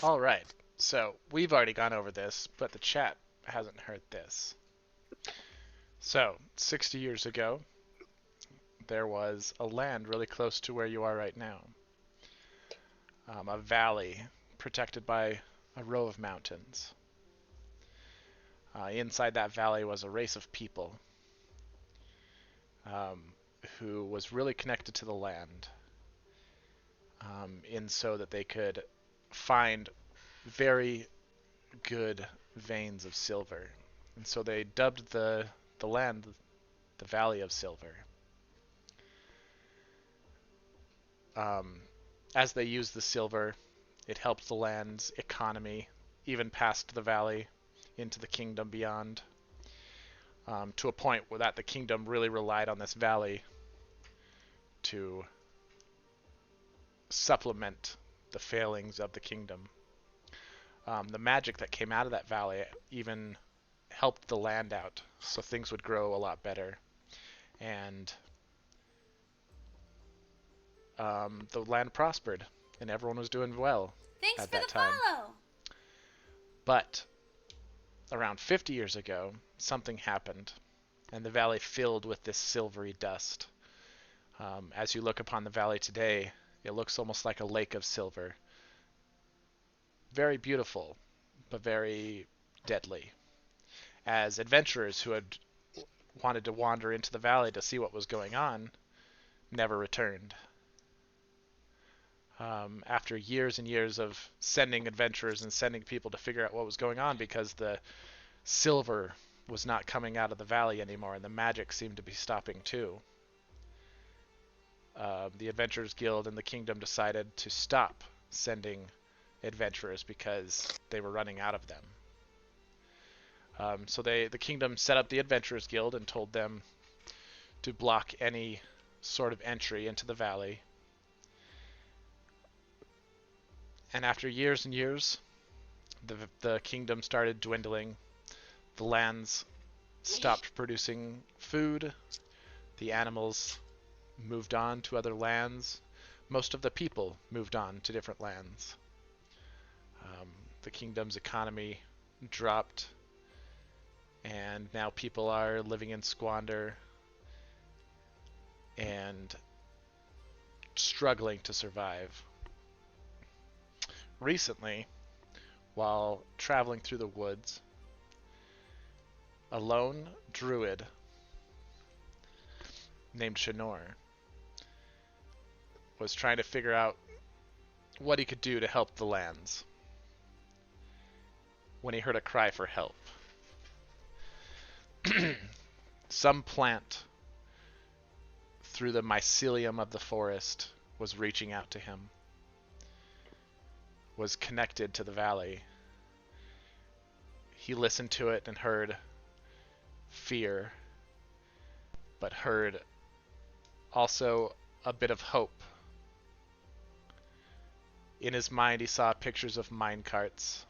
All right. So we've already gone over this, but the chat hasn't heard this. So 60 years ago, there was a land really close to where you are right now. A valley protected by a row of mountains. Inside that valley was a race of people um, who was really connected to the land, in so that they could find very good veins of silver. And so they dubbed the land the Valley of Silver. Um, as they used the silver, it helped the land's economy, even past the valley into the kingdom beyond, to a point where that the kingdom really relied on this valley to supplement the failings of the kingdom. The magic that came out of that valley even helped the land out, so things would grow a lot better. And the land prospered, and everyone was doing well Thanks at for that the time. follow. But around 50 years ago, something happened, and the valley filled with this silvery dust. As you look upon the valley today, it looks almost like a lake of silver. Very beautiful, but very deadly. As adventurers who had wanted to wander into the valley to see what was going on never returned. After years and years of sending adventurers and sending people to figure out what was going on, because the silver was not coming out of the valley anymore and the magic seemed to be stopping too, the Adventurers Guild and the kingdom decided to stop sending adventurers because they were running out of them. So the kingdom set up the Adventurers Guild and told them to block any sort of entry into the valley. And after years and years, the kingdom started dwindling. The lands stopped producing food. The animals moved on to other lands. Most of the people moved on to different lands. Um, the kingdom's economy dropped, and now people are living in squander and struggling to survive. Recently, while traveling through the woods, a lone druid named Shanor was trying to figure out what he could do to help the lands when he heard a cry for help. Some plant through the mycelium of the forest was reaching out to him, was connected to the valley. He listened to it and heard fear, but heard also a bit of hope. In his mind, he saw pictures of minecarts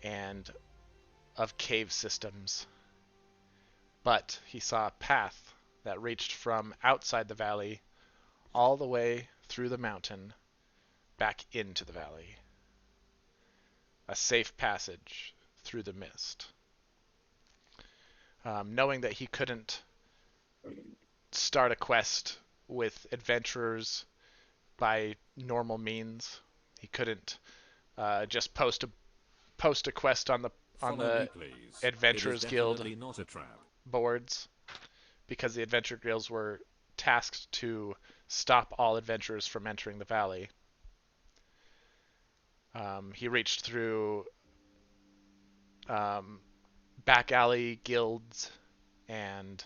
and of cave systems, but he saw a path that reached from outside the valley all the way through the mountain back into the valley. A safe passage through the mist. Knowing that he couldn't start a quest with adventurers by normal means, he couldn't just post a quest on Follow me, the please. It is Adventurers Guild definitely not a trap. boards, because the Adventure Guilds were tasked to stop all adventurers from entering the valley. He reached through back alley guilds and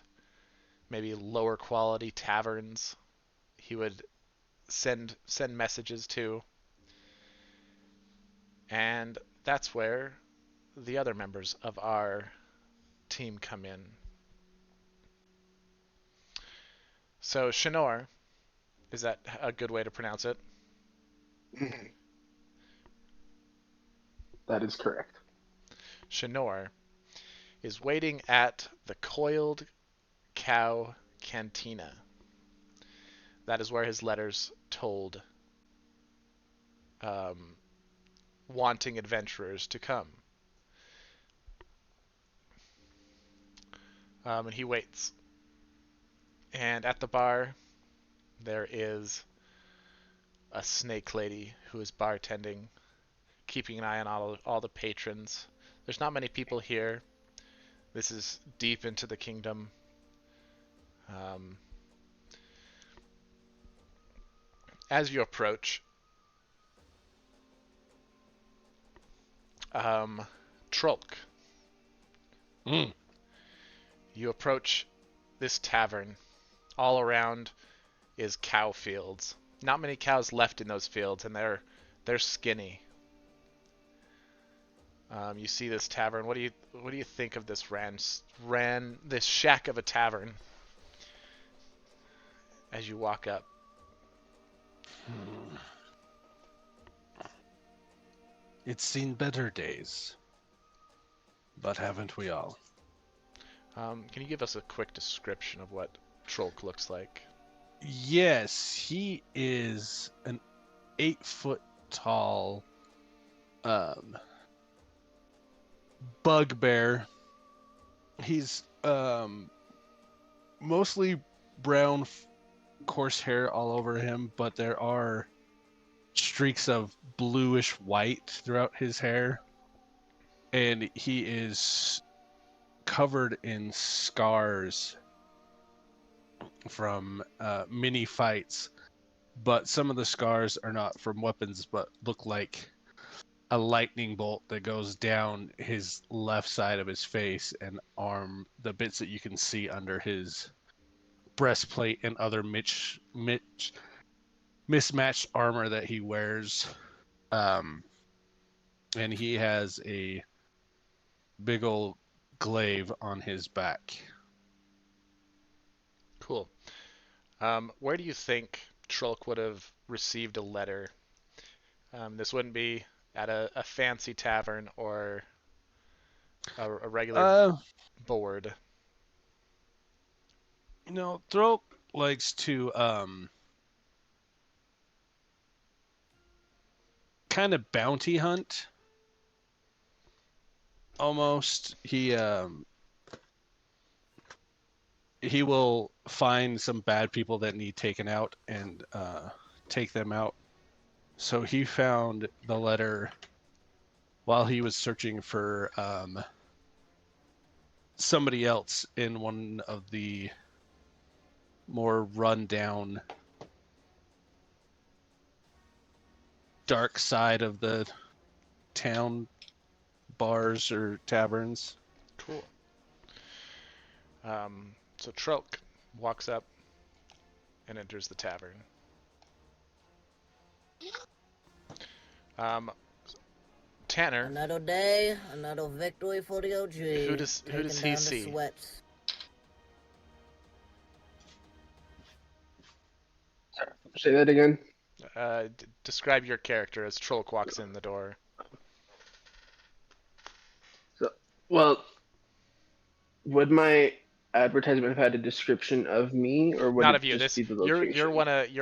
maybe lower quality taverns. He would send messages to, and that's where the other members of our team come in. So Shanor, is that a good way to pronounce it? That is correct. Shanor is waiting at the Coiled Cow Cantina. That is where his letters told um, wanting adventurers to come. And he waits. And at the bar, there is a snake lady who is bartending, keeping an eye on all the patrons. There's not many people here. This is deep into the kingdom. Um, as you approach, Trolk, Mm. you approach this tavern. All around is cow fields. Not many cows left in those fields, and they're skinny. You see this tavern. What do you think of this ran this shack of a tavern as you walk up? Hmm. It's seen better days, but haven't we all? Can you give us a quick description of what Trolk looks like? Yes, he is an 8 foot tall um, bugbear. He's mostly brown, coarse hair all over him, but there are streaks of bluish white throughout his hair. And he is covered in scars from many fights, but some of the scars are not from weapons, but look like a lightning bolt that goes down his left side of his face and arm, the bits that you can see under his breastplate and other mismatched armor that he wears. Um, and he has a big old glaive on his back. Cool. Where do you think Trolk would have received a letter? This wouldn't be at a fancy tavern or a regular Uh, board. Throat likes to kind of bounty hunt almost. He will find some bad people that need taken out and take them out. So he found the letter while he was searching for somebody else in one of the more rundown dark side of the town bars or taverns. Cool. So Trolk walks up and enters the tavern. Um, Tanner, Another day, another victory for the OG. who does he down see? The sweats. Sorry, say that again. Describe your character as Trolk walks in the door. So, well, would my advertisement have had a description of me, or would Not it of you. just This be the you're location?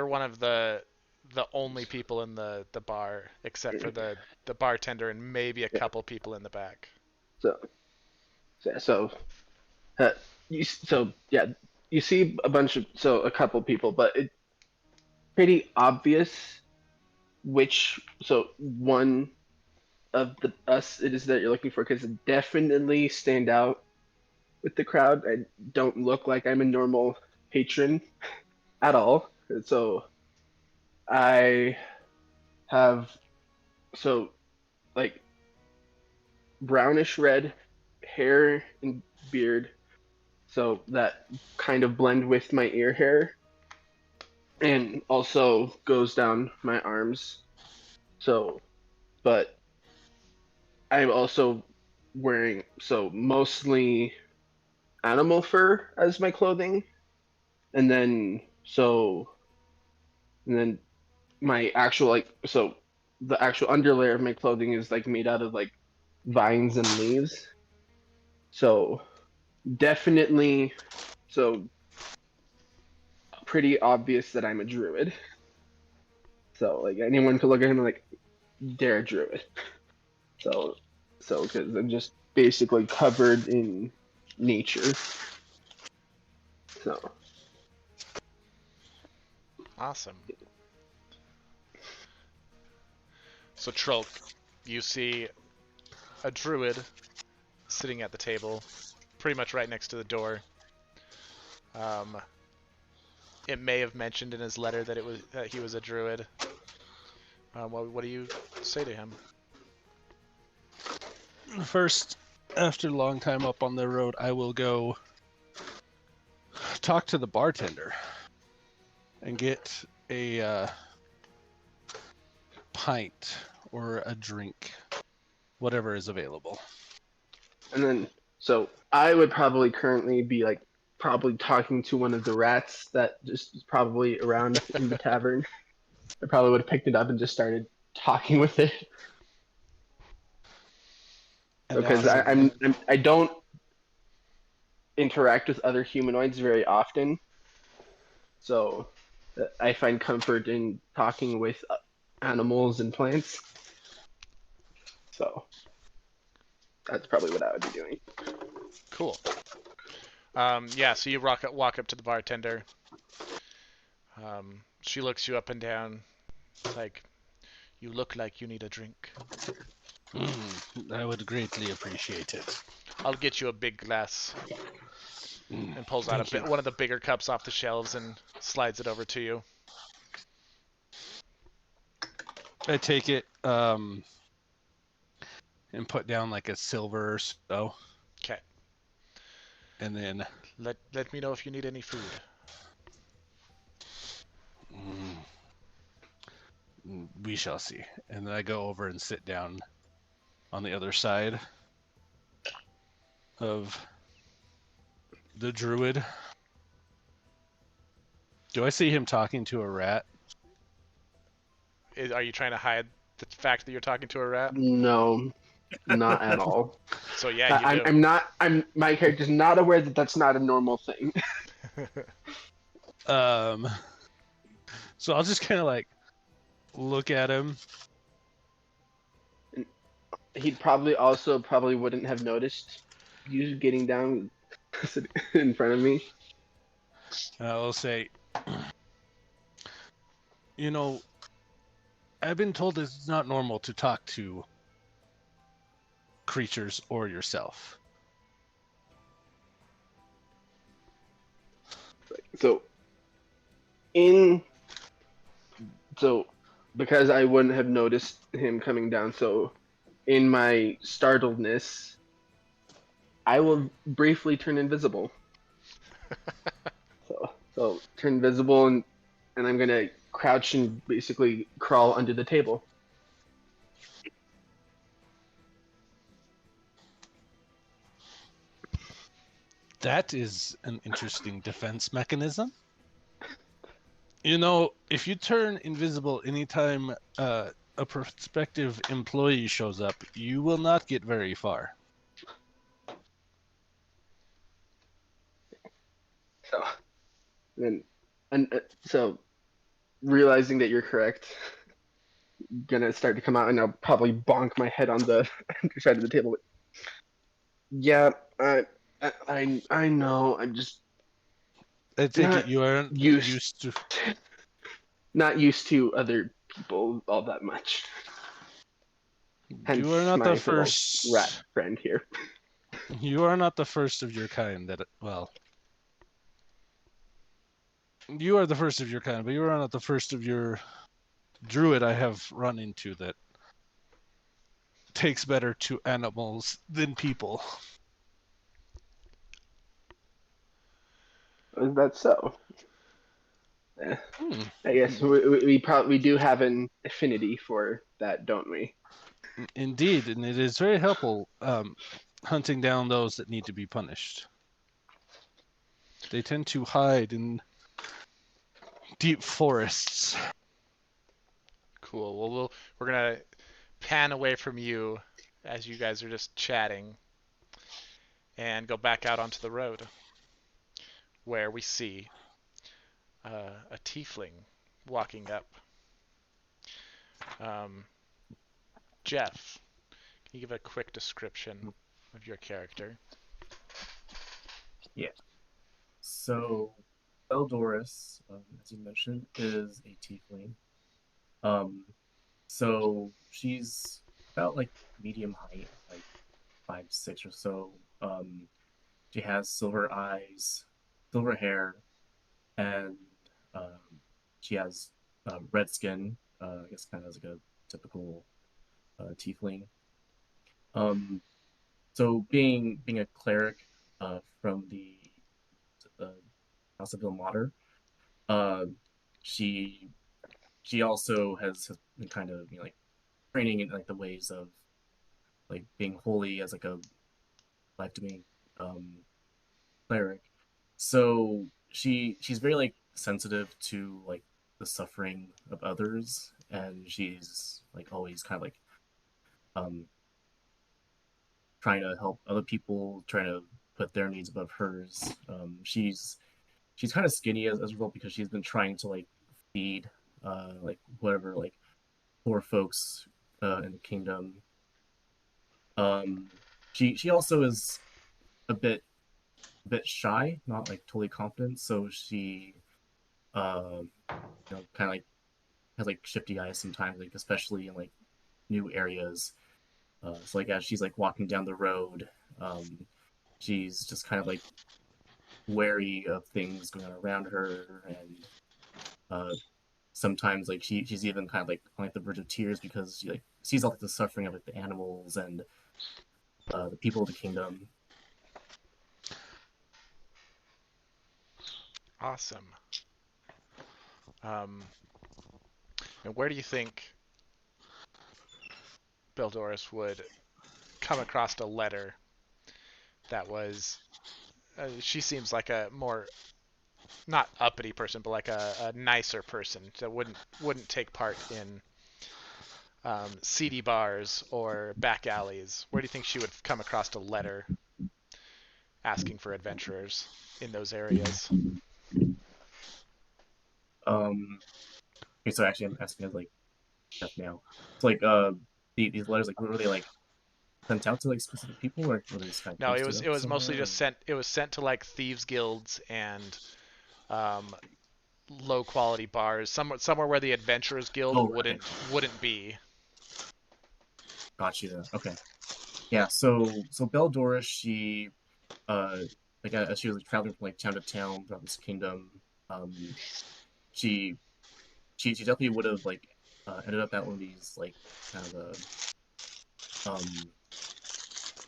one of the only people in the bar, except for the bartender and maybe a Yeah. couple people in the back. So, so, uh, yeah, you see a bunch of a couple people, but it's pretty obvious which one of the us it is that you're looking for because it definitely stand out with the crowd. I don't look like I'm a normal patron at all. So I have so like brownish red hair and beard, so that kind of blend with my ear hair, and also goes down my arms. So, but I'm also wearing mostly animal fur as my clothing, and then and then my actual the actual underlayer of my clothing is like made out of like vines and leaves. So definitely so pretty obvious that I'm a druid. So like anyone could look at him like they're a druid. So because I'm just basically covered in nature. So Awesome. So Trulk, you see a druid sitting at the table, pretty much right next to the door. Um, it may have mentioned in his letter that he was a druid. What do you say to him? First, after a long time up on the road, I will go talk to the bartender and get a pint or a drink, whatever is available. and then so I would probably currently be like probably talking to one of the rats that just is probably around in the tavern. I probably would have picked it up and just started talking with it And because ask him, I don't interact with other humanoids very often, so I find comfort in talking with animals and plants. So that's probably what I would be doing. Cool. Yeah, so you walk up to the bartender. She looks you up and down. It's like, you look like you need a drink. I would greatly appreciate it. I'll get you a big glass. And pulls out Thank you. one of the bigger cups off the shelves and slides it over to you. I take it and put down like a silver or so. Okay. And then Let me know if you need any food. we shall see. And then I go over and sit down on the other side of the druid. Do I see him talking to a rat? Are you trying to hide the fact that you're talking to a rat? No, not at all. So yeah, you do. I'm not. My character's not aware that that's not a normal thing. So I'll just kind of like look at him. He'd probably wouldn't have noticed you getting down in front of me. And I will say, you know, I've been told it's not normal to talk to creatures or yourself. So in so because I wouldn't have noticed him coming down, so in my startledness, I will briefly turn invisible. So turn invisible and I'm gonna crouch and basically crawl under the table. That is an interesting defense mechanism. You know, if you turn invisible anytime a prospective employee shows up, you will not get very far. So then so realizing that you're correct, gonna start to come out and I'll probably bonk my head on the side of the table. Yeah, I know. I'm just I take not it you aren't used used to. not used to other people all that much. Hence You are not my the little rat first. friend here. You are not the first of your kind that. Well, you are the first of your kind, but you are not the first of your druid I have run into that takes better to animals than people. Is that so? Eh, Hmm. I guess we probably do have an affinity for that, don't we? Indeed, and it is very helpful hunting down those that need to be punished. They tend to hide in deep forests. Cool. Well, we're gonna pan away from you as you guys are just chatting and go back out onto the road where we see a tiefling walking up. Um, Jeff, can you give a quick description of your character? Yeah. So, Eldoris, as you mentioned, is a tiefling. Um, so she's about like medium height, like 5'6" or so. She has silver eyes, silver hair, and um, she has red skin. I guess kind of as like a typical tiefling. Um, so being a cleric from the uh, House of Ilmater, uh, she she also has been kind of like training in like the ways of like being holy as like a life doing um, cleric. So she's very like sensitive to like the suffering of others, and she's like always kind of like um, trying to help other people, trying to put their needs above hers. She's kind of skinny as a result because she's been trying to like feed like whatever like poor folks in the kingdom. Um, she also is a bit shy, not like totally confident. So she kind of like has like shifty eyes sometimes, like especially in like new areas. So like as she's like walking down the road, um, she's just kind of like wary of things going on around her, and uh, sometimes like she's even kind of like on like the verge of tears because she like sees all like, the suffering of like the animals and the people of the kingdom. Awesome. Um, and where do you think Beldoris would come across a letter that was? She seems like a more not uppity person, but like a nicer person that wouldn't take part in seedy bars or back alleys. Where do you think she would come across a letter asking for adventurers in those areas? Okay, so actually I'm asking as like Jeff now. So like these letters like were they like sent out to like specific people or were they just kind of No, posted it up was mostly somewhere? just sent. It was sent to like thieves guilds and um, low quality bars, somewhere where the adventurers guild Oh right, wouldn't be. got you. Okay, yeah. So Belle Doris, she uh as she was like traveling from like town to town throughout this kingdom, um she she definitely would have like ended up at one of these like kind of um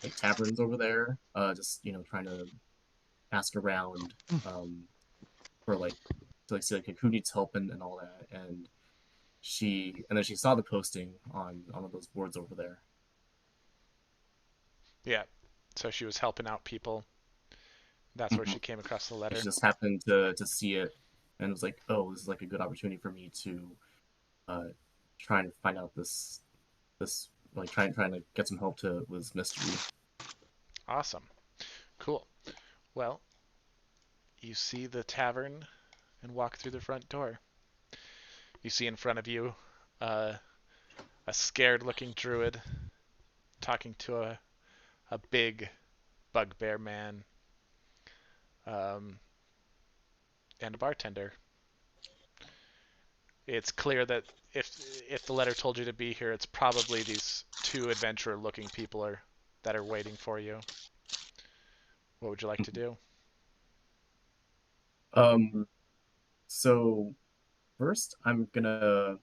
like taverns over there, just trying to ask around for like to like see like who needs help and all that, and then she saw the posting on one of those boards over there. Yeah, so she was helping out people. That's where Mm-hmm. she came across the And she letter. just happened to see it and was like, oh, this is like a good opportunity for me to uh try and find out this like trying to get some help to this mystery. Awesome, cool. Well, you see the tavern and walk through the front door. You see in front of you uh, a scared-looking druid talking to a big bugbear man um, and a bartender. It's clear that if the letter told you to be here, it's probably these two adventurer-looking people that are waiting for you. What would you like to do? Um, so first I'm gonna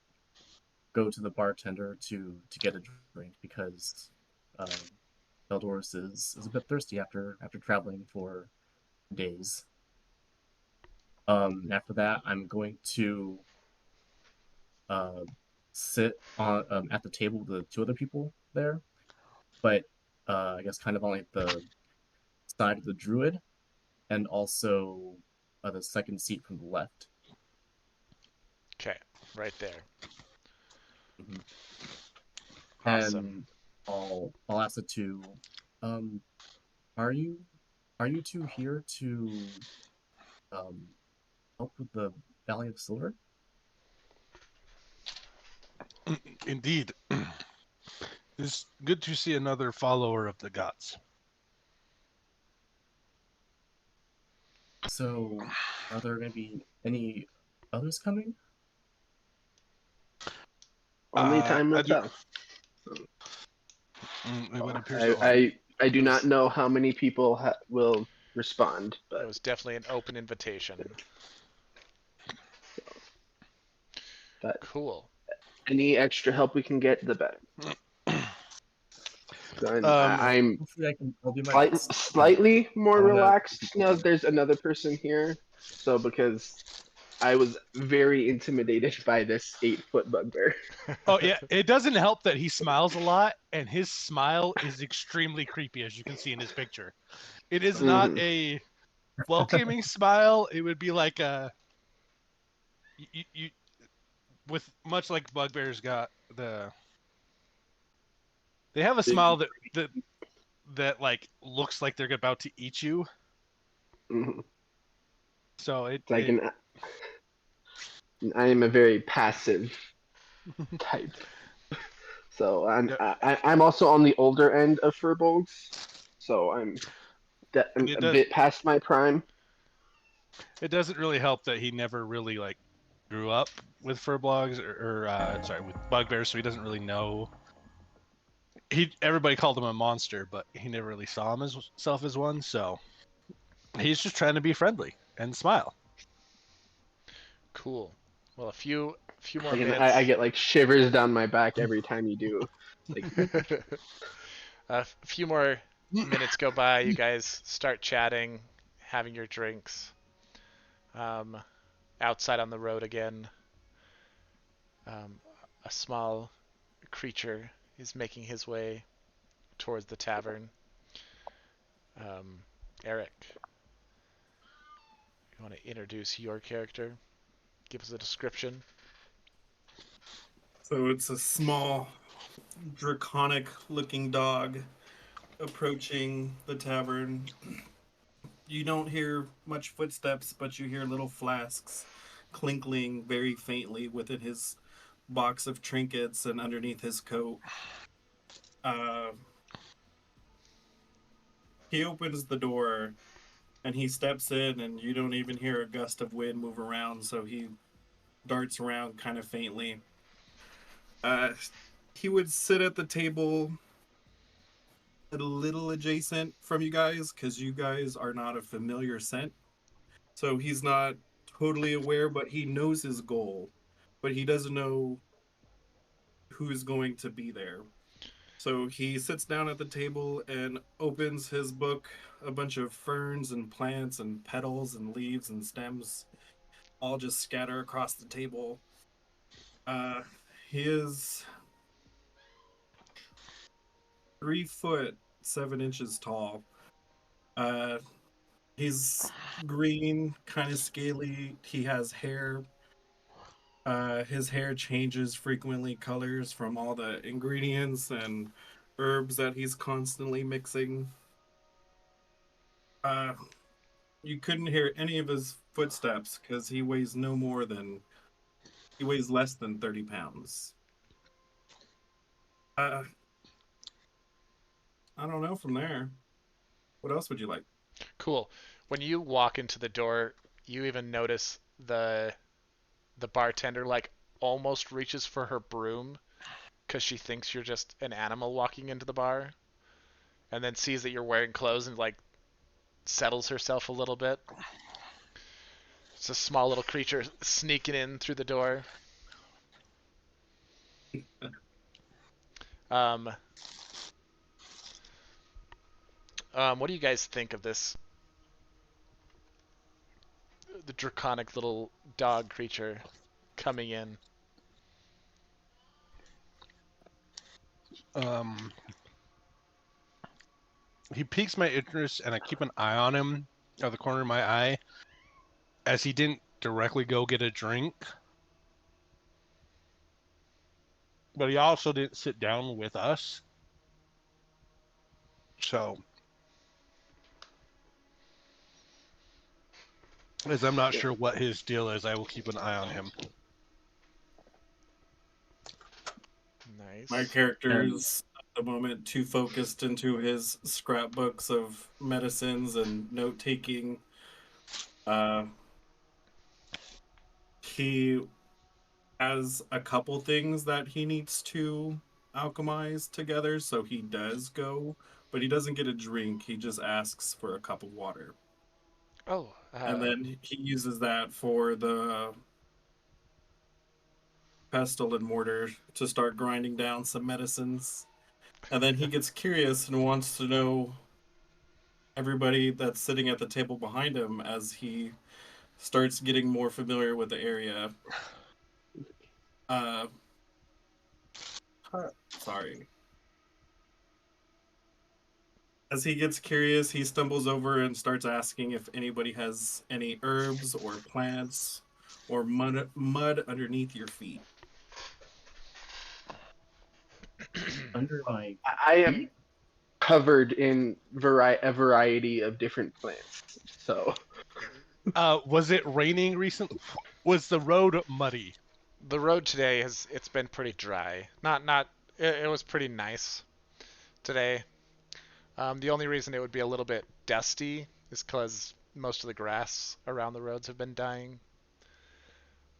go to the bartender to get a drink because Eldorus is a bit thirsty after traveling for days. After that, I'm going to uh, sit on at the table with the two other people there, but I guess kind of on like the side of the druid, and also the second seat from the left. Okay, right there. Mhm. Awesome. And I'll ask the two, um, are you are you two here to um, help with the Valley of Silver? Indeed. It's good to see another follower of the gods. So, are there going to be any others coming? Only time will I do. tell. It would appear so. I do It not was, know how many people will respond, it but was definitely an open invitation. but Cool. any extra help we can get, the better. So Um, I'm Hopefully, I'll do my best. slightly more I want to relaxed keep now helping. that there's another person here. So because I was very intimidated by this 8-foot bugbear. oh yeah, it doesn't help that he smiles a lot, and his smile is extremely creepy, as you can see in his picture. It is not Hmm. a welcoming smile. It would be like a you with much like bugbears got they have a smile that like looks like they're about to eat you. Hmm. So it It's like it I am a very passive type. So yeah, I'm also on the older end of furbolgs. So I'm it a does bit past my prime. it doesn't really help that he never really like grew up with furblogs or sorry with bugbears, so he doesn't really know. Everybody called him a monster, but he never really saw himself as one. So he's just trying to be friendly and smile. Cool. Well, a few more Again, I minutes. get like shivers down my back every time you do. Like, A few more minutes go by. You guys start chatting, having your drinks. Um, outside on the road again, um, a small creature is making his way towards the tavern. Eric, you want to introduce your character? Give us a description. So it's a small, draconic looking dog approaching the tavern. You don't hear much footsteps, but you hear little flasks clinkling very faintly within his box of trinkets and underneath his coat. Uh, he opens the door and he steps in, and you don't even hear a gust of wind move around, so he darts around kind of faintly. Uh, he would sit at the table a little adjacent from you guys because you guys are not a familiar scent. So he's not totally aware, but he knows his goal, but he doesn't know who's going to be there. So he sits down at the table and opens his book. A bunch of ferns and plants and petals and leaves and stems all just scatter across the table. Uh, he is 3 foot 7 inches tall. Uh, he's green, kind of scaly. He has hair. His hair changes frequently colors from all the ingredients and herbs that he's constantly mixing. Uh, you couldn't hear any of his footsteps because he weighs less than 30 pounds. Uh, I don't know from there. What else would you like? Cool. When you walk into the door, you even notice the bartender like almost reaches for her broom because she thinks you're just an animal walking into the bar, and then sees that you're wearing clothes and like settles herself a little bit. It's a small little creature sneaking in through the door. Um, what do you guys think of this? The draconic little dog creature coming in. Um, he piques my interest, and I keep an eye on him out of the corner of my eye, as he didn't directly go get a drink, but he also didn't sit down with us. So, as I'm not yeah. sure what his deal is, I will keep an eye on him. My Nice. And character's the moment too focused into his scrapbooks of medicines and note taking. Uh, he has a couple things that he needs to alchemize together, so he does go, but he doesn't get a drink. He just asks for a cup of water. Oh, And then he uses that for the pestle and mortar to start grinding down some medicines. And then he gets curious and wants to know everybody that's sitting at the table behind him as he starts getting more familiar with the area. Uh, sorry. As he gets curious, he stumbles over and starts asking if anybody has any herbs or plants or mud underneath your feet. Under my I am feet? covered in a variety of different plants. So Was it raining recently? Was the road muddy? the road today it's been pretty dry. It was pretty nice today. The only reason it would be a little bit dusty is because most of the grass around the roads have been dying,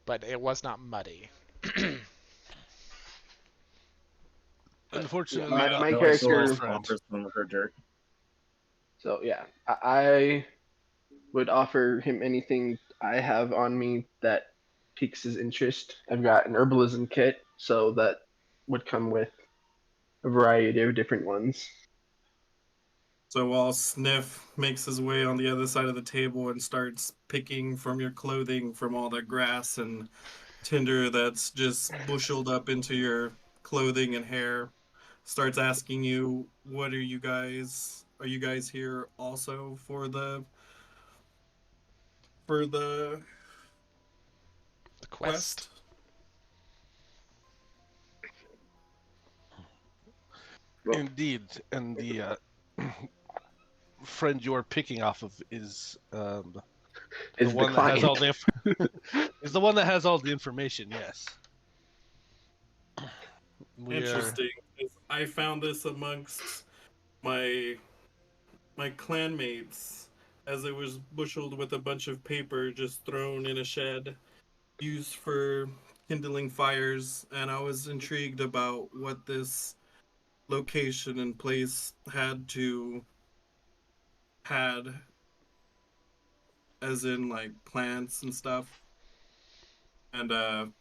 but it was not muddy. Unfortunately, my not my No, I my small still character. friend. offer some of her dirt. So yeah, I would offer him anything I have on me that piques his interest. I've got an herbalism kit, so that would come with a variety of different ones. So while Sniff makes his way on the other side of the table and starts picking from your clothing from all the grass and tinder that's just busheled up into your clothing and hair, starts asking you, what are you guys here also for the The quest. quest? Well, Indeed, and the friend you're picking off of is the is the one that has all client. the is the one that has all the information. Yes, we're Interesting. I found this amongst my my clanmates as it was busheled with a bunch of paper just thrown in a shed used for kindling fires, and I was intrigued about what this location and place had as in like plants and stuff. And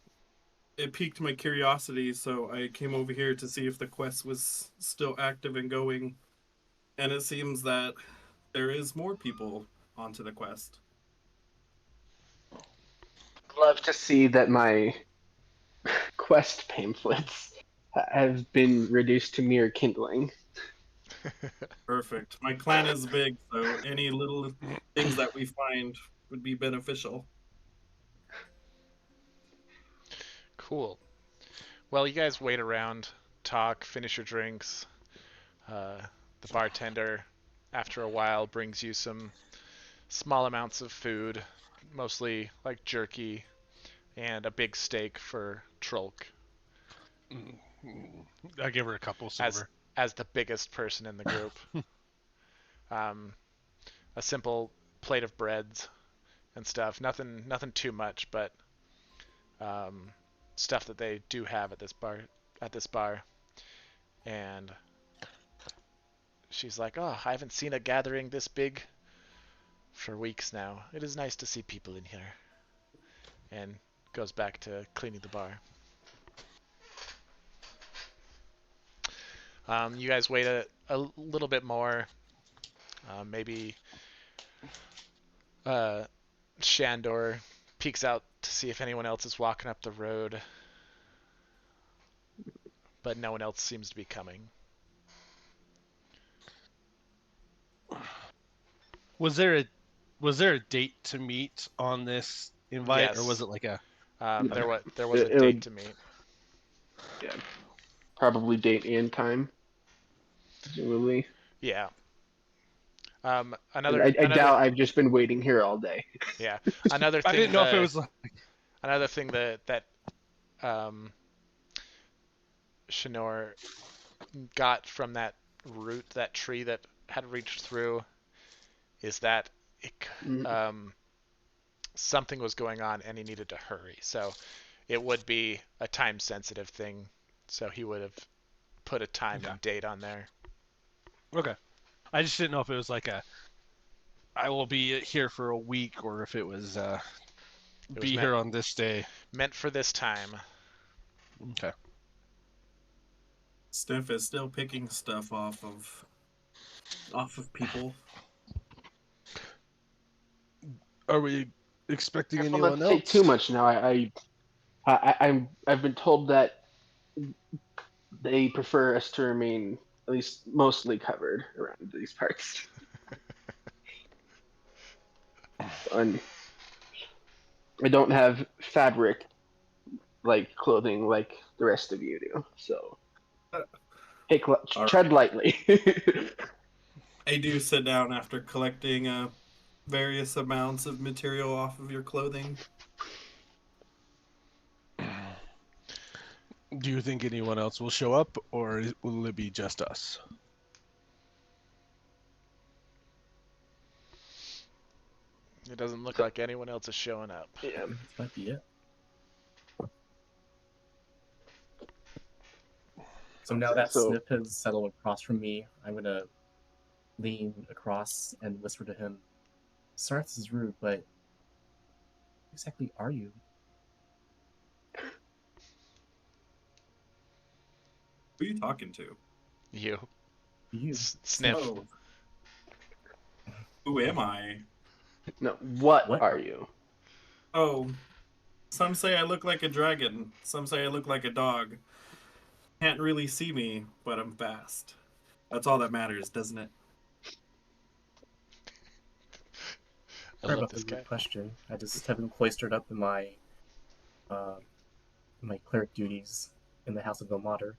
it piqued my curiosity, so I came over here to see if the quest was still active and going. And it seems that there is more people onto the quest. Love to see that my quest pamphlets have been reduced to mere kindling. Perfect. My clan is big, so any little things that we find would be beneficial. Cool. Well, you guys wait around, talk, finish your drinks. Uh, the bartender, after a while, brings you some small amounts of food, mostly like jerky and a big steak for Trolk, I give her a couple as silver. as the biggest person in the group. Um, a simple plate of breads and stuff. Nothing too much, but um, stuff that they do have at this bar. At this bar, and she's like, "Oh, I haven't seen a gathering this big for weeks now. It is nice to see people in here." And goes back to cleaning the bar. You guys wait a little bit more. Maybe uh, Shandor peeks out to see if anyone else is walking up the road, but no one else seems to be coming. Was there a date to meet on this invite, or was Yes, it like a? there was a It date would, to meet. yeah, probably date and time, presumably. Yeah. And Another I another doubt I've just been waiting here all day. yeah another I thing didn't know if it the was like. another thing that um, Shanor got from that root, that tree that had reached through, is that it, Mm. something was going on and he needed to hurry. So it would be a time sensitive thing. So he would have put a time Okay. and date on there. Okay. I just didn't know if it was like a I will be here for a week or if it was was be meant here on this day. meant for this time. Okay. Sniff is still picking stuff off of people. Are we expecting Careful not anyone to take else? too much now. I've been told that they prefer us to remain at least mostly covered around these parts. And I don't have fabric like clothing like the rest of you do. So take All tread right. lightly. I do sit down after collecting various amounts of material off of your clothing. Do you think anyone else will show up, or will it be just us? It doesn't look like anyone else is showing up. Yeah. This might be it. So now that So Sniff has settled across from me, I'm gonna lean across and whisper to him. Sorry, this is rude, but who exactly are you? Who are you talking to? You. You. Sniff. Oh, who am I? no, what What are you? Oh, some say I look like a dragon. Some say I look like a dog. Can't really see me, but I'm fast. That's all that matters, doesn't it? I Sorry love about the this guy. rude question. I just have been cloistered up in uh, my cleric duties in the House of Vilmater.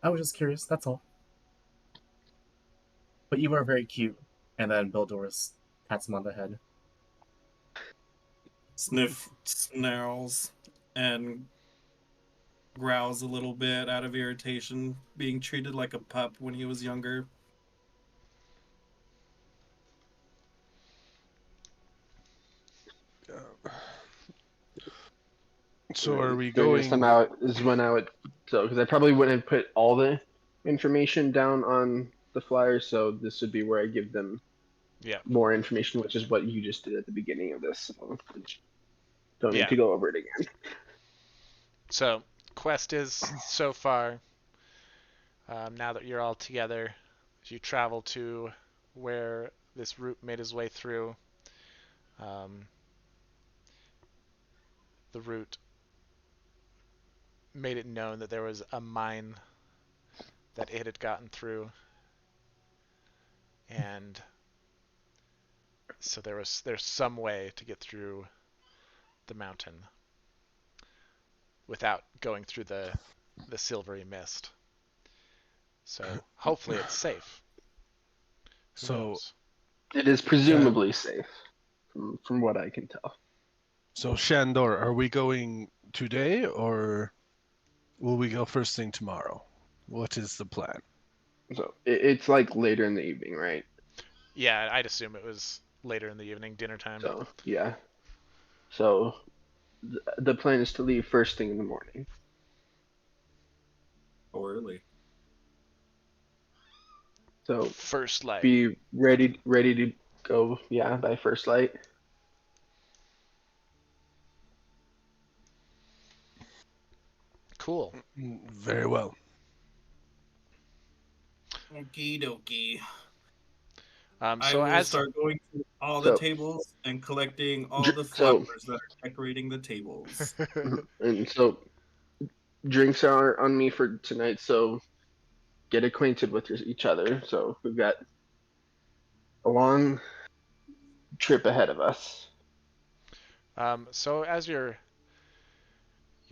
I was just curious, that's all. But you are very cute. And then Bildoris pats him on the head. Sniff snarls and growls a little bit out of irritation, being treated like a pup when he was younger. So are we During this time going? out is when I would because I probably wouldn't have put all the information down on the flyer, so this would be where I give them Yeah. more information, which is what you just did at the beginning of this. So don't need Yeah. to go over it again. So, quest is so far, now that you're all together, as you travel to where this route made his way through, the route made it known that there was a mine that it had gotten through, and so there's some way to get through the mountain without going through the silvery mist. So hopefully it's safe. Who So knows? It is presumably safe, from what I can tell. So Shandor, are we going today or will we go first thing tomorrow? What is the plan? So it's like later in the evening, right? Yeah, I'd assume it was later in the evening, dinner time. So yeah. So the plan is to leave first thing in the morning. Oh, early. So First light. be ready to go. Yeah, by first light. Cool. Very well. Okie dokie. I So will as start going to all the So tables and collecting all the so flowers that are decorating the tables. and so drinks are on me for tonight. So get acquainted with each other. So we've got a long trip ahead of us. so as you're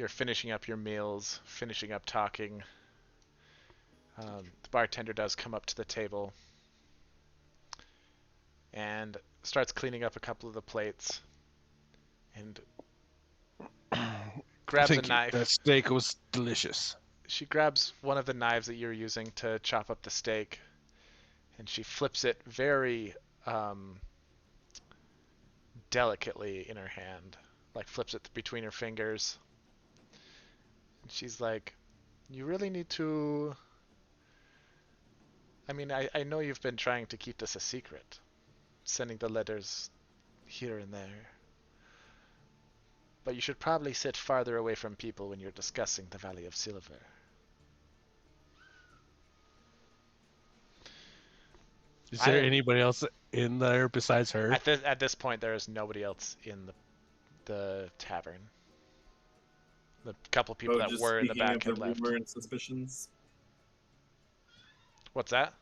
finishing up your meals, finishing up talking, the bartender does come up to the table and starts cleaning up a couple of the plates and grabs a Thank you. That knife. steak was delicious. She grabs one of the knives that you're using to chop up the steak, and she flips it very delicately in her hand, like flips it between her fingers. And she's like, "You really need to. I mean, I know you've been trying to keep this a secret, sending the letters here and there. But you should probably sit farther away from people when you're discussing the Valley of Silver." Is there anybody else in there besides her? At this point, there is nobody else in the tavern. The couple people that just were in the speaking back of had the left. rumor and suspicions. What's that?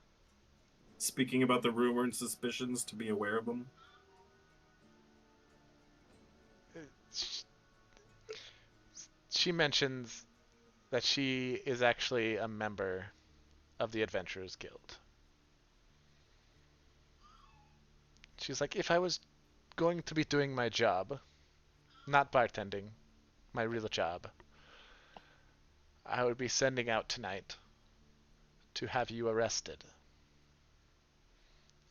Speaking about the rumor and suspicions, to be aware of them. She mentions that she is actually a member of the Adventurers Guild. She's like, if I was going to be doing my job, not bartending, my real job, I would be sending out tonight to have you arrested.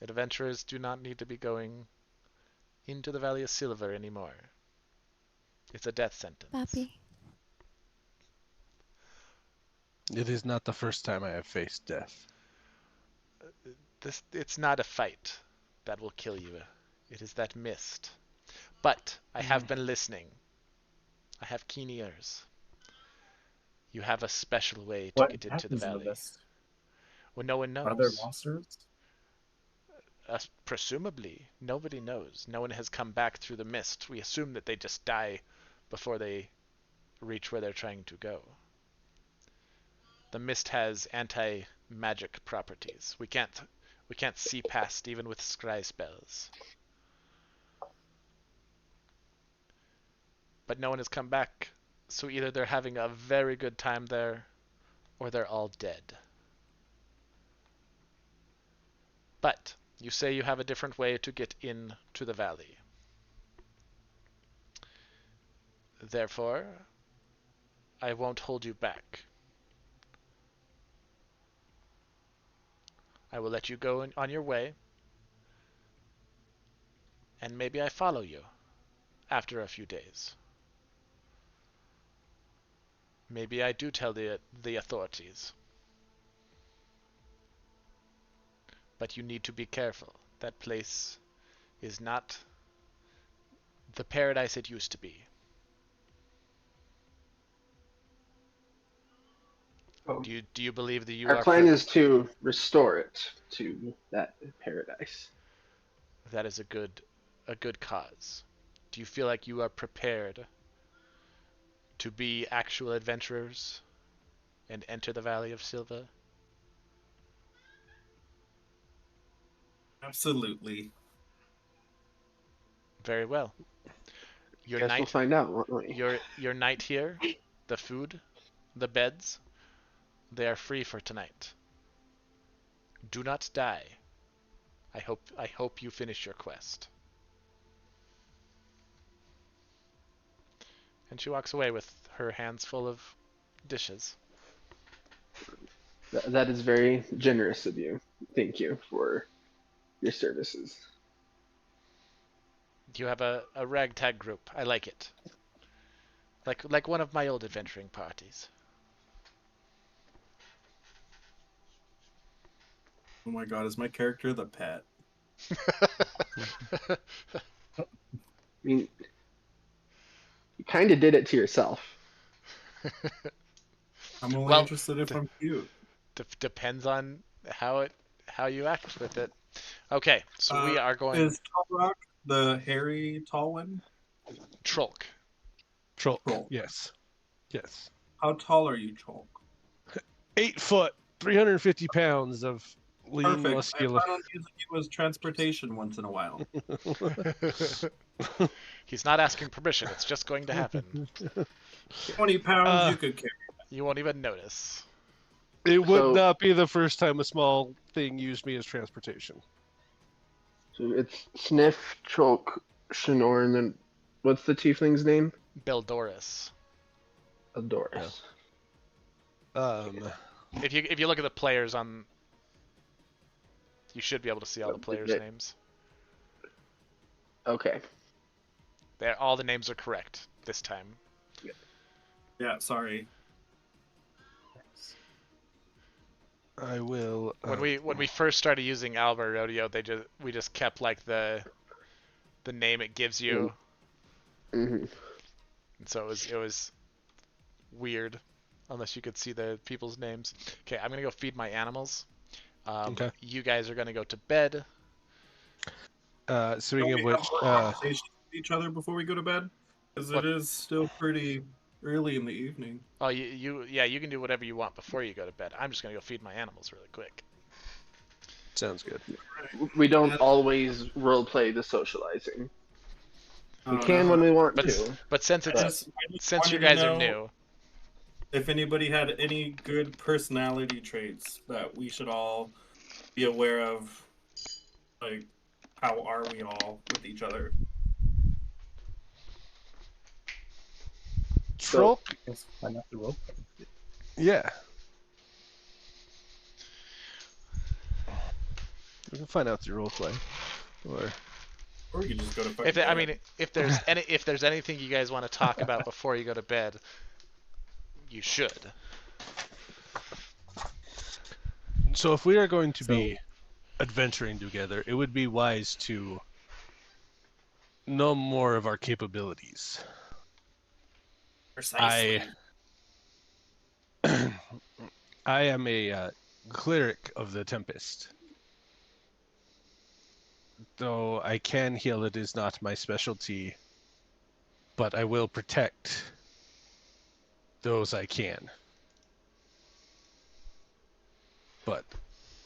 Adventurers do not need to be going into the Valley of Silver anymore. It's a death sentence. Papi. It is not the first time I have faced death. It's not a fight that will kill you. It is that mist. But I have been listening. I have keen ears. You have a special way to What get into the happens in the valley. mist? Well, no one knows. Are there monsters? Presumably, nobody knows. No one has come back through the mist. We assume that they just die before they reach where they're trying to go. The mist has anti-magic properties. We can't see past even with scry spells. But no one has come back, so either they're having a very good time there, or they're all dead. But you say you have a different way to get into the valley. Therefore, I won't hold you back. I will let you go on your way, and maybe I follow you after a few days. Maybe I do tell the authorities. But you need to be careful. That place is not the paradise it used to be. Oh, Do you believe that you our are plan is to restore it to that paradise. that is a good cause? Do you feel like you are prepared to be actual adventurers and enter the Valley of Silva? Absolutely. Very well. Your Guess we'll find out, won't we? your night here, the food, the beds, they are free for tonight. Do not die. I hope you finish your quest. And she walks away with her hands full of dishes. That is very generous of you. Thank you for your services. You have a ragtag group. I like it. Like one of my old adventuring parties. Oh my god, is my character the pet? I mean, you kind of did it to yourself. I'm only Well, interested if I'm cute. Depends on how you act with it. Okay, so we are going Is Tall Rock the hairy tall one? Trolk. Trolk. Trolk. Yes. Yes. How tall are you, Trolk? 8 foot, 350 pounds of lean Perfect. I muscular. plan on using you as transportation once in a while. He's not asking permission. It's just going to happen. 20 pounds you could carry. You won't even notice. It would So- not be the first time a small thing used me as transportation. So it's Sniff, Chalk, Shanor, and then what's the tiefling's name? Beldoris. Adoris. If you look at the players on, you should be able to see all the players' names. Okay. All the names are correct this time. Yeah, sorry. I will. When we first started using Alba Rodeo, we just kept like the name it gives you, Mm-hmm. and so it was weird, unless you could see the people's names. Okay, I'm gonna go feed my animals. Okay. You guys are gonna go to bed. Speaking of Can we have which, more conversations with each other before we go to bed? Because What? it is still pretty early in the evening. Oh, you can do whatever you want before you go to bed. I'm just gonna go feed my animals really quick. sounds good. We don't always roleplay the socializing. We Oh, can no. when we want But to. but since I it's just since you wanted to guys are know new, if anybody had any good personality traits that we should all be aware of. Like, how are we all with each other? Troll. Let's find out the role. Yeah. We can find out through roleplay. Or Or we could just go to fucking if I bed. mean if there's anything you guys want to talk about before you go to bed, you should. so if we are going to be adventuring together, it would be wise to know more of our capabilities. Precisely. I am a cleric of the Tempest. Though I can heal, it is not my specialty, but I will protect those I can. But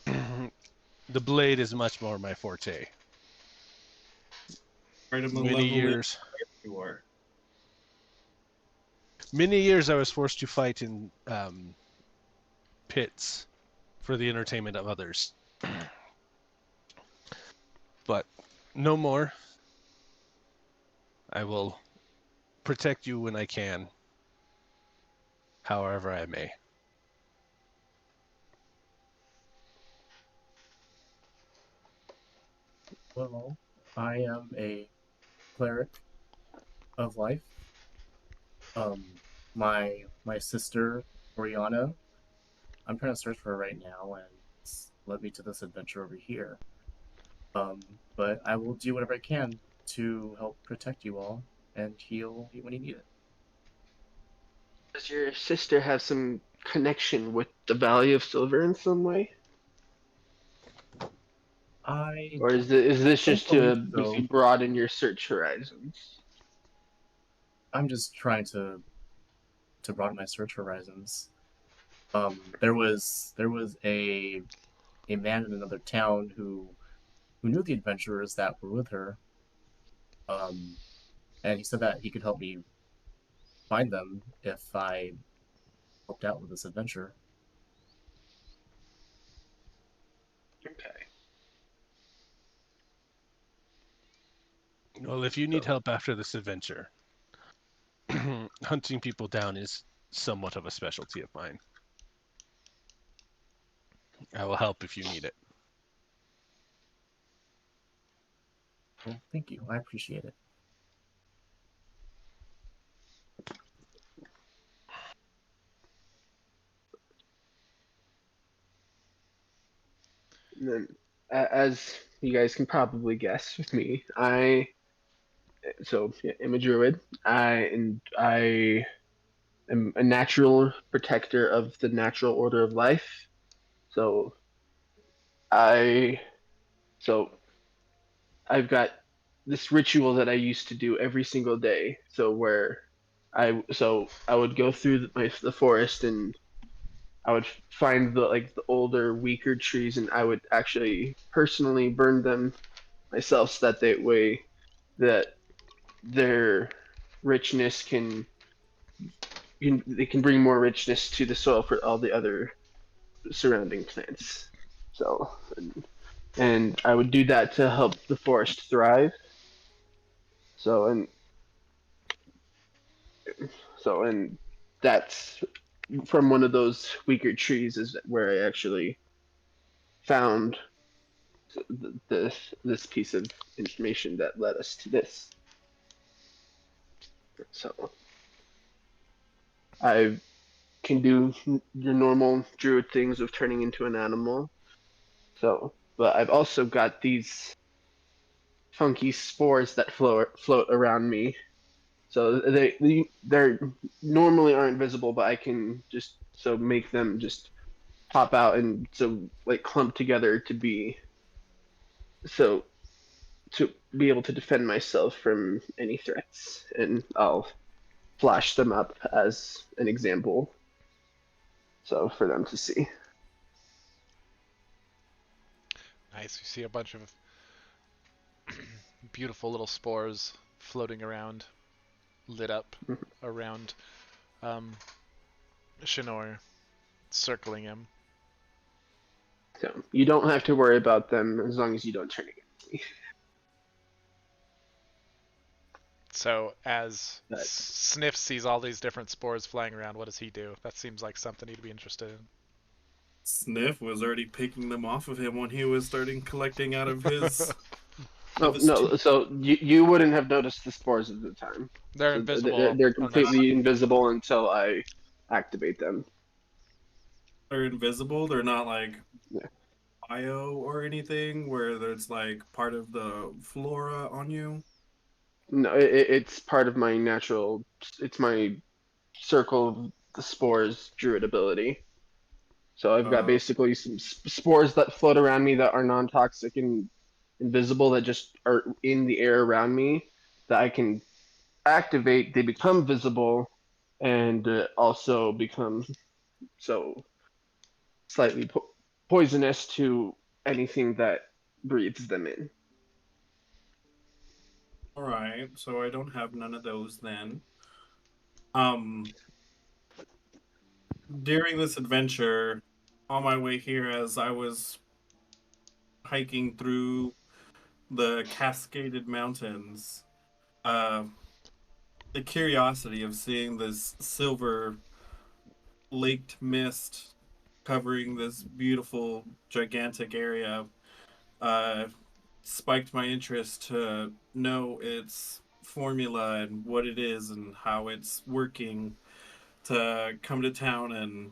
the blade is much more my forte. Right of the Many level years. you are. Many years I was forced to fight in pits for the entertainment of others. But no more. I will protect you when I can, however I may. Well, I am a cleric of life. My sister Oriana, I'm trying to search for her right now, and it's led me to this adventure over here. But I will do whatever I can to help protect you all and heal when you need it. Does your sister have some connection with the Valley of Silver in some way? I Or is this don't just believe to so. basically broaden your search horizons? I'm just trying to broaden my search horizons. There was a man in another town who knew the adventurers that were with her. Um, and he said that he could help me find them if I helped out with this adventure. Okay. Well, if you need help after this adventure, hunting people down is somewhat of a specialty of mine. I will help if you need it. Well, thank you. I appreciate it. And then, as you guys can probably guess with me, I'm a druid. I am a natural protector of the natural order of life. So I so I've got this ritual that I used to do every single day. I would go through the forest, and I would find the older, weaker trees, and I would actually personally burn them myself, so that that their richness they can bring more richness to the soil for all the other surrounding plants. So and I would do that to help the forest thrive. So and so and that's from one of those weaker trees is where I actually found this piece of information that led us to this. So I can do your normal druid things of turning into an animal. So, but I've also got these funky spores that float around me. So they're normally aren't visible, but I can just so make them just pop out and so like clump together to be so to be able to defend myself from any threats, and I'll flash them up as an example, so for them to see. Nice. You see a bunch of beautiful little spores floating around, lit up around Shinor, circling him. So you don't have to worry about them as long as you don't turn against me. So as But Sniff sees all these different spores flying around, what does he do? That seems like something he'd be interested in. Sniff was already picking them off of him when he was starting collecting out of his. oh no, so you wouldn't have noticed the spores at the time. They're So invisible. they're Unless... completely invisible until I activate them. They're invisible. They're not like Yeah. bio or anything where it's like part of the flora on you. No, it's part of my natural. It's my circle of the spores druid ability. So I've got basically some spores that float around me that are non-toxic and invisible that just are in the air around me that I can activate. They become visible and also become so slightly poisonous to anything that breathes them in. All right, so I don't have none of those then. Um, during this adventure, on my way here, as I was hiking through the cascaded mountains, uh, the curiosity of seeing this silver laked mist covering this beautiful, gigantic area uh, spiked my interest to know its formula and what it is and how it's working to come to town and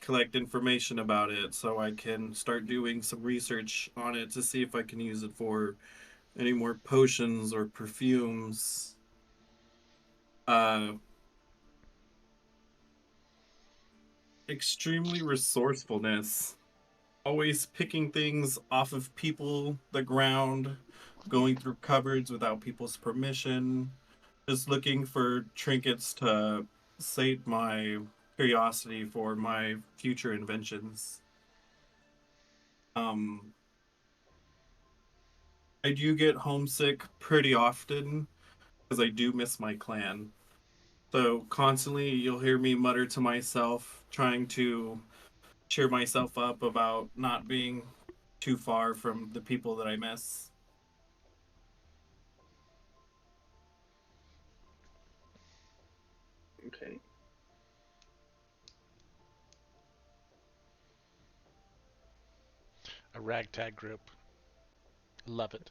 collect information about it so I can start doing some research on it to see if I can use it for any more potions or perfumes. Uh, extremely resourcefulness. Always picking things off of people, the ground, going through cupboards without people's permission, just looking for trinkets to sate my curiosity for my future inventions. Um, I do get homesick pretty often because I do miss my clan. So constantly you'll hear me mutter to myself, trying to cheer myself up about not being too far from the people that I miss. Okay. A ragtag group. Love it.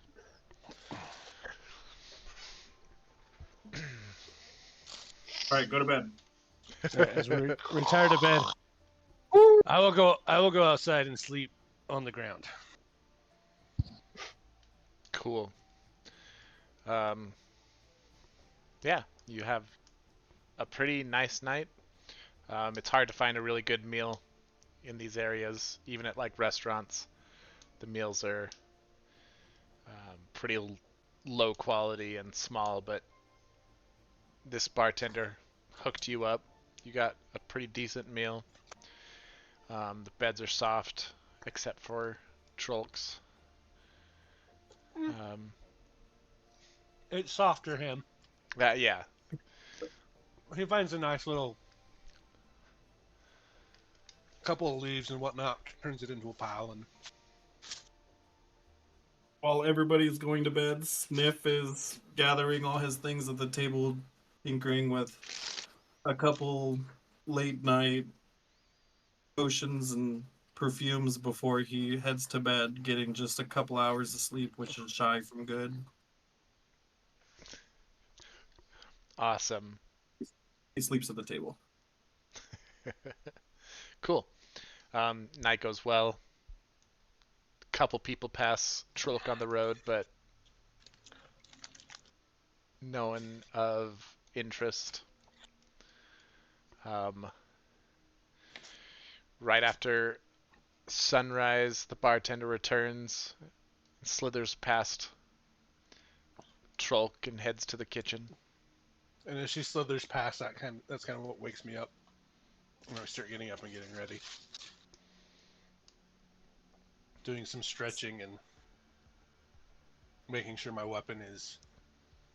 All right, go to bed. As we retire to bed, I will go outside and sleep on the ground. Cool. Yeah, you have a pretty nice night. It's hard to find a really good meal in these areas, even at like restaurants. The meals are pretty low quality and small, but this bartender hooked you up. You got a pretty decent meal. The beds are soft, except for Trolks. It's softer him. Yeah. He finds a nice little couple of leaves and whatnot, turns it into a pile, and While everybody's going to bed, Sniff is gathering all his things at the table, tinkering with a couple late night potions and perfumes before he heads to bed, getting just a couple hours of sleep, which is shy from good. Awesome. He sleeps at the table. Cool. Night goes well. Couple people pass Trolk on the road, but no one of interest. Um, right after sunrise, the bartender returns, slithers past Trolk and heads to the kitchen. And as she slithers past, that's kind of what wakes me up when I start getting up and getting ready. Doing some stretching and making sure my weapon is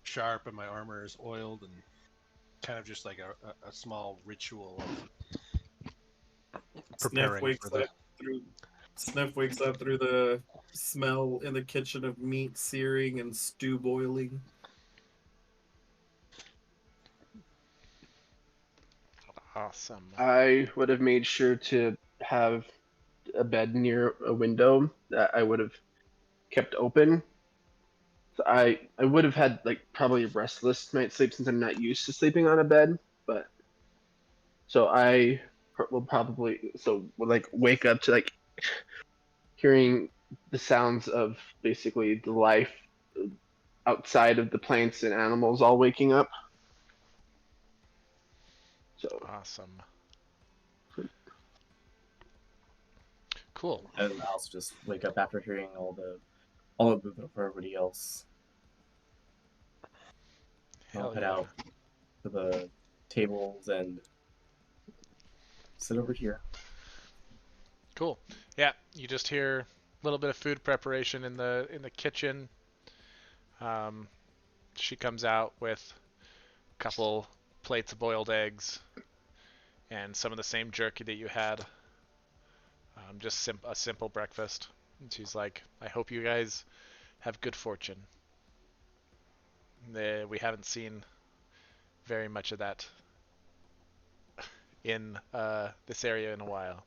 sharp and my armor is oiled, and kind of just like a small ritual of preparing for the... Sniff wakes up through the smell in the kitchen of meat searing and stew boiling. Awesome. I would have made sure to have a bed near a window that I would have kept open. So I would have had like probably a restless night's sleep since I'm not used to sleeping on a bed, but so I will probably like wake up to like hearing the sounds of basically the life outside of the plants and animals all waking up. So Awesome. Cool. And I also just wake up after hearing all the movement for everybody else. I'll Hell head yeah. out to the tables and sit over here. Cool. Yeah, you just hear a little bit of food preparation in the kitchen. She comes out with a couple plates of boiled eggs and some of the same jerky that you had. Just a simple breakfast. And she's like, I hope you guys have good fortune. We haven't seen very much of that in this area in a while.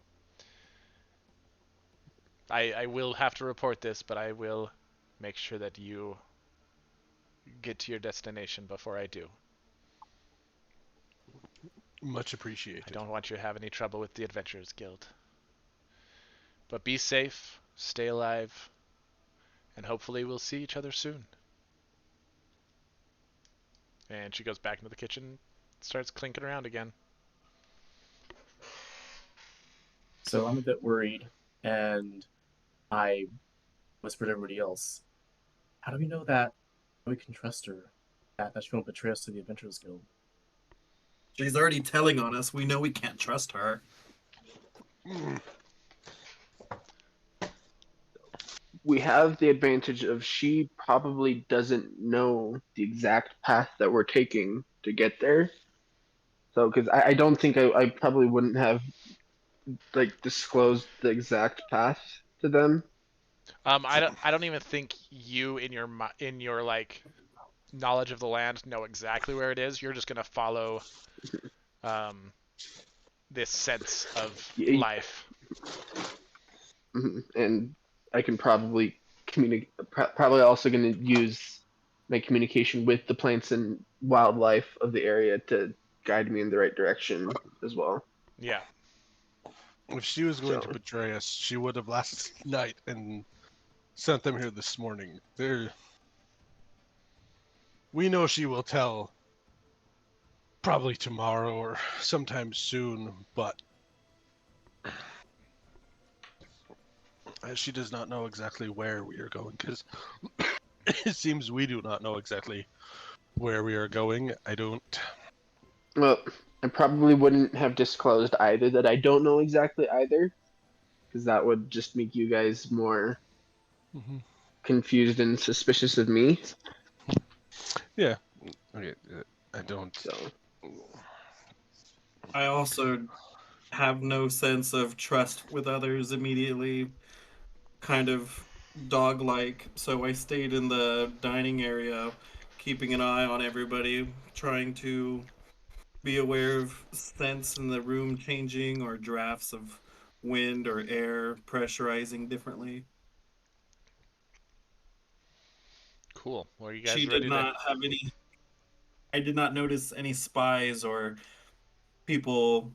I will have to report this, but I will make sure that you get to your destination before I do. Much appreciated. I don't want you to have any trouble with the Adventurers Guild. But be safe, stay alive, and hopefully we'll see each other soon. And she goes back into the kitchen, starts clinking around again. So I'm a bit worried, and I whispered to everybody else, how do we know that we can trust her? That she won't betray us to the Adventurers Guild? She's already telling on us. We know we can't trust her. we have the advantage of she probably doesn't know the exact path that we're taking to get there. So, because I don't think I probably wouldn't have like disclosed the exact path to them. I don't even think you in your like knowledge of the land know exactly where it is. You're just gonna follow this sense of life. And I can probably probably also going to use my communication with the plants and wildlife of the area to guide me in the right direction as well. Yeah. If she was going to betray us, she would have last night and sent them here this morning. We know she will tell probably tomorrow or sometime soon, but she does not know exactly where we are going, because it seems we do not know exactly where we are going. I don't... Well, I probably wouldn't have disclosed either that I don't know exactly either, because that would just make you guys more confused and suspicious of me. Yeah. Okay. I don't... So. I also have no sense of trust with others immediately. Kind of dog-like, so I stayed in the dining area, keeping an eye on everybody, trying to be aware of scents in the room changing or drafts of wind or air pressurizing differently. Cool. Well, are you She guys did ready to? not have any. I did not notice any spies or people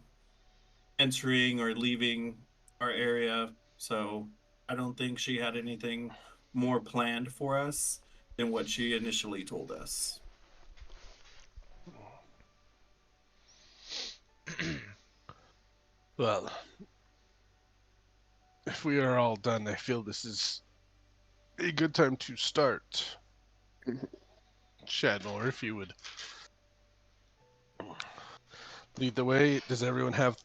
entering or leaving our area, so I don't think she had anything more planned for us than what she initially told us. Well, if we are all done, I feel this is a good time to start. Shadnor, if you would lead the way. Does everyone have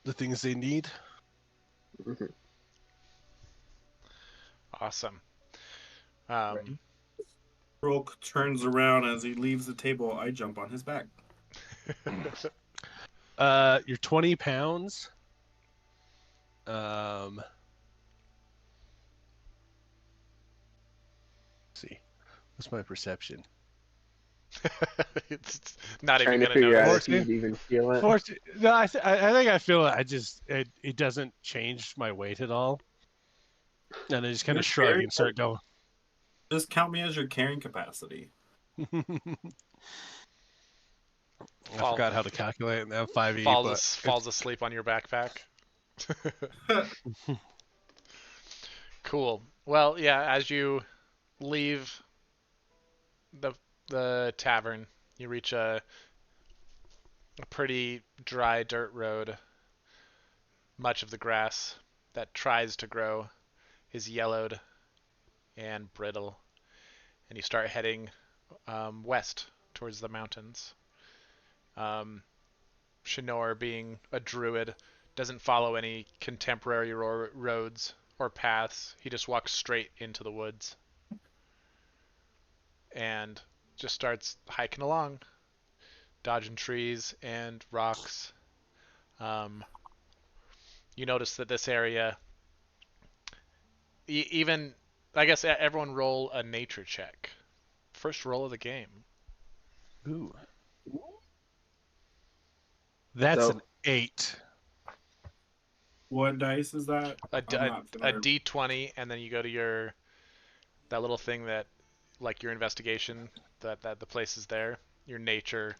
the things they need? Awesome. Ready? Rolk turns around as he leaves the table. I jump on his back. You're 20 pounds. Let's see. What's my perception? It's not even Trying to gonna figure out notice. if you'd even feel it. No, I think I feel it. It doesn't change my weight at all. And I just kind You're of shrug carrying- and start going. Just count me as your carrying capacity. I forgot how to calculate it now. 5e, but falls asleep on your backpack. Cool. Well, yeah. As you leave the tavern, you reach a pretty dry dirt road. Much of the grass that tries to grow is yellowed and brittle, and you start heading west towards the mountains. Um, Shinor, being a druid, doesn't follow any contemporary roads or paths. He just walks straight into the woods and just starts hiking along, dodging trees and rocks. Um, you notice that this area, even, I guess everyone roll a nature check. First roll of the game. ooh, that's So an 8. What dice is that? A, I'm not a familiar. D20, and then you go to that little thing that, like your investigation, that the place is there. Your nature.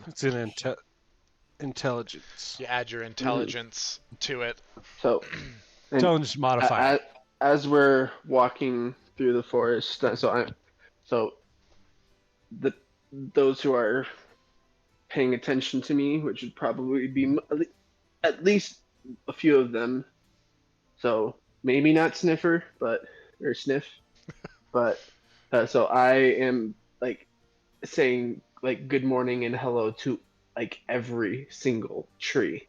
It's an intelligence. You add your intelligence to it. so and Intelligence modifier. as we're walking through the forest, so the those who are paying attention to me, which would probably be at least a few of them. So maybe not Sniffer, but or Sniff, but so I am like saying like good morning and hello to like every single tree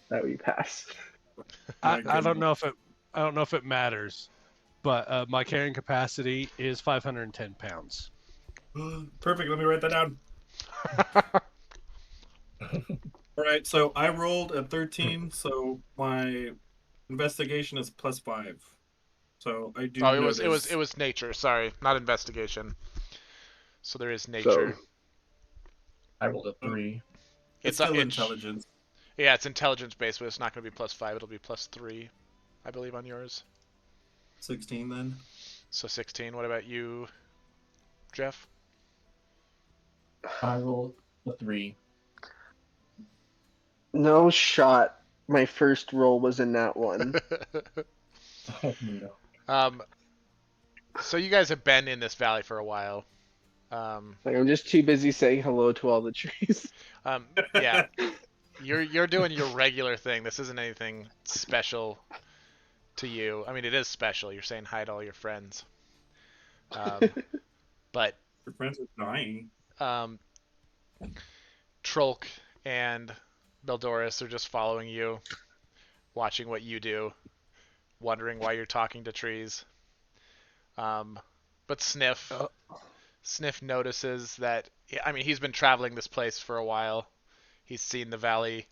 that we pass. I, My I don't goodness. know if it matters, but my carrying capacity is 510 pounds. Perfect. Let me write that down. All right. So I rolled a 13. So my investigation is +5. So I do. Oh, notice. it was nature. Sorry, not investigation. So there is So nature. I rolled a 3. It's still intelligence. Yeah, it's intelligence based, but it's not going to be +5. It'll be +3, I believe, on yours. 16 then. So 16. What about you, Jeff? I rolled a 3. no shot. My first roll was in that one. Oh no. So you guys have been in this valley for a while. Like I'm just too busy saying hello to all the trees. Yeah, you're doing your regular thing. This isn't anything special to you. I mean, it is special. You're saying hi to all your friends. But Your friends are dying. Trolk and Beldoris are just following you, watching what you do, wondering why you're talking to trees. But Sniff notices that, I mean, he's been traveling this place for a while. He's seen the Valley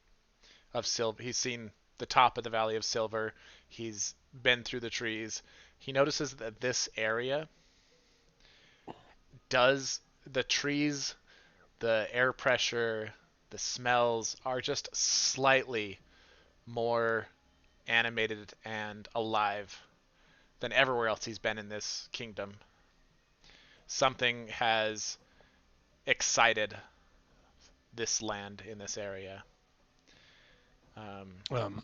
of Silver. He's seen the top of the Valley of Silver. He's been through the trees. He notices that this area the trees the air pressure, the smells are just slightly more animated and alive than everywhere else he's been in this kingdom. Something has excited this land in this area. Um,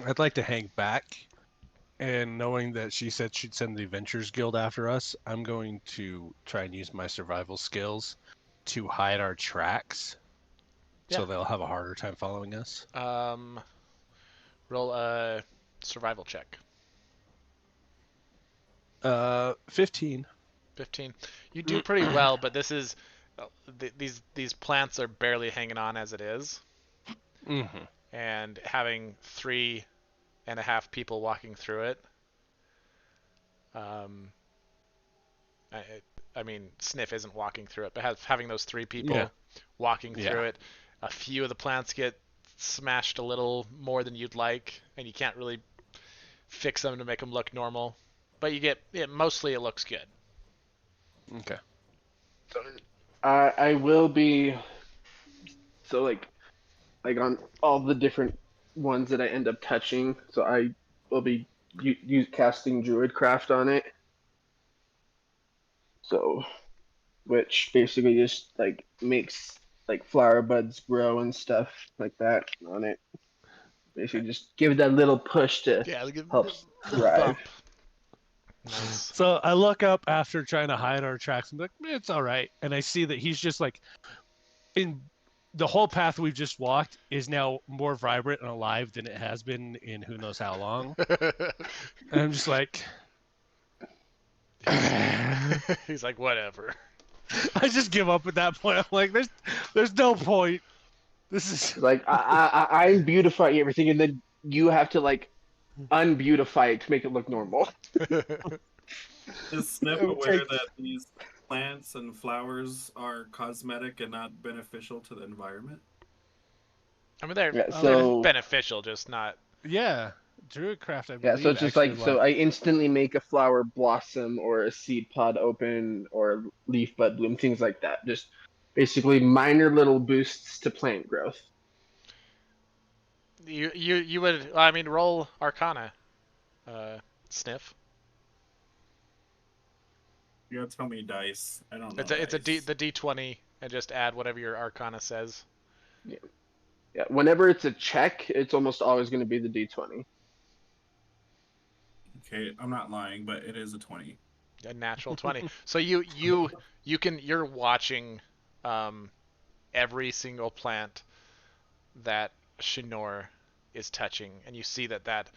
I'd like to hang back, and knowing that she said she'd send the Adventurers Guild after us, I'm going to try and use my survival skills to hide our tracks, so Yeah. they'll have a harder time following us. Roll a survival check. 15. 15. You do pretty well, but this is these plants are barely hanging on as it is, Mm-hmm. and having 3.5 people walking through it. I, I mean, Sniff isn't walking through it, but having those 3 people walking through it, a few of the plants get smashed a little more than you'd like, and you can't really fix them to make them look normal. But you get mostly it looks good. Okay. I will be so like on all the different ones that I end up touching. So I will be casting Druidcraft on it. So which basically just like makes like flower buds grow and stuff like that on it. Basically, just give that little push to Yeah, like a help little thrive. bump. Nice. So I look up after trying to hide our tracks and be like, it's all right. And I see that he's just like, in the whole path we've just walked is now more vibrant and alive than it has been in who knows how long. And I'm just like, He's like, whatever. I just give up at that point. I'm like, there's no point. This is Like I beautify everything, and then you have to like unbeautify it to make it look normal. Is Sniff It would aware take- that these plants and flowers are cosmetic and not beneficial to the environment? I mean, they're, Yeah, they're so beneficial, just not. yeah, Druidcraft, I yeah, believe. so it's just actually, like so I instantly make a flower blossom or a seed pod open or a leaf bud bloom, things like that. Just basically minor little boosts to plant growth. You would. I mean, roll Arcana, Sniff. You gotta tell me dice. I don't know It's a dice. the D20, and just add whatever your Arcana says. Yeah, whenever it's a check, it's almost always going to be the D20. Okay, I'm not lying, but it is a 20. A natural 20. So you're watching every single plant that Shinor is touching, and you see that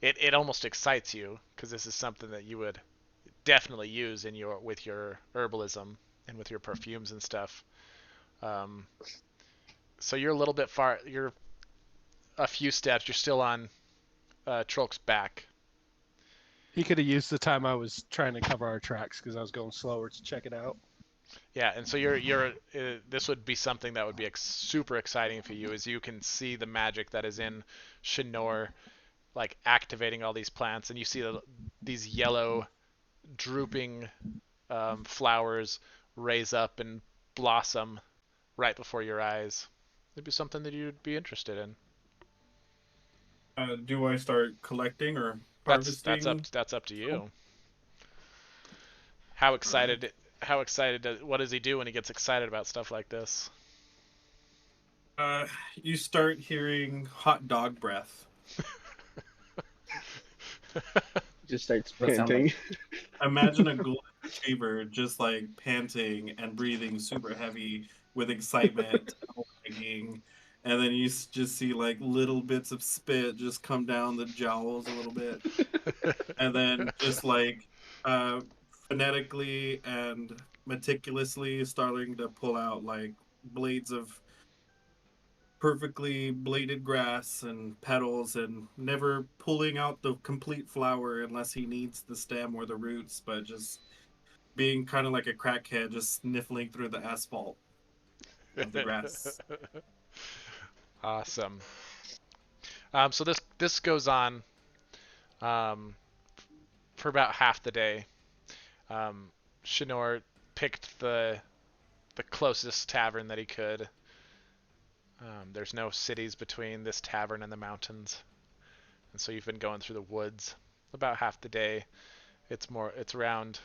it almost excites you, because this is something that you would definitely use in with your herbalism and with your perfumes and stuff. So you're a little bit far. You're a few steps. You're still on Trolk's back. he could have used the time I was trying to cover our tracks because I was going slower to check it out. Yeah, and so you're this would be something that would be super exciting for you, as you can see the magic that is in Shinor, like activating all these plants, and you see these yellow drooping flowers raise up and blossom right before your eyes. It'd be something that you'd be interested in. Do I start collecting or That's harvesting? that's up to you. How excited? How excited? What does he do when he gets excited about stuff like this? You start hearing hot dog breath. Just starts That sound panting. Imagine a golden retriever just like panting and breathing super heavy with excitement, tail and then you just see like little bits of spit just come down the jowls a little bit, and then just like phonetically and meticulously starting to pull out like blades of perfectly bladed grass and petals, and never pulling out the complete flower unless he needs the stem or the roots, but just being kind of like a crackhead, just sniffling through the asphalt of the grass. Awesome. So this goes on for about half the day. Shinor picked the the closest tavern that he could. There's no cities between this tavern and the mountains, and so you've been going through the woods about half the day. It's around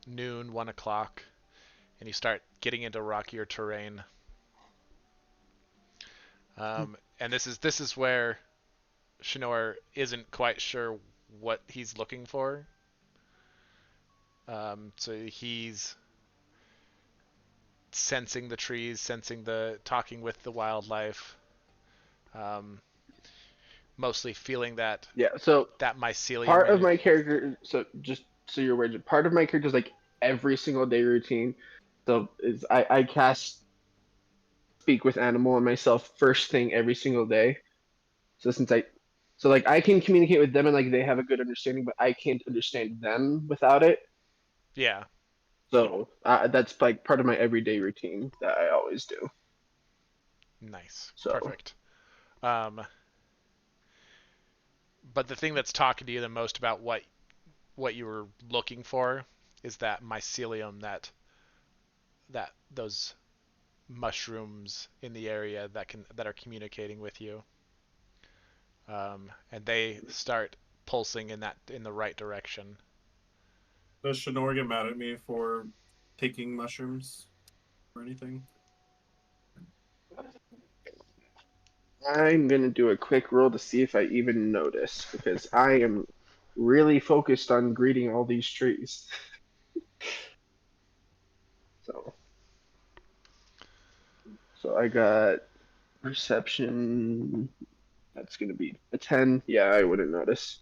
noon, 1 o'clock, and you start getting into rockier terrain. And this is where Shinor isn't quite sure what he's looking for. So he's sensing the trees, talking with the wildlife, mostly feeling that Yeah. So mycelium. part of my character, so just so you're aware, part of my character is like every single day routine. So is I cast speak with animal and myself first thing every single day. So so like I can communicate with them and like they have a good understanding, but I can't understand them without it. Yeah. So that's like part of my everyday routine that I always do. Nice. So Perfect. But the thing that's talking to you the most about what you were looking for is that mycelium, that those mushrooms in the area that are communicating with you. And they start pulsing in the right direction. Does Shinor get mad at me for taking mushrooms or anything? I'm gonna do a quick roll to see if I even notice because I am really focused on greeting all these trees. So I got perception. That's gonna be a 10. Yeah, I wouldn't notice.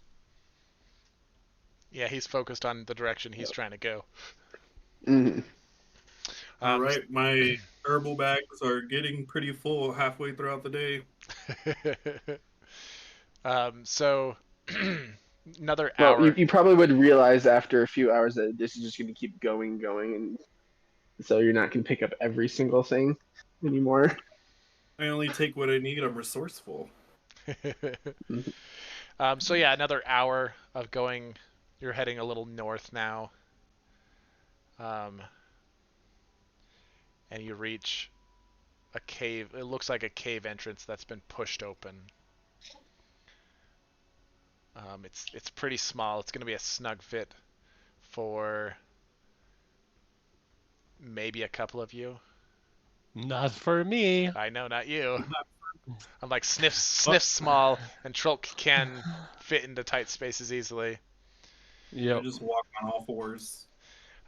Yeah, he's focused on the direction he's trying to go. Mm-hmm. All right, my herbal bags are getting pretty full halfway throughout the day. So another Well, hour. you probably would realize after a few hours that this is just gonna keep going, and so you're not gonna pick up every single thing anymore. I only take what I need. I'm resourceful. So yeah, another hour of going. You're heading a little north now. And you reach a cave. It looks like a cave entrance that's been pushed open. It's pretty small. It's going to be a snug fit for maybe a couple of you. Not for me. I know, not you. I'm like sniff small, and Trolk can fit into tight spaces easily. I Yep. just walk on all fours.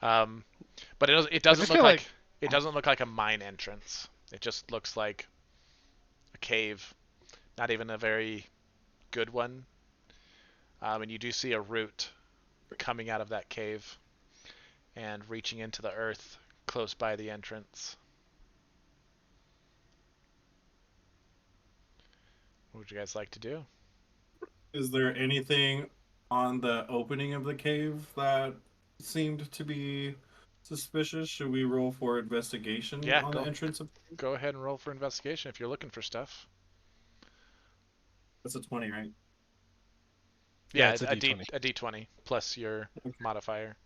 But it doesn't look like it doesn't look like a mine entrance. It just looks like a cave, not even a very good one. And you do see a root coming out of that cave and reaching into the earth close by the entrance. What would you guys like to do? Is there anything on the opening of the cave that seemed to be suspicious? Should we roll for investigation Yeah, on the entrance of? go ahead and roll for investigation if you're looking for stuff. That's a 20, right? Yeah, it's a D20. a D20 plus your modifier.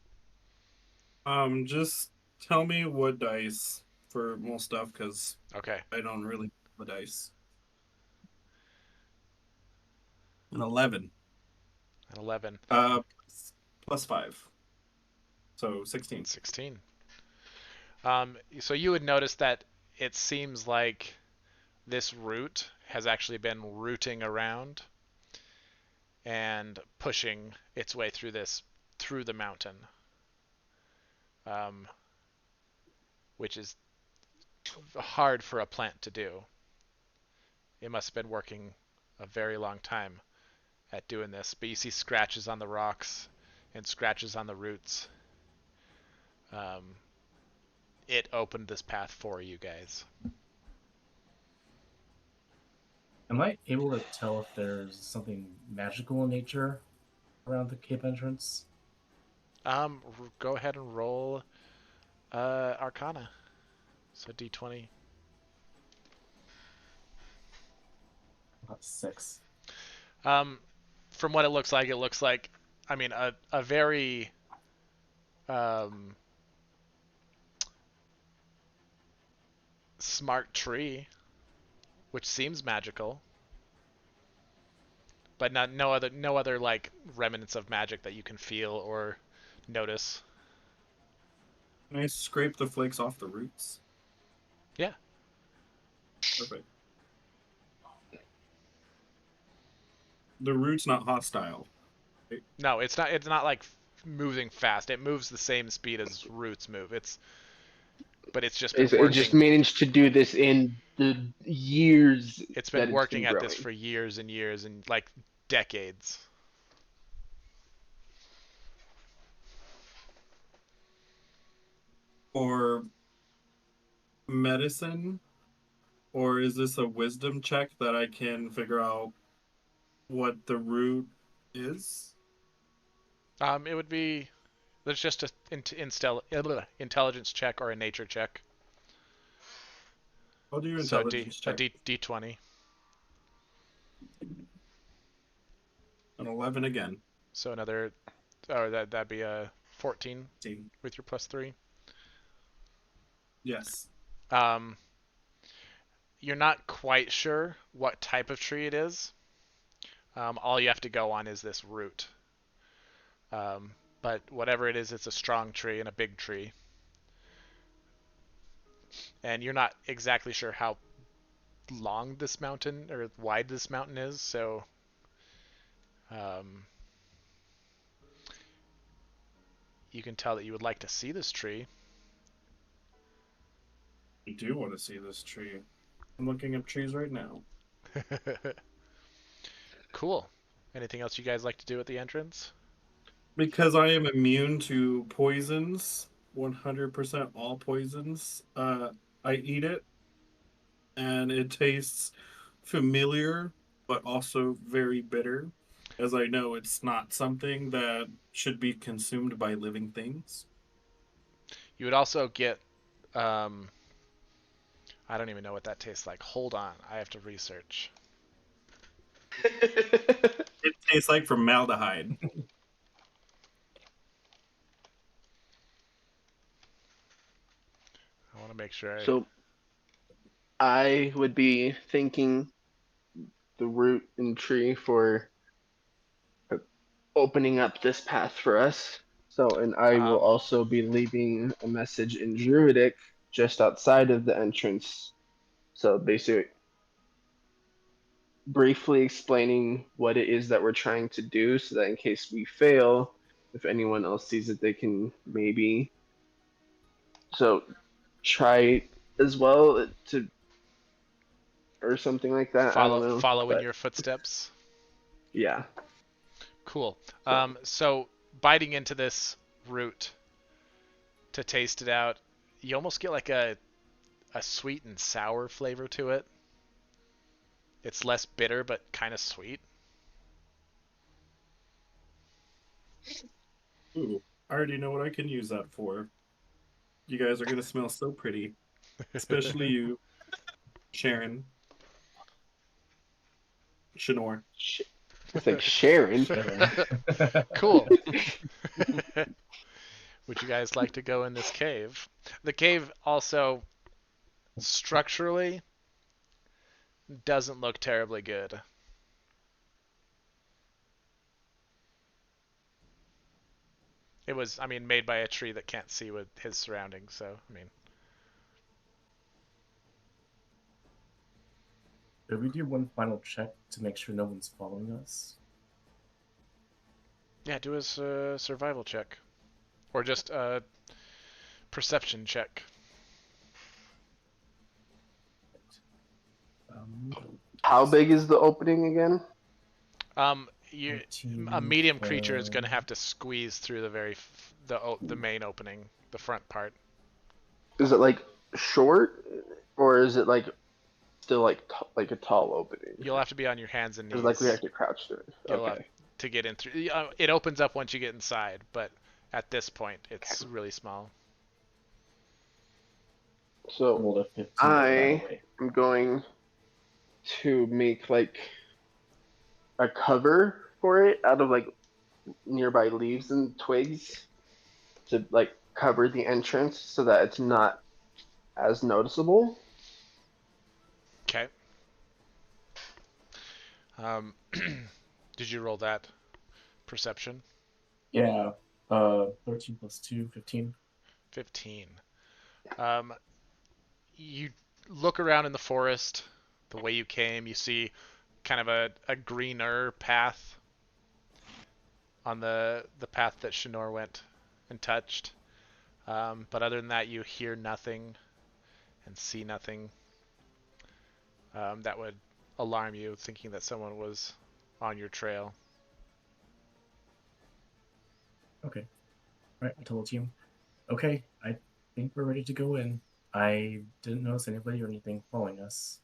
Just tell me what dice for most stuff, because Okay. I don't really know the dice. An 11. An 11. Plus 5. So 16. 16. So you would notice that it seems like this root has actually been rooting around and pushing its way through the mountain, which is hard for a plant to do. It must have been working a very long time at doing this, but you see scratches on the rocks and scratches on the roots. It opened this path for you guys. Am I able to tell if there's something magical in nature around the cave entrance? Go ahead and roll Arcana. So D20. 6. From what it looks like, I mean, a very smart tree, which seems magical, but no other like remnants of magic that you can feel or notice. Can I scrape the flakes off the roots? Yeah. Perfect. The root's not hostile. No, it's not. It's not like moving fast. It moves the same speed as roots move. But it's just been It just working. managed to do this in the years It's that been it's been working at this growing. for years and years and like decades. Or medicine? Or is this a wisdom check that I can figure out what the root is? It would be. There's just a intelligence check or a nature check. I'll do So intelligence check. D20. An 11 again. So another. Oh, that'd be a 14 See. with your +3. Yes. Um, you're not quite sure what type of tree it is. All you have to go on is this root. But whatever it is, it's a strong tree and a big tree. And you're not exactly sure how long this mountain or wide this mountain is, so you can tell that you would like to see this tree. I do want to see this tree. I'm looking up trees right now. Cool. Anything else you guys like to do at the entrance? Because I am immune to poisons, 100% all poisons, I eat it, and it tastes familiar, but also very bitter, as I know it's not something that should be consumed by living things. You would also get I don't even know what that tastes like. Hold on, I have to research. It tastes like formaldehyde. I want to make sure. So I would be thanking the root and tree for opening up this path for us. So, and I will also be leaving a message in Druidic just outside of the entrance. So basically, briefly explaining what it is that we're trying to do so that in case we fail, if anyone else sees it, they can maybe so try as well to or something like that. I don't know. follow in But your footsteps. yeah. Cool. So, So biting into this root to taste it out, you almost get like a sweet and sour flavor to it. It's less bitter, but kind of sweet. Ooh, I already know what I can use that for. You guys are gonna smell so pretty, especially you, Sharon, Shanor. it's like Sharon. Cool. Would you guys like to go in this cave? The cave also structurally doesn't look terribly good. It was, I mean, made by a tree that can't see with his surroundings, so, I mean. Could we do one final check to make sure no one's following us? Yeah, do a survival check. Or just a perception check. How big is the opening again? A medium creature is going to have to squeeze through the main opening, the front part. Is it like short, or is it like still like like a tall opening? You'll have to be on your hands and knees. Because like we have to crouch through it. Okay. To get in through. It opens up once you get inside, but at this point, it's really small. So I am going to make like a cover for it out of like nearby leaves and twigs to like cover the entrance so that it's not as noticeable. Did you roll that perception? Yeah. 13 plus 2, 15. 15. Um, you look around in the forest the way you came. You see kind of a greener path on the path that Shinor went and touched. But other than that, you hear nothing and see nothing that would alarm you, thinking that someone was on your trail. Okay. All right, I told the team. Okay, I think we're ready to go in. I didn't notice anybody or anything following us.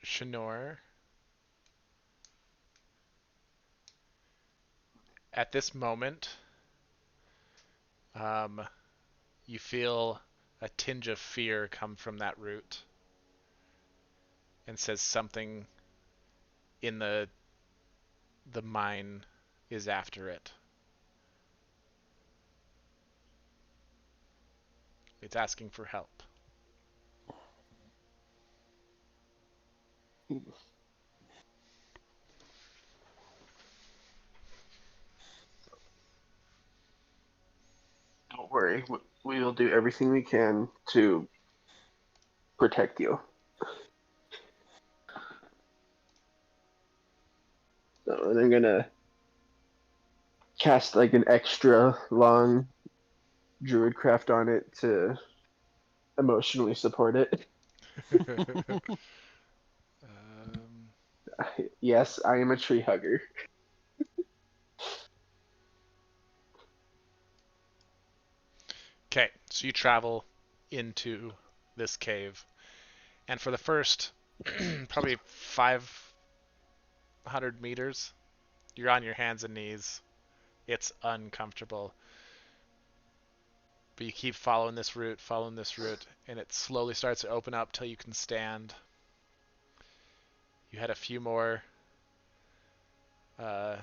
Shinor, at this moment, you feel a tinge of fear come from that root and says something in the mine is after it. It's asking for help. Don't worry. We will do everything we can to protect you. So I'm gonna cast like an extra long druidcraft on it to emotionally support it. um, Yes, I am a tree hugger. okay, so you travel into this cave, and for the first probably 500 meters, you're on your hands and knees. It's uncomfortable. But you keep following this route, and it slowly starts to open up till you can stand. You had a few more uh,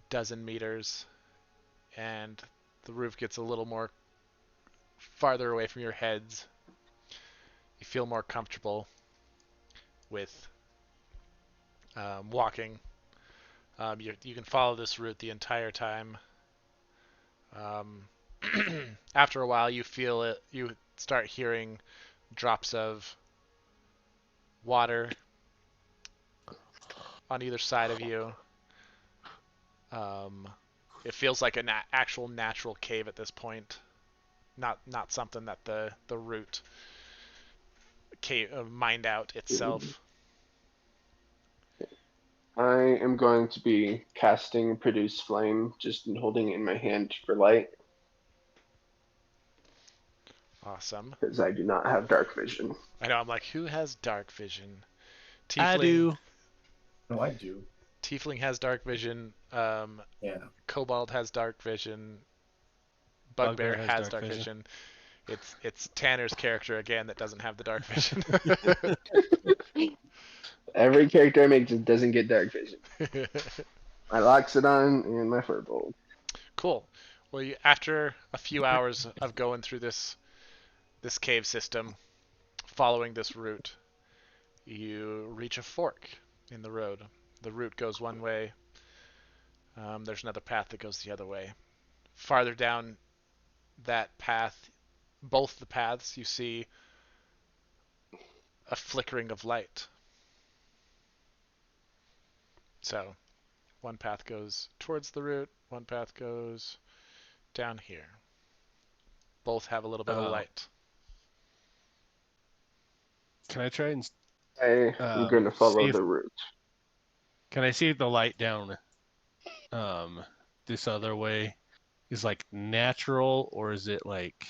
dozen meters, and the roof gets a little more farther away from your heads. You feel more comfortable with walking. You can follow this route the entire time. Um, after a while, you feel it. You start hearing drops of water on either side of you. Um, it feels like an actual natural cave at this point, not something that the root cave mined out itself. I am going to be casting Produce Flame, just holding it in my hand for light, Awesome. because I do not have dark vision. I know. I'm like, who has dark vision? I Tiefling. do. No, I do. Tiefling has dark vision. Yeah. Kobold has dark vision. Bugbear Bugbear has has dark dark vision. vision. It's Tanner's character again that doesn't have the dark vision. Every character I make just doesn't get dark vision. My Loxodon and my Furbolt. Cool. Well, after a few hours of going through this cave system, following this route, you reach a fork in the road. The route goes one way. There's another path that goes the other way. Farther down that path, both the paths, you see a flickering of light. So, one path goes towards the route, one path goes down here. Both have a little bit of light. Can I try and I am going to follow see if the route. can I see if the light down this other way is like natural, or is it like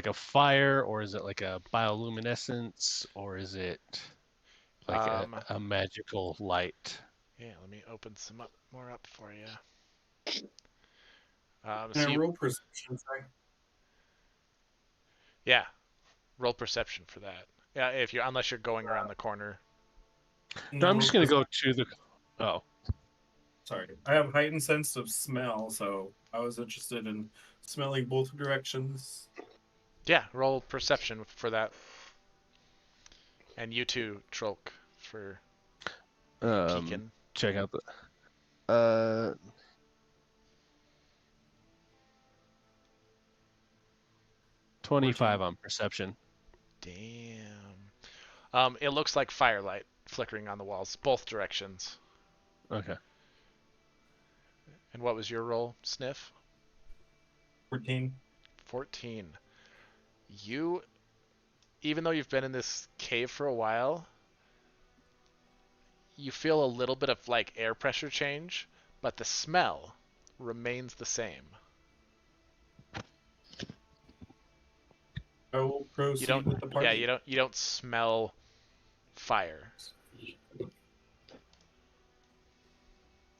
a fire, or is it like a bioluminescence, or is it like Um, a magical light? yeah, let me open some more up for you. Can I roll perception check? Yeah, roll perception for that. Yeah, unless you're going around the corner. No, I'm just gonna go to the. Oh, Sorry, I have heightened sense of smell, so I was interested in smelling both directions. Yeah, roll perception for that. And you too, Trolk, for peeking. Check out the 25 14. on perception. Damn. It looks like firelight flickering on the walls, both directions. Okay. And what was your roll, Sniff? 14. 14. You, even though you've been in this cave for a while, you feel a little bit of like air pressure change, but the smell remains the same. I will proceed with the Yeah, party. you don't smell fire.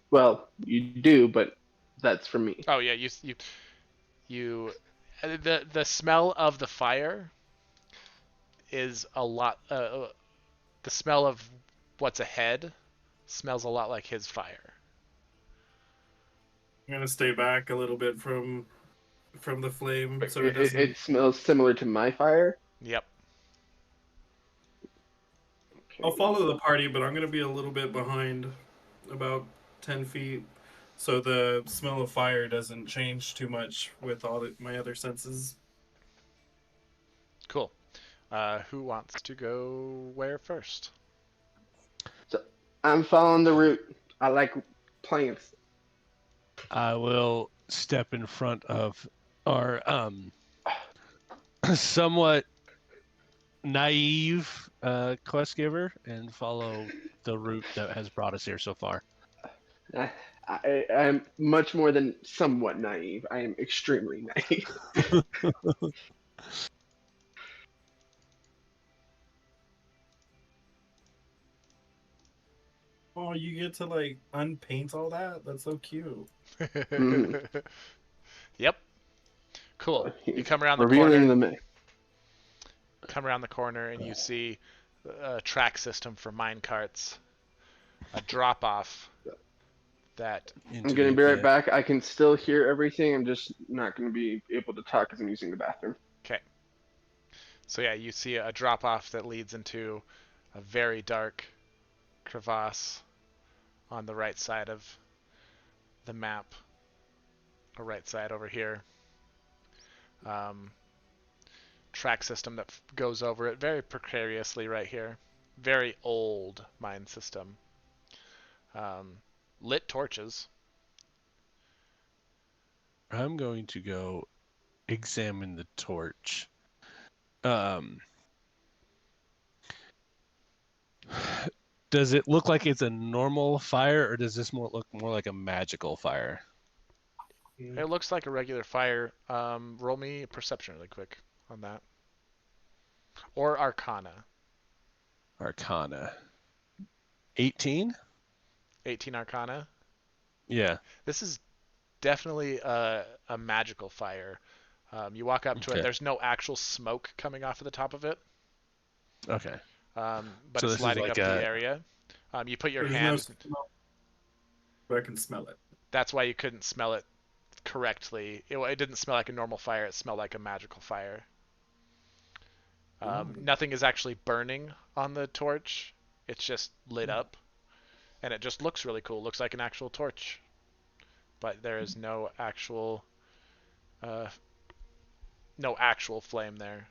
Well, you do, but that's for me. Oh yeah, you the smell of the fire is a lot the smell of what's ahead smells a lot like his fire. I'm gonna stay back a little bit from the flame It, so it it, doesn't. it smells similar to my fire. Yep. I'll follow the party, but I'm gonna be a little bit behind, about 10 feet, so the smell of fire doesn't change too much with all my other senses. Cool. Who wants to go where first? So I'm following the route. I like plants. I will step in front of our somewhat naive quest giver and follow the route that has brought us here so far. I'm much more than somewhat naive. I am extremely naive. Oh, you get to like unpaint all that? That's so cute. Mhm. Yep. Cool. You come around the Revealing corner. the myth. Come around the corner and you see a track system for mine carts, a drop off that I'm Into gonna the be right pit. back. I can still hear everything. I'm just not gonna be able to talk because I'm using the bathroom. okay. So yeah, you see a drop off that leads into a very dark crevasse on the right side of the map, or right side over here. Um, track system that goes over it very precariously right here. Very old mine system. Lit torches. I'm going to go examine the torch. Um, does it look like it's a normal fire, or does this look more like a magical fire? It looks like a regular fire. Roll me perception really quick on that. Or Arcana. Arcana. 18? 18 Arcana. Yeah. This is definitely a magical fire. You walk up to it. Okay. There's no actual smoke coming off of the top of it, Okay. but So it's this is lighting like up the a area. You put your There's no hand. smell, but I can smell it. That's why you couldn't smell it correctly. It didn't smell like a normal fire. It smelled like a magical fire. Nothing is actually burning on the torch. It's just lit up, and it just looks really cool. Looks like an actual torch, but there is uh, no actual flame there.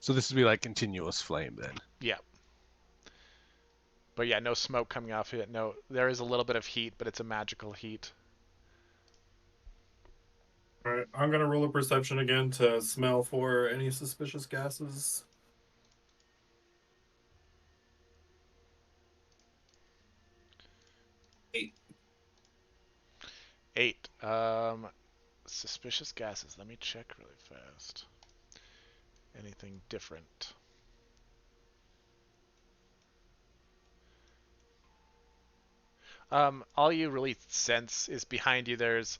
so this would be like continuous flame then. Yeah, but yeah, no smoke coming off it. No, there is a little bit of heat, but it's a magical heat. All right, I'm gonna roll a perception again to smell for any suspicious gases. 8. 8. Suspicious gases. Let me check really fast. Anything different? All you really sense is behind you. There's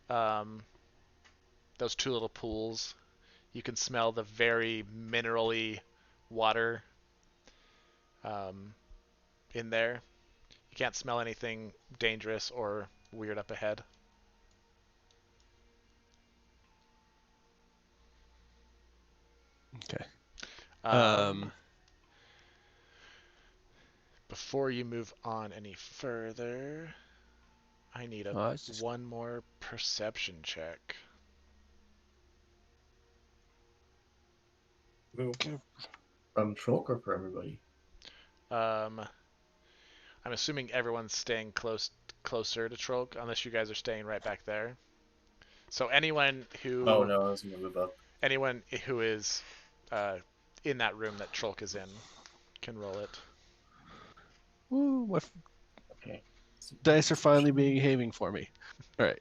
um, those two little pools. You can smell the very minerally water um, in there. You can't smell anything dangerous or weird up ahead. Okay. Um, before you move on any further, I need it's just- one more perception check. Who? From Trolk or for everybody? I'm assuming everyone's staying closer to Trolk, unless you guys are staying right back there. So anyone who Oh no, I was gonna move up. anyone who is in that room that Trolk is in can roll it. Woo, my Okay. dice are finally behaving for me. All right.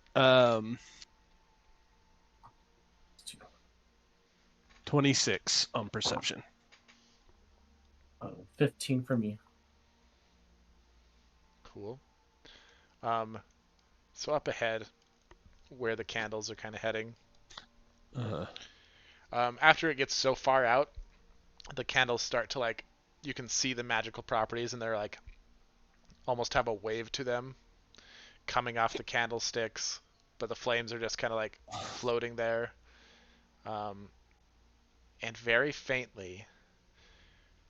26 on perception. 15 for me. Cool. So up ahead, where the candles are kind of heading, Uh, after it gets so far out, the candles start to like, you can see the magical properties, and they're like almost have a wave to them coming off the candlesticks, but the flames are just kind of like floating there. And very faintly,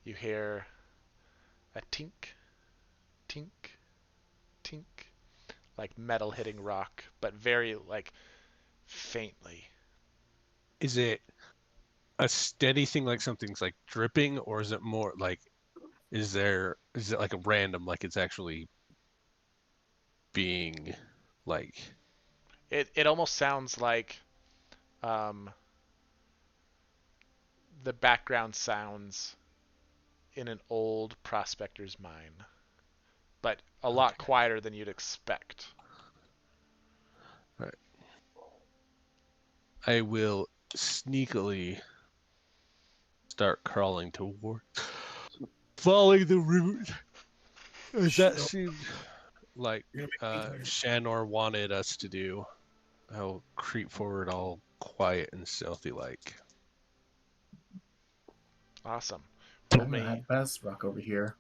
you hear a tink, tink, tink, like metal hitting rock, but very like faintly. is it a steady thing, like something's like dripping, or is it more like is it like a random, like it's actually being like It almost sounds like um, the background sounds in an old prospector's mine, but a lot okay. quieter than you'd expect. Right. I will sneakily start crawling toward following the route. Does that seem like You're gonna make me Shanor wanted us to do? I'll creep forward all quiet and stealthy like. Awesome. I'm gonna have Best Rock over here.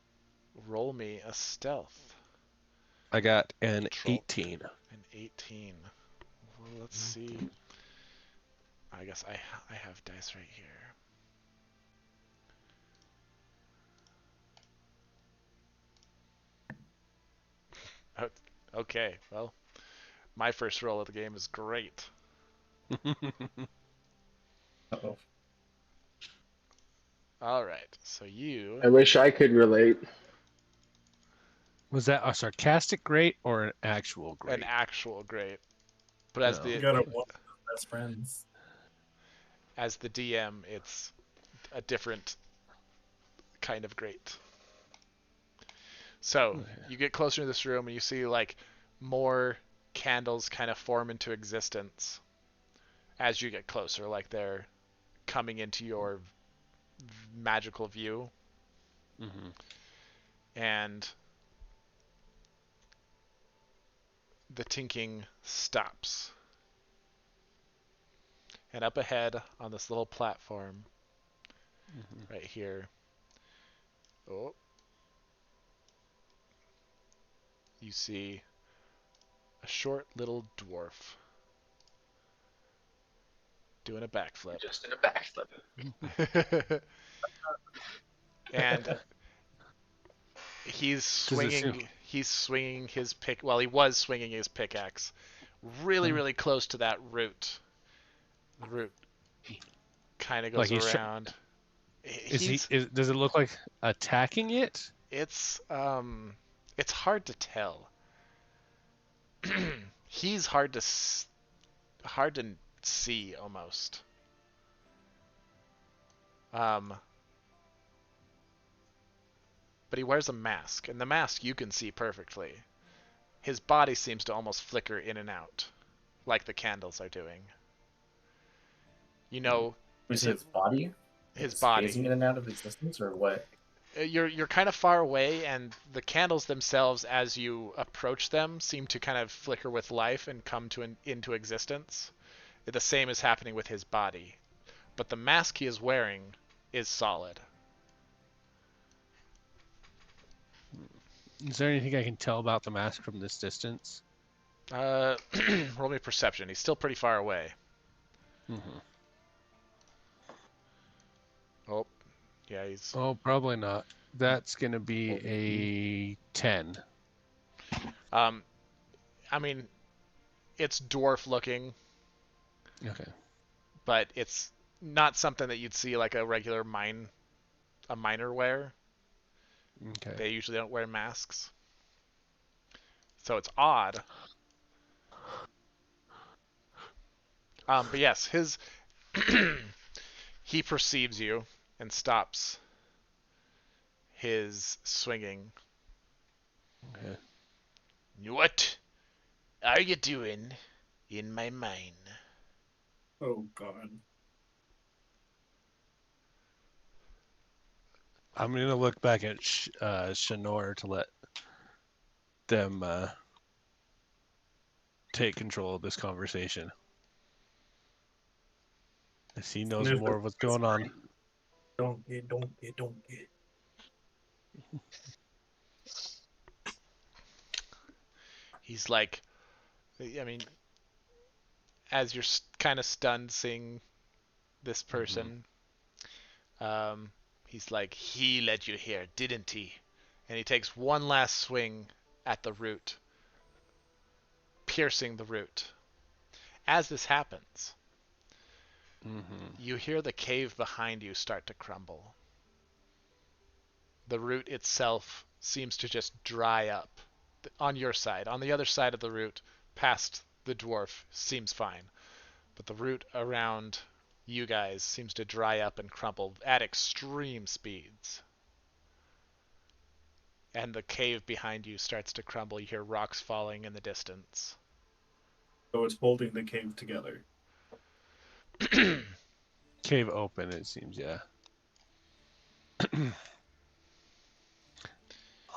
Roll me a stealth. I got an Troll. 18. An 18. Well, let's see. I guess I have dice right here. Okay, well, my first roll of the game is great. Uh-oh. All right, so you I wish I could relate. Was that a sarcastic great or an actual an great? actual great, but as No. the You got one of the best friends. as the DM, it's a different kind of great. So you get closer to this room and you see like more candles kind of form into existence as you get closer, like they're coming into your magical view. Mm-hmm. And the tinking stops. And up ahead on this little platform Mm-hmm. right here, oh, you see a short little dwarf doing a backflip. Just in a backslip. And he's swinging his pick. Well, he was swinging his pickaxe really close to that root. The root kind of Like goes around. Does it look like attacking it? It's hard to tell. He's hard to see almost. But he wears a mask, and the mask you can see perfectly. His body seems to almost flicker in and out, like the candles are doing. You know, We see his body? his It's body. phasing in and out of existence, or what? You're kind of far away, and the candles themselves, as you approach them, seem to kind of flicker with life and come into existence. The same is happening with his body, but the mask he is wearing is solid. Is there anything I can tell about the mask from this distance? Roll me perception. He's still pretty far away. Mm-hmm. Yeah, he's Oh, probably not. That's gonna be a 10. I mean, it's dwarf looking, Okay. but it's not something that you'd see like a regular miner wear. Okay. They usually don't wear masks. So it's odd. But yes, his he perceives you and stops his swinging. Okay. What are you doing in my mine? Oh God. I'm gonna look back at Shanor to let them take control of this conversation, as he knows Sniff more is of what's going on. whispering. Don't get. He's like, I mean, as you're kind of stunned seeing this person, he's like, he led you here, didn't he? And he takes one last swing at the root, piercing the root. As this happens, Mm-hmm. you hear the cave behind you start to crumble. The root itself seems to just dry up on your side. On the other side of the root, past the dwarf, seems fine. But the root around you guys seems to dry up and crumple at extreme speeds. And the cave behind you starts to crumble. You hear rocks falling in the distance. So it's holding the cave together. Cave open, it seems. Yeah.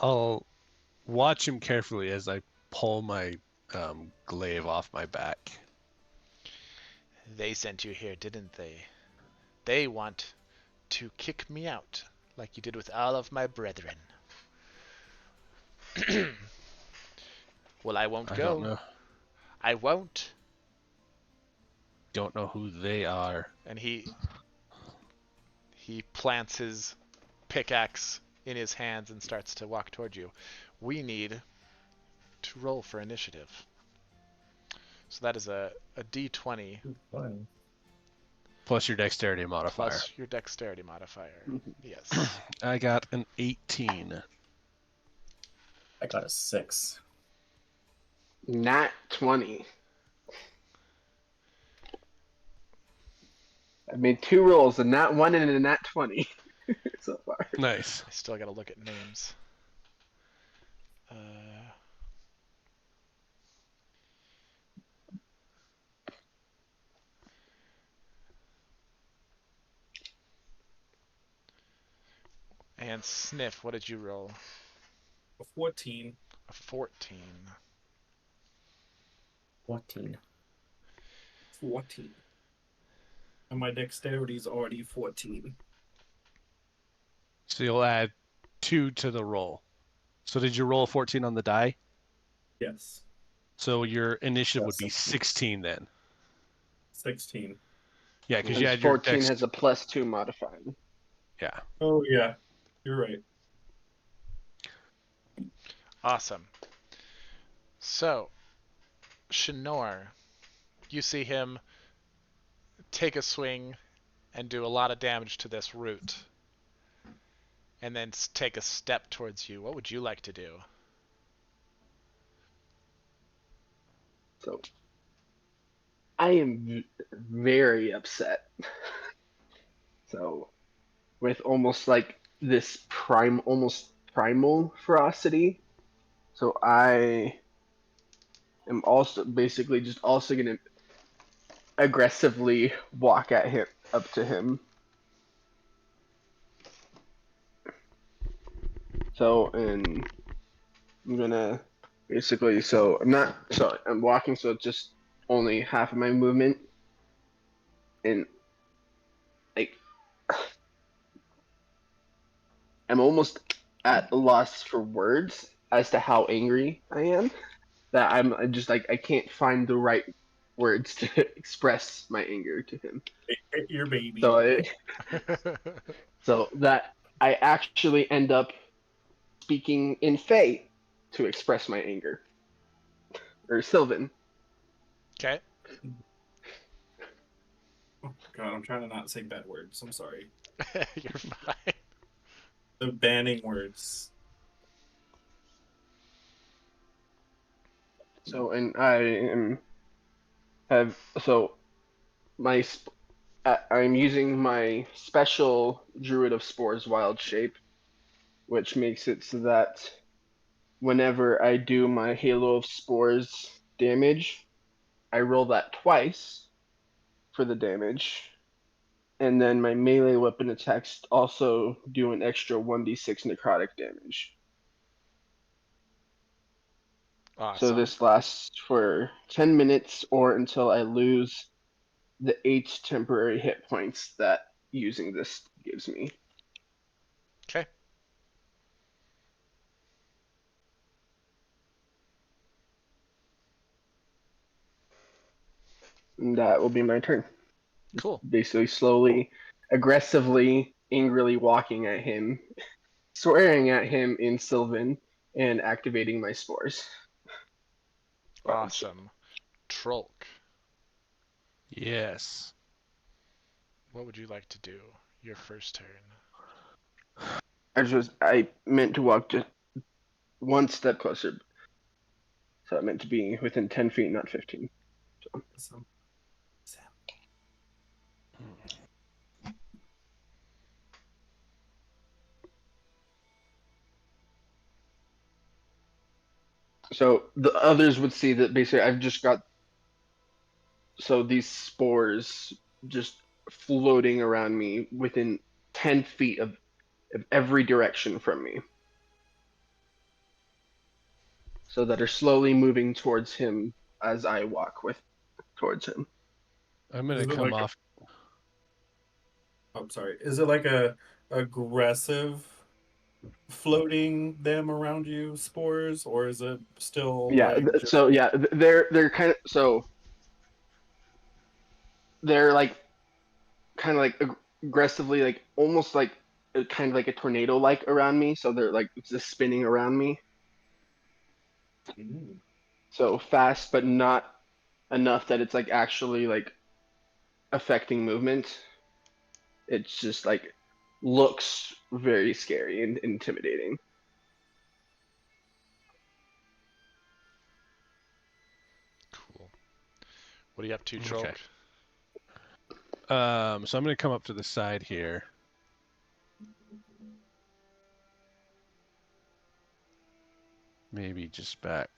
I'll watch him carefully as I pull my glaive off my back. They sent you here, didn't they? They want to kick me out, like you did with all of my brethren. Well, I won't I don't go. know. I won't. Don't know who they are. And he plants his pickaxe in his hands and starts to walk toward you. We need to roll for initiative. So that is a d20 Fine. Plus your dexterity modifier. plus your dexterity modifier. Mhm. Yes. I got an 18. I got a 6. Nat 20. I made 2 rolls, a nat 1 and a nat 20 so far. Nice. I still got to look at names. And Sniff, what did you roll? A 14. A 14. 14. 14. And my dexterity's already 14. So you'll add 2 to the roll. So did you roll a 14 on the die? Yes. So your initiative Yeah, would be 16 then. 16. Yeah, because you Because had your 14 has a plus 2 modifier. Yeah. Oh, yeah. You're right. Awesome. So, Shanor, you see him take a swing and do a lot of damage to this root. And then take a step towards you. What would you like to do? So I am very upset. So with almost like this almost primal ferocity. So I am also basically just also gonna aggressively walk at him up to him. So and I'm gonna basically I'm walking so it's just only half of my movement and like I'm almost at a loss for words as to how angry I am that I'm just like I can't find the right words to express my anger to him. Your baby. So that I actually end up speaking in Fey to express my anger, or Sylvan. Okay. Oh God, I'm trying to not say bad words. I'm sorry. You're fine. The banning words. So and I am have so my I'm using my special Druid of Spores wild shape, which makes it so that whenever I do my Halo of Spores damage, I roll that twice for the damage, and then my melee weapon attacks also do an extra 1d6 necrotic damage. So Awesome. this lasts for 10 minutes or until I lose the 8 temporary hit points that using this gives me. Okay. And that will be my turn. Cool. Basically, slowly, aggressively, angrily walking at him, swearing at him in Sylvan, and activating my spores. Awesome. Trolk, Yes. what would you like to do? Your first turn. I meant to walk just one step closer, so I meant to be within 10 feet, not 15. Sam. So the others would see that basically I've just got these spores just floating around me within 10 feet of every direction from me. So that are slowly moving towards him as I walk towards him. I'm Is gonna it come like off. I'm sorry. Is it like a aggressive floating them around you spores, or is it still Yeah, like just so yeah, they're kind of they're like kind of like aggressively like almost like kind of like a tornado like around me, so they're like just spinning around me. mm, So fast but not enough that it's like actually like affecting movement. It's just like looks very scary and intimidating. Cool. What are you up to, Okay. Trolk? So I'm gonna come up to the side here. Maybe just back.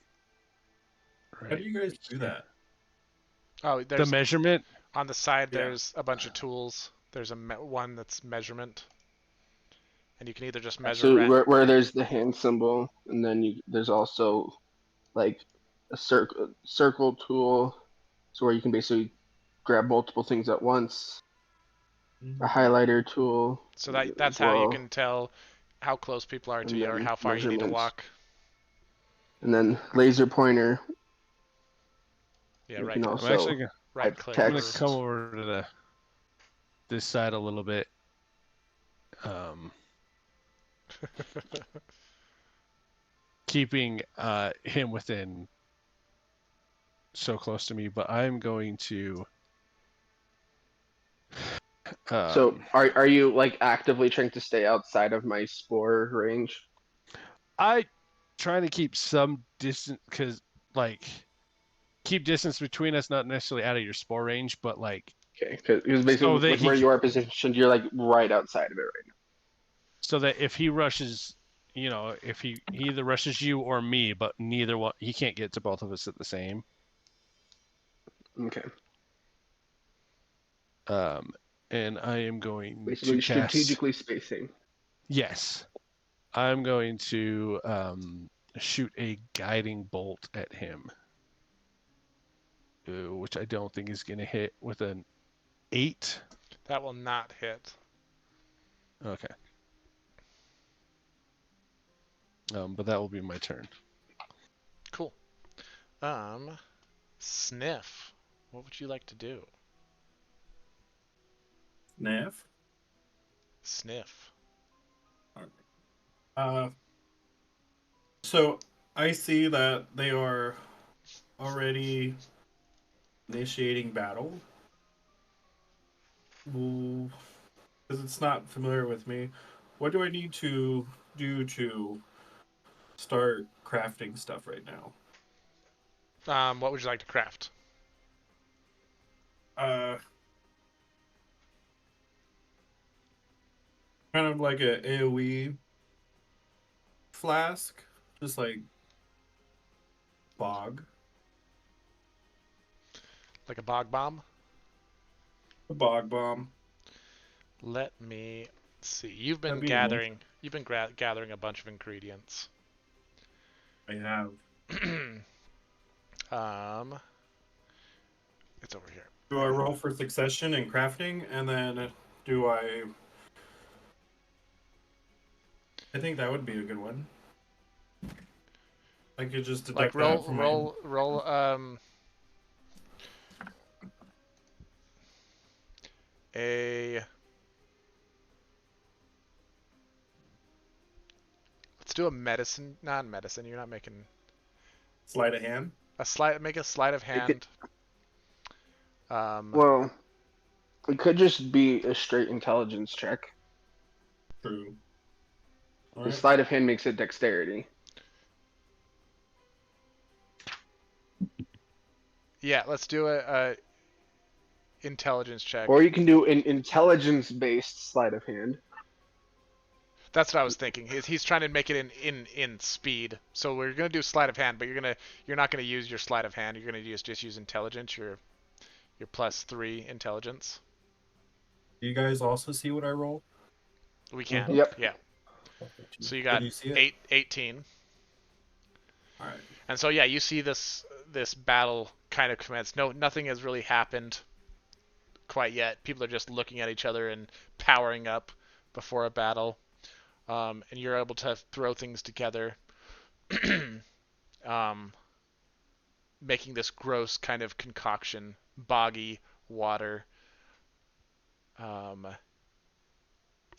how do Right. you guys do here. that? Oh, The there's measurement. on the side. Yeah. There's a bunch of tools. There's one that's measurement, and you can either just measure. So where there's the hand symbol, and then there's also like a circle tool, so where you can basically grab multiple things at once. A highlighter tool So as that's how you well, can tell how close people are to and you or then how far you need to measurements, walk. and then laser pointer. Yeah, You right. can I'm actually also gonna. Right type click I'm gonna or come text. over to this side a little bit. Um, keeping him within so close to me, but I'm going to. So Um, are you like actively trying to stay outside of my spore range? I trying to keep some distance because like keep distance between us, not necessarily out of your spore range, but like Okay, because so basically that with where he you are positioned, you're like right outside of it right so that if he rushes, if he either rushes you or me, but neither one, he can't get to both of us at the same. now. Okay, Um, and I am going to basically cast. strategically spacing. Yes, I'm going to shoot a guiding bolt at him, which I don't think is going to hit with an 8. that will not hit. Okay. But that will be my turn. Cool. Sniff. What would you like to do? Sniff. Sniff. Uh, so I see that they are already initiating battle. Because it's not familiar with me. What do I need to do to start crafting stuff right now? What would you like to craft? Uh, kind of like a AoE flask, just like bog, Like a bog bomb? a bog bomb. Let me see. You've been That'd be nice. gathering a bunch of ingredients. I have. um, it's over here. Do I roll for succession and crafting, and then do I? I think that would be a good one. I could just deduct Like that from my. roll. A. Let's do a medicine. Not medicine. You're not making Sleight of hand. a slide. Make a sleight of It could, hand. Um, well, it could just be a straight intelligence check. True. All The right. sleight of hand makes it dexterity. yeah. Let's do a intelligence check. Or you can do an intelligence-based sleight of hand. That's what I was thinking. He's trying to make it in speed. So we're gonna do sleight of hand, but you're not gonna use your sleight of hand. You're gonna just use intelligence. Your +3 intelligence. Do you guys also see what I roll? We can. Yep. Yeah. So you Did got you see it? 18. All right. And so yeah, you see this battle kind of commence. No, nothing has really happened quite yet. People are just looking at each other and powering up before a battle. And you're able to throw things together, making this gross kind of concoction, boggy water.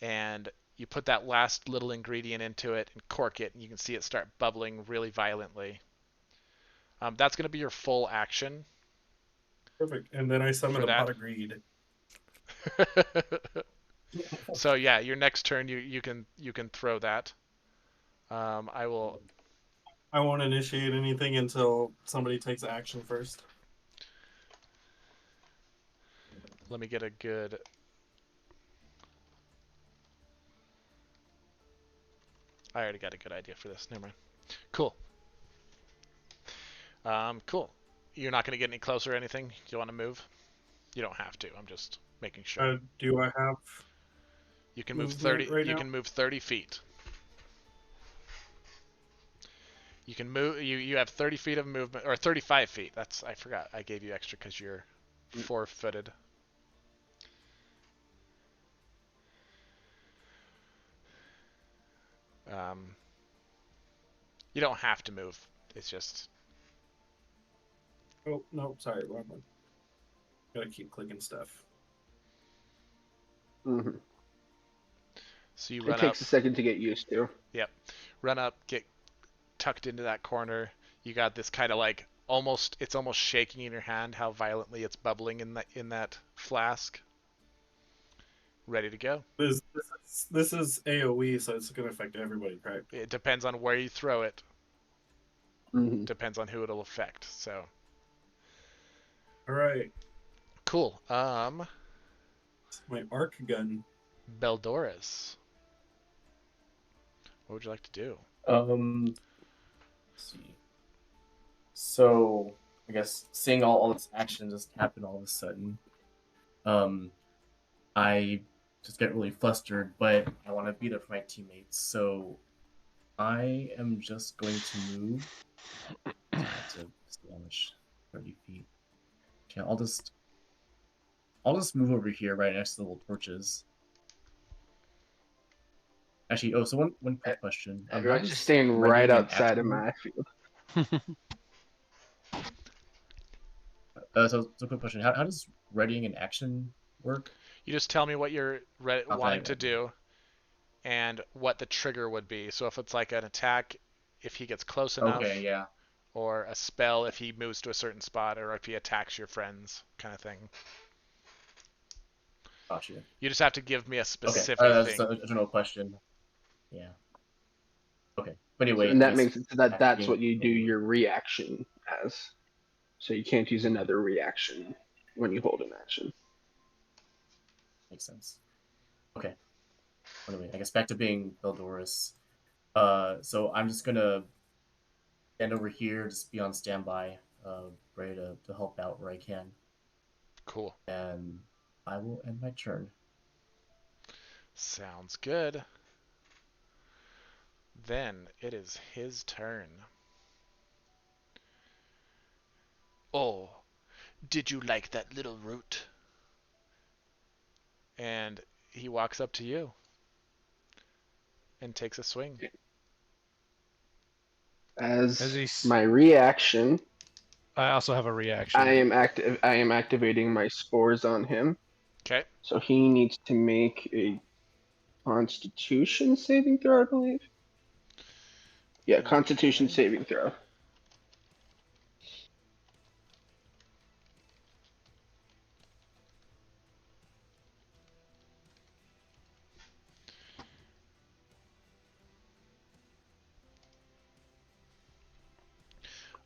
And you put that last little ingredient into it and cork it, and you can see it start bubbling really violently. That's going to be your full action. Perfect. And then I summon For a that. pot of greed. So yeah, your next turn you can throw that. I will. I won't initiate anything until somebody takes action first. Let me get a good. I already got a good idea for this. Never mind. Cool. Cool. You're not going to get any closer or anything? Do you want to move? You don't have to. I'm just making sure. Do I have? You can move movement 30. right You now? can move 30 feet. You can move. You have 30 feet of movement, or 35 feet. That's I forgot. I gave you extra because you're 4-footed. You don't have to move. It's just. Oh no, sorry, wrong one. Gotta keep clicking stuff. Mm-hmm. So you It run up. takes a second to get used to. Yep. Run up. Get tucked into that corner. You got this kind of like almost. It's almost shaking in your hand. How violently it's bubbling in that flask. Ready to go. This is AOE, so it's gonna affect everybody, correct? It depends on where you throw it. Mm-hmm. Depends on who it'll affect. So. All right. Cool. My arc gun. Beldoris. What would you like to do? Let's see. So I guess seeing all this action just happen all of a sudden, I just get really flustered, but I want to be there for my teammates. So I am just going to move to how much 30 feet. Okay, I'll just move over here right next to the little torches. Actually, so one quick question. Everyone's just staying right outside of my field. So quick question: How does readying an action work? You just tell me what you're wanting to Okay. do and what the trigger would be. So if it's like an attack, if he gets close Okay, enough, yeah, or a spell if he moves to a certain spot, or if he attacks your friends, kind of thing. gotcha. You just have to give me a Okay, specific that's thing. a general question. Yeah. Okay, but So, anyway, and I that guess makes it so that back to that's being what you do your reaction as. So you can't use another reaction when you hold an action. makes sense. Okay. Anyway, I guess back to being Beldoris. So I'm just gonna stand over here, just be on standby, ready to help out where I can, Cool. and I will end my turn. Sounds good. Then it is his turn. Oh, did you like that little root? And he walks up to you and takes a swing. As As he's, my reaction, I also have a reaction. I am activating my spores on him. Okay. So he needs to make a Constitution saving throw, I believe. Yeah, Constitution Okay. saving throw.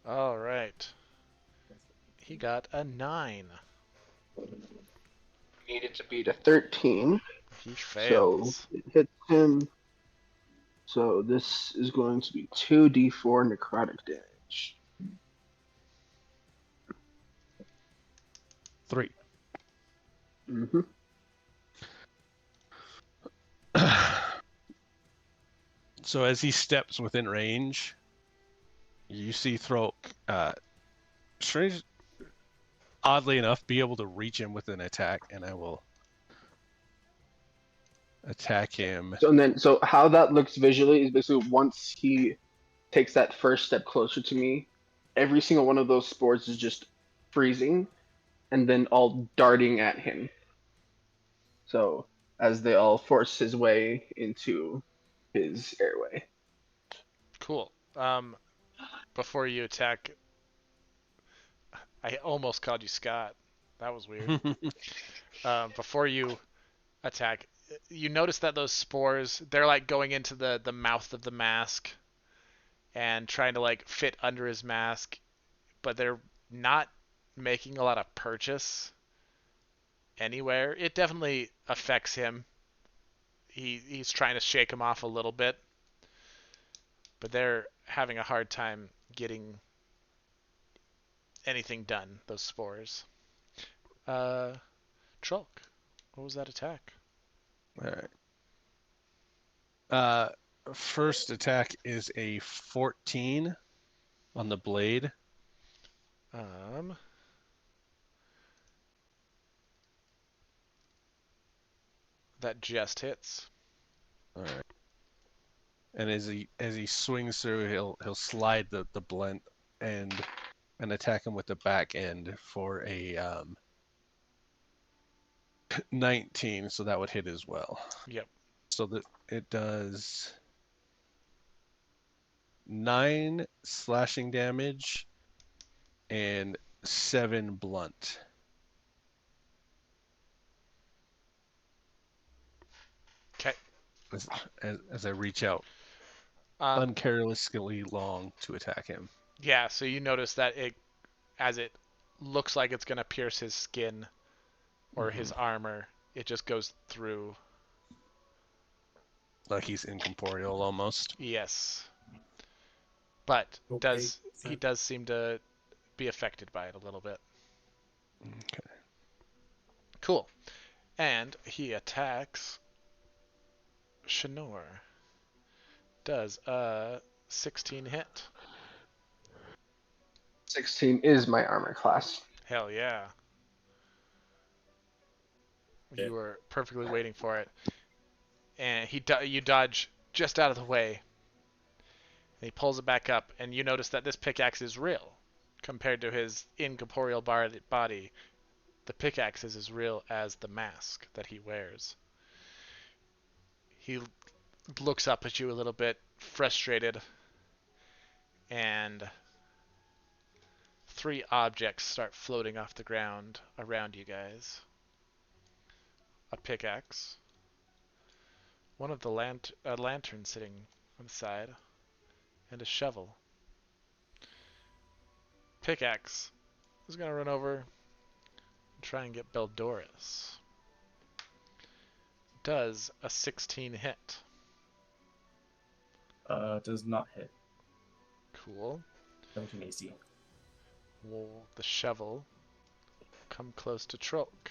All right. He got a 9. Needed to beat a 13. He So fails. it hits him. So this is going to be 2d4 necrotic damage. 3. Mm-hmm. So as he steps within range, you see Throke, strange, oddly enough, be able to reach him with an attack, and I will attack him. So how that looks visually is basically once he takes that first step closer to me, every single one of those spores is just freezing and then all darting at him. So as they all force his way into his airway. Cool. Before you attack, I almost called you Scott. That was weird. Before you attack, you notice that those spores, they're like going into the mouth of the mask and trying to like fit under his mask, but they're not making a lot of purchase anywhere. It definitely affects him. He's trying to shake him off a little bit, but they're having a hard time getting anything done, those spores. Uh, Trulk, what was that attack? All right. First attack is a 14 on the blade. Um, that just hits. All right. And as he swings through, he'll slide the blunt end and attack him with the back end for a 19. So that would hit as well. Yep. So that it does 9 slashing damage and 7 blunt. Okay. As I reach out uncarelessly long to attack him. Yeah, so you notice that as it looks like it's going to pierce his skin or his armor, it just goes through. Like he's incorporeal almost. Yes. But Okay. he does seem to be affected by it a little bit. Okay. Cool. And he attacks Shanor. Does a 16 hit. 16 is my armor class. Hell yeah. You were perfectly waiting for it. And you dodge just out of the way. And he pulls it back up, and you notice that this pickaxe is real. compared to his incorporeal body, the pickaxe is as real as the mask that he wears. He looks up at you a little bit, frustrated, and 3 objects start floating off the ground around you guys. A pickaxe, one of the lantern sitting on the side, and a shovel. Pickaxe is going to run over and try and get Beldoris. Does a 16 hit? Does not hit. Cool. 17 AC. Will the shovel come close to Trolk?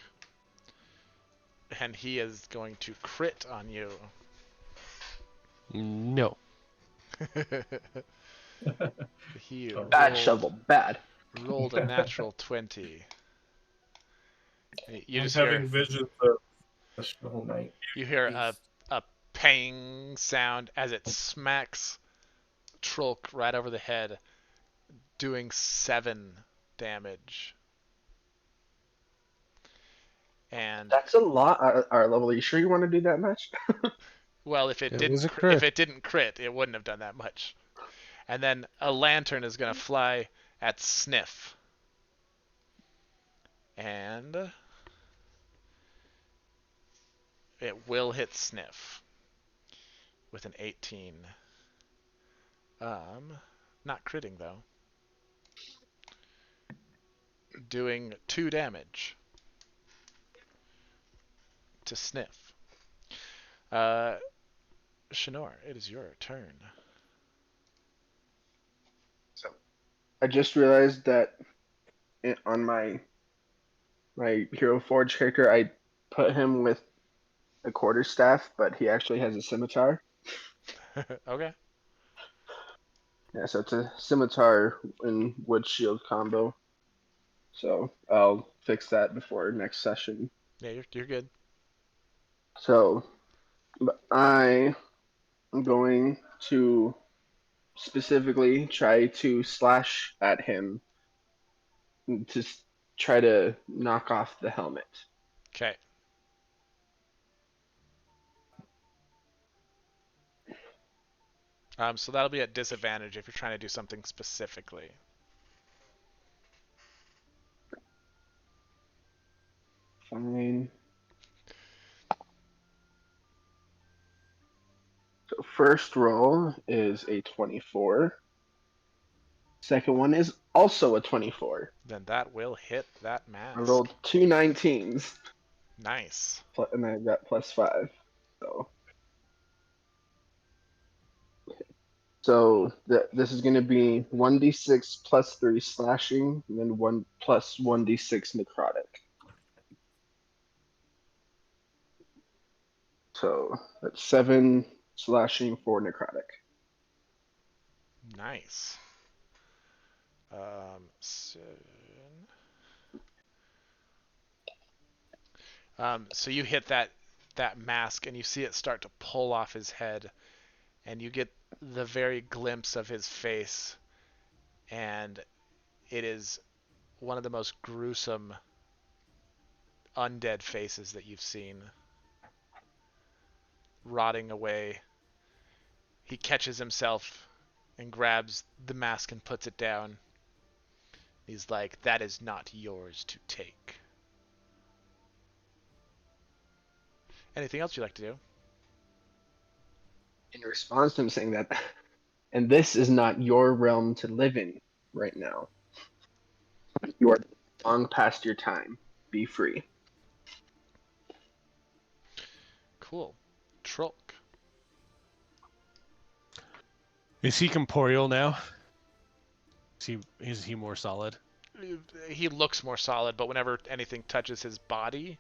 And he is going to crit on you. No. He Oh. Bad shovel, bad. rolled a natural 20. You I'm just having hear visions of The whole night. you hear He's- a pang sound as it smacks Trolk right over the head, doing 7 damage. And That's a lot. Our level. Are you sure you want to do that much? well, if It was a if crit. it didn't crit, it wouldn't have done that much. And then a lantern is going to fly at Sniff. And it will hit Sniff with an 18. Not critting though. Doing 2 damage to Sniff. Shinor, it is your turn. So, I just realized that on my Hero Forge character, I put him with a quarterstaff, but he actually has a scimitar. Okay. Yeah, so it's a scimitar and wood shield combo. So I'll fix that before next session. Yeah, you're good. So I am going to specifically try to slash at him to try to knock off the helmet. Okay. So that'll be at disadvantage if you're trying to do something specifically. Fine. So first roll is a 24. Second one is also a 24. Then that will hit that mask. I rolled 2 19s, Nice. and I got +5. So this is going to be 1d6 plus 3 slashing, and then 1 plus 1d6 necrotic. So that's 7 slashing for necrotic. Nice. 7. So you hit that mask and you see it start to pull off his head, and you get the very glimpse of his face, and it is one of the most gruesome undead faces that you've seen. Rotting away. He catches himself and grabs the mask and puts it down. He's like, "That is not yours to take." Anything else you'd like to do? In response to him saying that, and this is not your realm to live in right now. You are long past your time. Be free. Cool. Trolk. Is he corporeal now? Is he more solid? He looks more solid, but whenever anything touches his body,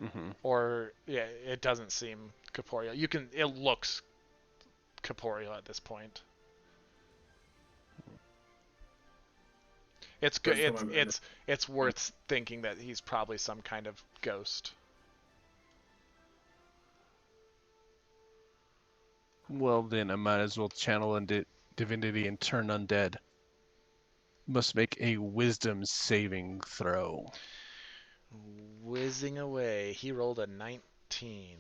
Mm-hmm. or yeah, it doesn't seem corporeal. It looks corporeal at this point. It's good. That's what I'm It's worth thinking that he's probably some kind of ghost. Well, then I might as well channel into divinity and turn undead. must make a wisdom saving throw. Whizzing away. He rolled a 19.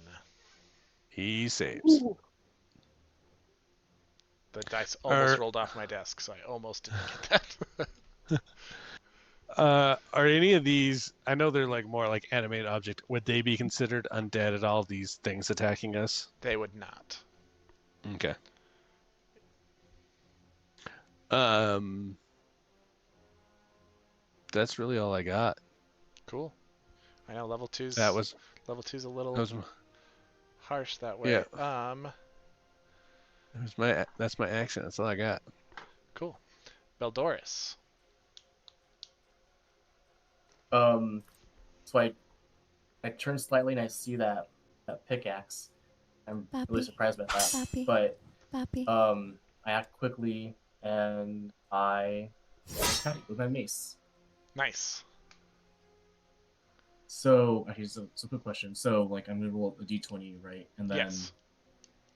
He saves. The dice almost Are rolled off my desk, so I almost didn't get that. are any of these? I know they're like more like animated object. Would they be considered undead at all? These things attacking us? They would not. Okay. Um, that's really all I got. Cool. I know level two's That was a that little was harsh that yeah. way. That's my action. That's all I got. Cool. Beldoris. So I turn slightly and I see that pickaxe. I'm really Papi. surprised by that. Papi. But Papi. I act quickly and I attack it with my mace. Nice. So actually, so quick question. So like I'm gonna roll a d20, right? And then Yes.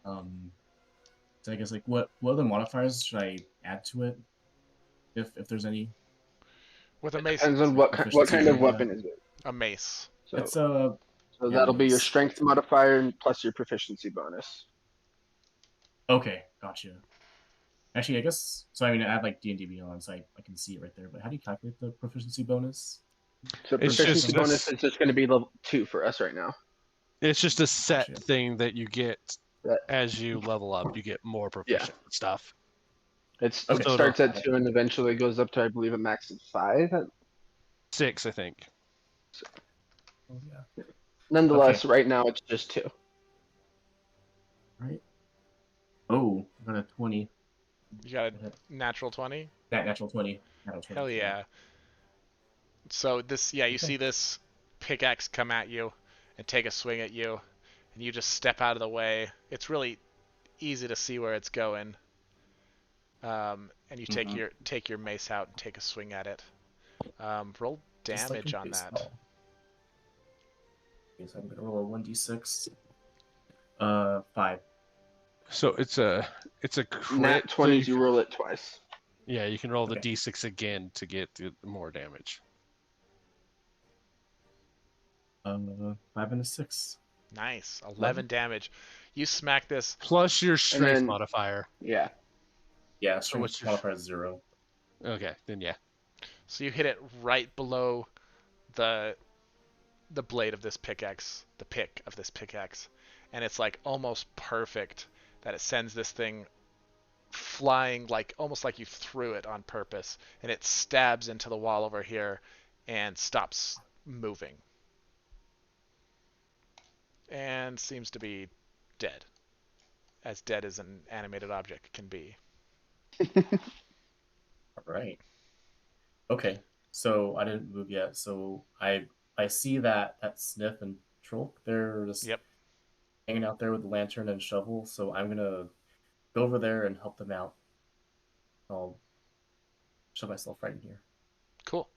so I guess like what other modifiers should I add to it, if there's any? With a It mace, depends on what kind Proficiency, of yeah. weapon is it. a mace. So, It's so yeah, that'll be your mace. strength modifier and plus your proficiency bonus. Okay, gotcha. Actually, I guess so. I mean, I have like D&D Beyond, so I can see it right there. But how do you calculate the proficiency bonus? So It's proficiency just bonus this- is just going to be level 2 for us right now. It's just a set Gotcha. thing that you get That- as you level up. You get more proficient stuff. It Okay. starts at 2 and eventually goes up to, I believe, a max of 5. 6, I think. Oh yeah. Nonetheless, right now it's just 2. Right. Oh, I got a 20. You got a natural 20? Natural 20. Natural 20. Hell yeah. So this, yeah, you Okay. see this pickaxe come at you and take a swing at you, and you just step out of the way. It's really easy to see where it's going. And you take your mace out and take a swing at it. Roll Just like damage in on that. baseball. Okay, so I'm gonna roll a 1d6. 5. So it's a crit. Nat so 20s, you, you roll it twice. yeah, you can roll the Okay. d6 again to get the more damage. 5 and a 6. Nice. 11 damage. You smack this. Plus your strength then- modifier. Yeah. Yeah, So strength what's your- modifier is 0. Okay, then yeah. So you hit it right below the blade of this pickaxe, the pick of this pickaxe, and it's like almost perfect that it sends this thing flying, like almost like you threw it on purpose, and it stabs into the wall over here and stops moving. And seems to be dead. As dead as an animated object can be. Alright. Okay, so I didn't move yet, so I see that Sniff and Trolk, they're just Yep. hanging out there with the lantern and shovel, so I'm gonna go over there and help them out. I'll shove myself right in here. Cool.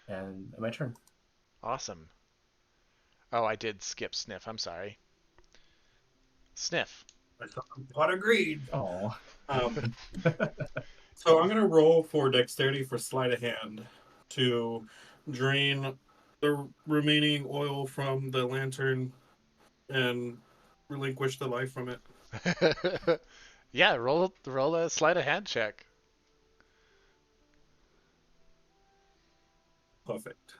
And my turn. Awesome. Oh, I did skip Sniff. I'm sorry. Sniff. What agreed? Oh. So I'm gonna roll for dexterity for sleight of hand to drain the remaining oil from the lantern and relinquish the life from it. Yeah, roll a sleight of hand check. Perfect.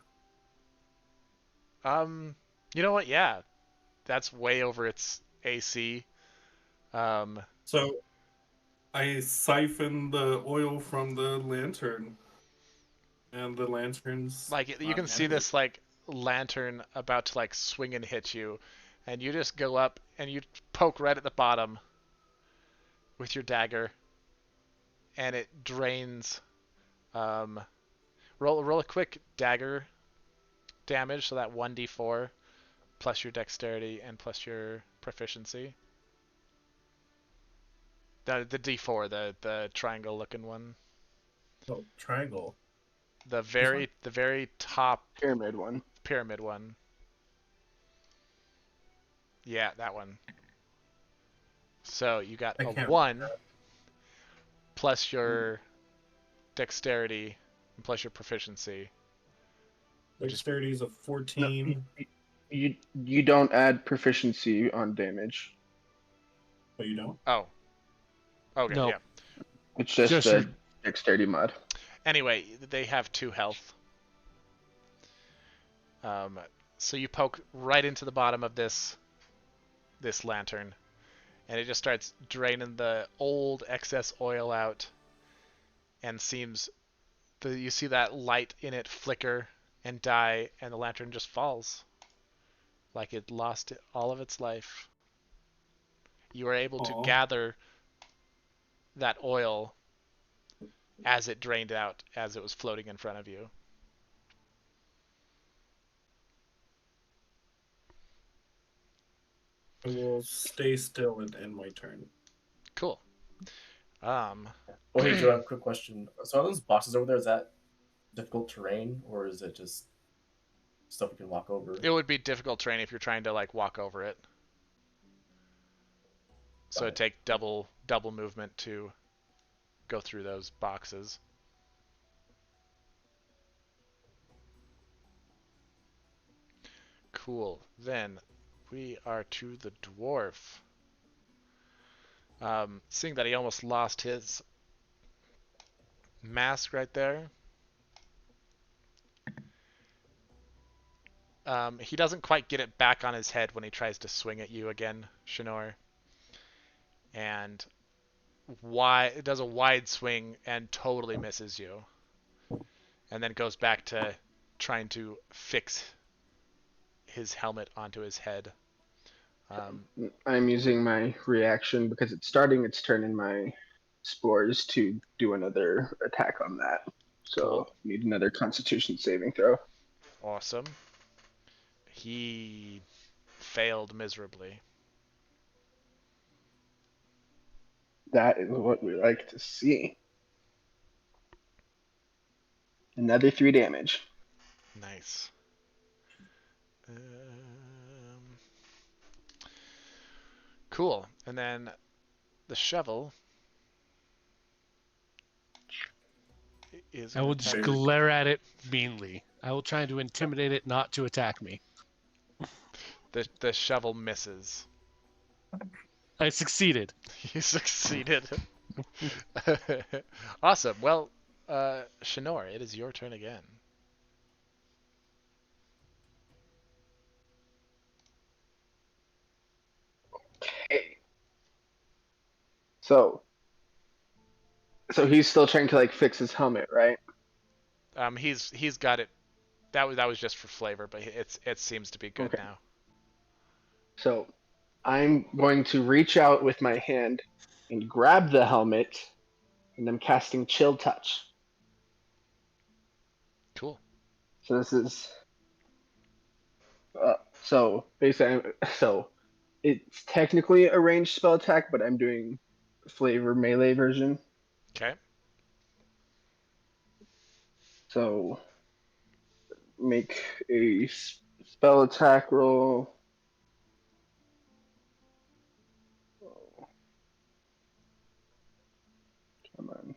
You know what? Yeah, that's way over its AC. So I siphon the oil from the lantern, and the lantern's Like you not can see animated. this like lantern about to like swing and hit you, and you just go up and you poke right at the bottom with your dagger, and it drains. Roll a quick dagger damage, so that 1d4 plus your dexterity and plus your proficiency. The d4, the triangle looking one. Oh, triangle. The very top Pyramid one. pyramid one. Yeah, that one. So you got I a can't 1 plus your dexterity and plus your proficiency, which is Dexterity is a No, 14. you don't add proficiency on damage. But you don't? oh, okay, No, yeah. It's just just your a dexterity mod. Anyway, they have 2 health. So you poke right into the bottom of this lantern, and it just starts draining the old excess oil out, and you see that light in it flicker and die, and the lantern just falls like it lost all of its life. You are able to Aw. gather that oil as it drained out, as it was floating in front of you. I will stay still and end my turn. Cool. Oh, hey, Joe, I have a quick question. So are those boxes over there, is that difficult terrain, or is it just stuff you can walk over? It would be difficult terrain if you're trying to like walk over it. So Got it'd it. take double movement to go through those boxes. Cool. Then we are to the dwarf. Seeing that he almost lost his mask right there, he doesn't quite get it back on his head when he tries to swing at you again, Shinor. And it does a wide swing and totally misses you. And then goes back to trying to fix his helmet onto his head. I'm using my reaction because it's starting its turn in my spores to do another attack on that. Cool. So need another Constitution saving throw. Awesome. He failed miserably. That is what we like to see. Another 3 damage. Nice. Cool. And then the shovel is I going will to just attack. glare at it meanly. I will try to intimidate it not to attack me. The shovel misses. I succeeded. You succeeded. Awesome. Well, Shinor, it is your turn again. Okay. So he's still trying to like fix his helmet, right? He's got it. That was just for flavor, but it seems to be good Okay. now. So I'm going to reach out with my hand and grab the helmet, and I'm casting Chill Touch. Cool. So this is so basically, so it's technically a ranged spell attack, but I'm doing flavor melee version. Okay. So make a spell attack roll. Oh, come on.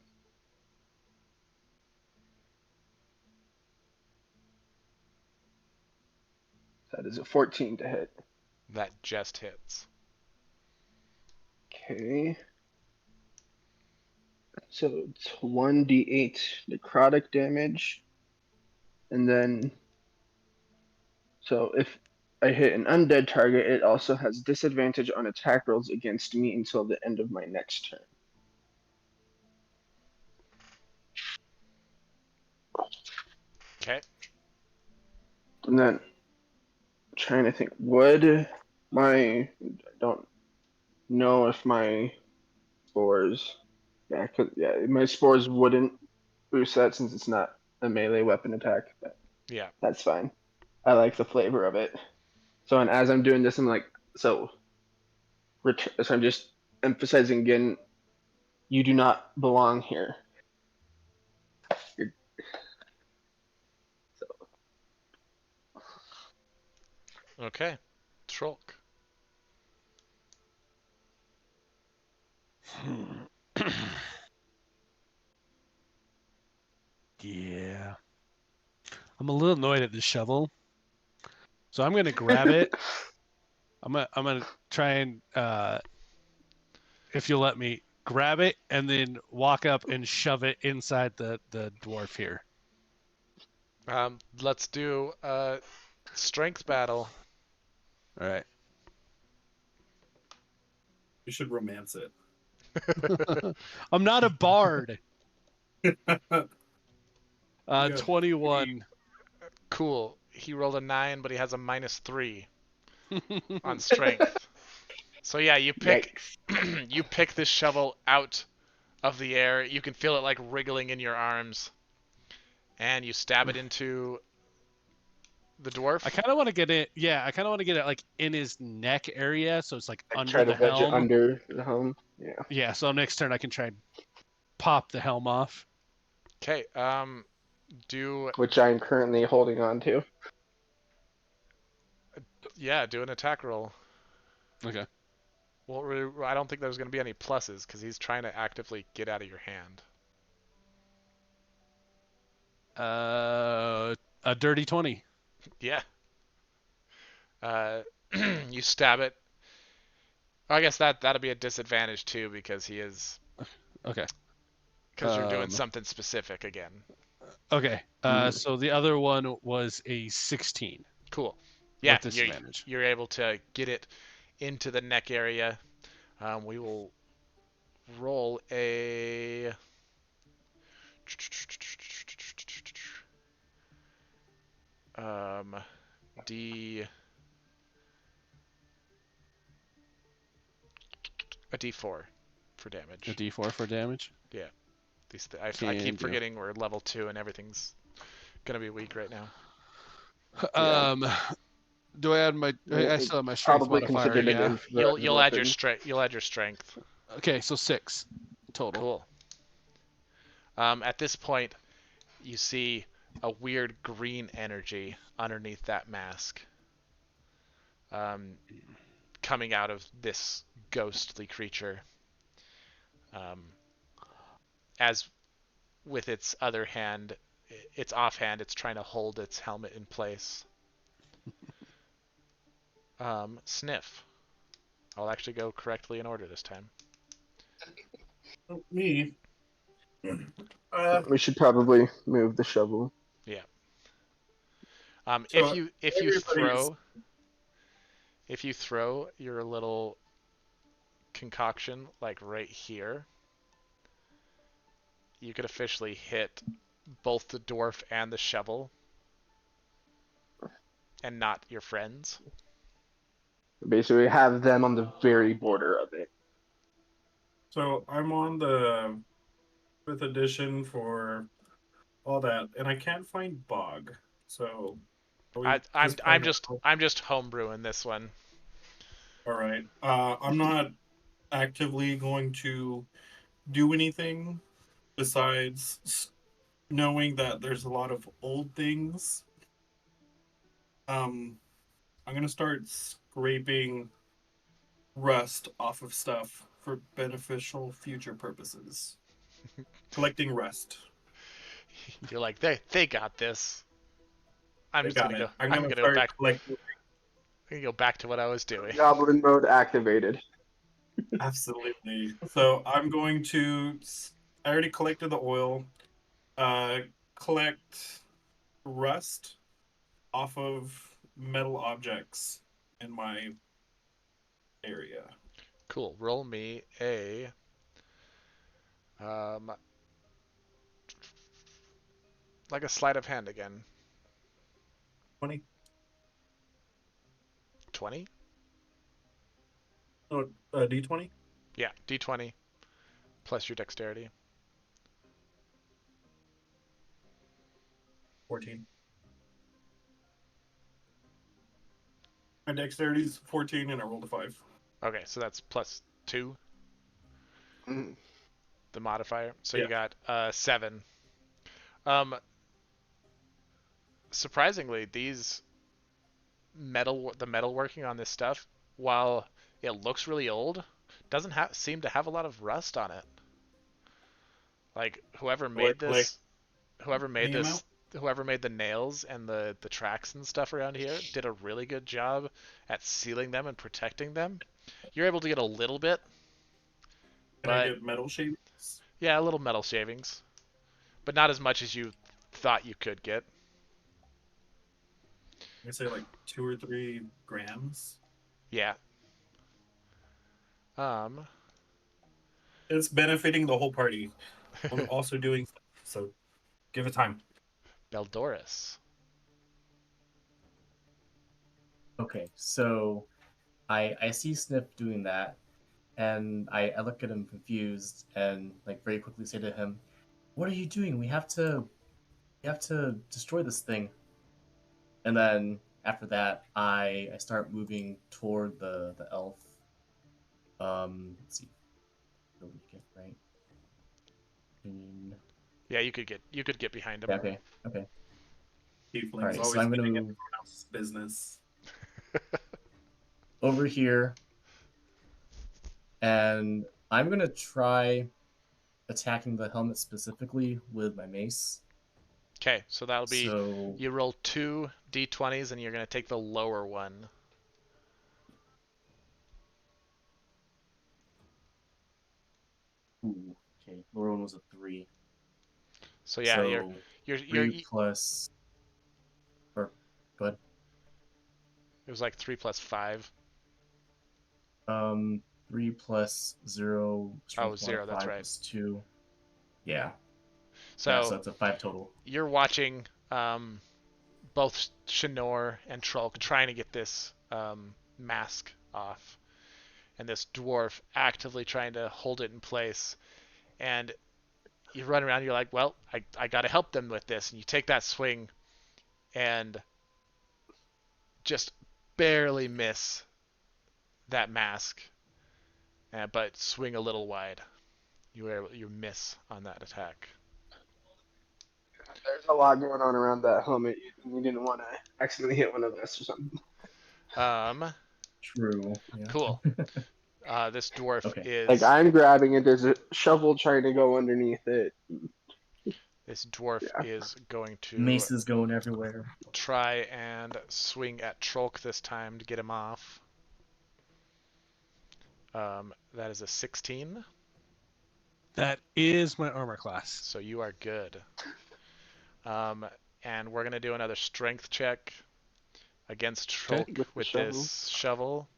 That is a 14 to hit. That just hits. Okay. So it's 1d8 necrotic damage. And then, so if I hit an undead target, it also has disadvantage on attack rolls against me until the end of my next turn. Okay. And then, trying to think, would I don't know if my spores, my spores wouldn't boost that since it's not a melee weapon attack, but Yeah. that's fine. I like the flavor of it. So, and as I'm doing this, I'm like, so I'm just emphasizing again, you do not belong here. You're, so, Okay. Trolk. Yeah. I'm a little annoyed at the shovel. So I'm gonna grab it. I'm gonna try and if you'll let me grab it and then walk up and shove it inside the dwarf here. Let's do a strength battle. All right. You should romance it. I'm not a bard. Yeah. 21. Cool. He rolled a 9, but he has a -3 on strength. So yeah, you pick Yikes. you pick this shovel out of the air. You can feel it like wriggling in your arms, and you stab it into the dwarf. I kind of want to get it. Yeah, I kind of want to get it like in his neck area, so it's like under Try to the wedge it helm. under the helm. Yeah. Yeah. So next turn I can try and pop the helm off. Okay. Do Which I'm currently holding on to. do an attack roll. Okay. Well, I don't think there's going to be any pluses because he's trying to actively get out of your hand. A dirty 20. Yeah. You stab it. I guess that'll be a disadvantage too because he is Okay. because you're doing something specific again. Okay. So the other one was a 16. Cool. Yeah, With disadvantage. you're able to get it into the neck area. We will roll a D a D4 for damage. A D4 for damage. Yeah. I keep forgetting we're level 2 and everything's gonna be weak right now. Do I add my? I still have my strength Probably modifier. considered Yeah. an in You'll add your strength. You'll add your strength. Okay, so 6 total. Cool. At this point, you see a weird green energy underneath that mask. Coming out of this ghostly creature. As with its other hand, its offhand, it's trying to hold its helmet in place. Sniff. I'll actually go correctly in order this time. Me. We should probably move the shovel. Yeah. So if you throw your little concoction like right here, you could officially hit both the dwarf and the shovel, and not your friends. Basically, have them on the very border of it. So I'm on the 5th edition for all that, and I can't find bog. So I'm just homebrewing this one. All right. I'm not actively going to do anything besides knowing that there's a lot of old things. I'm gonna start scraping rust off of stuff for beneficial future purposes. Collecting rust. You're like, they got this. I'm They just got gonna it. go. I'm I'm gonna gonna go start back. collecting. I'm gonna go back to what I was doing. Goblin mode activated. Absolutely. So I'm going to. I already collected the oil. Collect rust off of metal objects in my area. Cool. Roll me a like a sleight of hand again. 20. 20? Oh, D20. Yeah, D20 plus your dexterity. 14. My dexterity's 14, and I rolled a 5. Okay, so that's +2, Mm. the modifier. So Yeah. you got 7. Surprisingly, the metal working on this stuff, while it looks really old, doesn't seem to have a lot of rust on it. Like whoever made this, whoever made Any amount? this, whoever made the nails and the tracks and stuff around here did a really good job at sealing them and protecting them. You're able to get a little bit, Can I but get metal shavings? yeah, a little metal shavings, but not as much as you thought you could get. I say like 2 or 3 grams. Yeah. Um, It's benefiting the whole party. I'm also doing so. Give it time. Beldoris. Okay, so I see Sniff doing that, and I look at him confused and like very quickly say to him, "What are you doing? We have to destroy this thing." And then after that, I start moving toward the elf. Let's see, what did we get right? Yeah, you could get behind him. Yeah, okay, okay. All Tieflings right, so always I'm gonna getting in move everyone else's business. over here, and I'm gonna try attacking the helmet specifically with my mace. Okay, so that'll be So, you roll 2 d20s and you're gonna take the lower one. ooh, okay, lower one was a 3. So yeah, So you're 3 it plus, or go ahead. was like 3 + 5. 3 plus 0, Oh, strength 0. That's 5 right. plus 2. Yeah, yeah, so So it's a 5 total. you're watching both Shinor and Trolk trying to get this mask off, and this dwarf actively trying to hold it in place. And you run around. You're like, well, I got to help them with this. And you take that swing and just barely miss that mask, but swing a little wide. You miss on that attack. There's a lot going on around that helmet. You didn't want to accidentally hit one of us or something. Um, True, yeah. cool. This dwarf Okay. Like is I'm grabbing it, there's a shovel trying to go underneath it. this dwarf Yeah. is going to Mace is going everywhere. try and swing at Trolk this time to get him off. That is a 16, That is my armor class. so you are good. Um, and we're gonna do another strength check against Okay. Trolk With the with shovel. this shovel.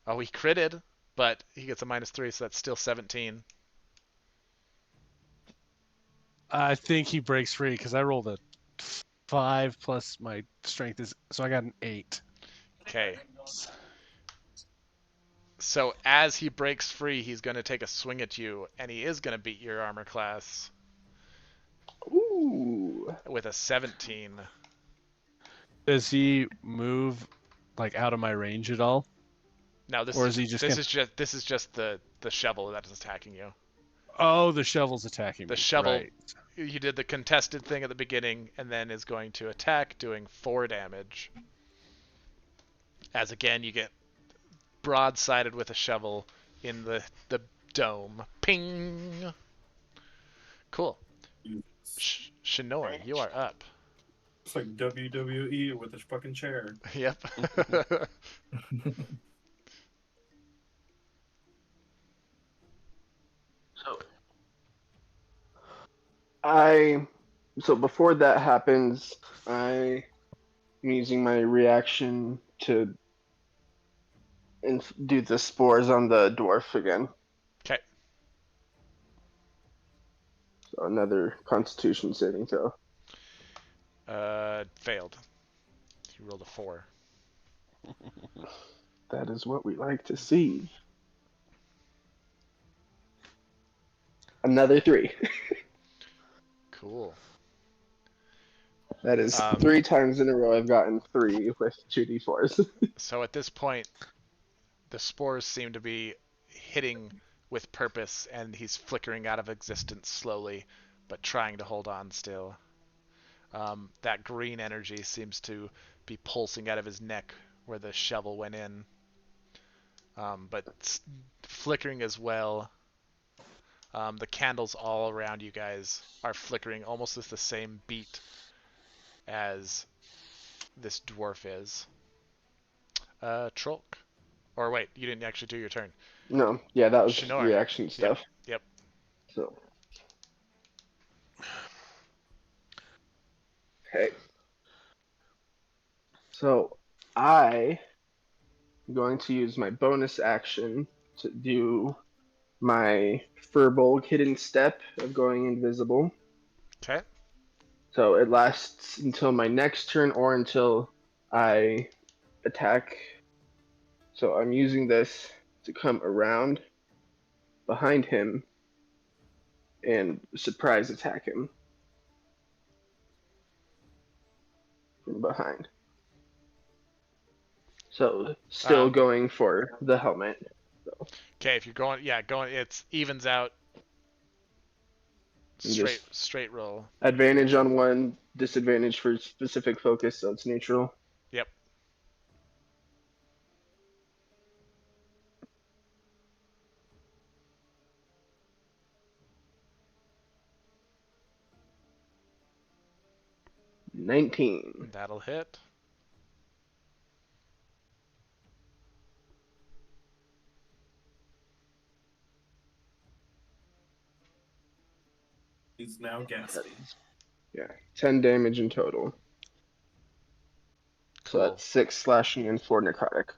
Oh, he critted, but he gets a -3, so that's still 17. I think he breaks free because I rolled a 5 plus my strength is so I got an 8. Okay. So as he breaks free, he's going to take a swing at you, and he is going to beat your armor class Ooh. with a 17. Does he move like out of my range at all? Now this Or is is he just this gonna... is just this is just the shovel that is attacking you. Oh, the shovel's attacking The me. shovel, Right. you did the contested thing at the beginning, and then is going to attack, doing 4 damage. As again, you get broadsided with a shovel in the dome. Ping. Cool. Shinor, you are up. It's like WWE with a fucking chair. Yep. So I so before that happens, I am using my reaction to do the spores on the dwarf again. Okay. So another Constitution saving throw. Failed. You rolled a 4. That is what we like to see. Another 3. Cool. That is Um, 3 times in a row I've gotten 3 with 2d4s. So at this point, the spores seem to be hitting with purpose, and he's flickering out of existence slowly, but trying to hold on still. That green energy seems to be pulsing out of his neck where the shovel went in, but flickering as well. The candles all around you guys are flickering almost with the same beat as this dwarf is. Trolk. Or wait, you didn't actually do your turn. No, yeah, that was Shinor. reaction stuff. Yep. So, okay. So I am going to use my bonus action to do my Furbolg hidden step of going invisible. Okay. So it lasts until my next turn or until I attack. So I'm using this to come around behind him and surprise attack him from behind. So still going for the helmet. Okay, if you're going, it evens out. And just Straight roll. advantage on one, disadvantage for specific focus, so it's neutral. Yep. $19. That'll hit. He's now gasping. Yeah, 10 damage in total. So Cool. that's 6 slashing and 4 necrotic.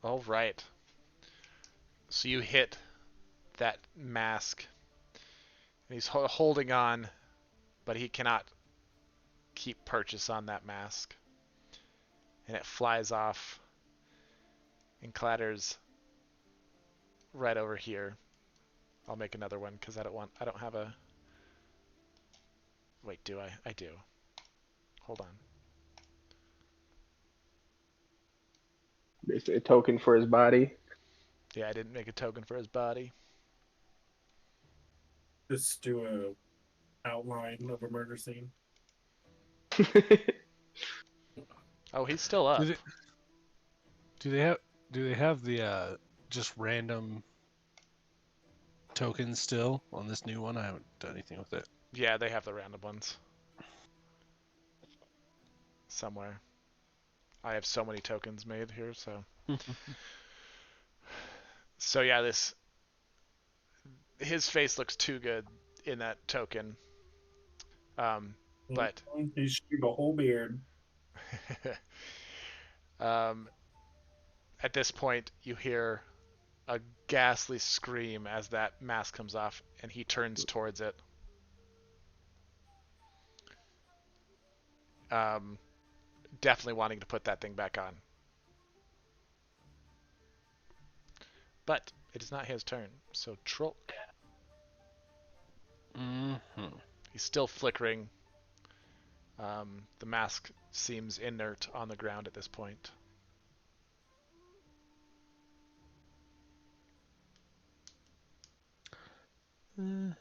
All right. So you hit that mask, and he's holding on, but he cannot keep purchase on that mask, and it flies off and clatters right over here. I'll make another one because I don't have a. Wait, do I? I do. Hold on. Basically a token for his body. Yeah, I didn't make a token for his body. Just do a outline of a murder scene. Oh, he's still up. Do they have the just random tokens still on this new one? I haven't done anything with it. Yeah, they have the random ones. Somewhere. I have so many tokens made here, so. So yeah, his face looks too good in that token. But He shaved a whole beard. at this point, you hear a ghastly scream as that mask comes off, and he turns towards it. Definitely wanting to put that thing back on. But it is not his turn, so Trolk. Mm-hmm. He's still flickering. The mask seems inert on the ground at this point. Yeah,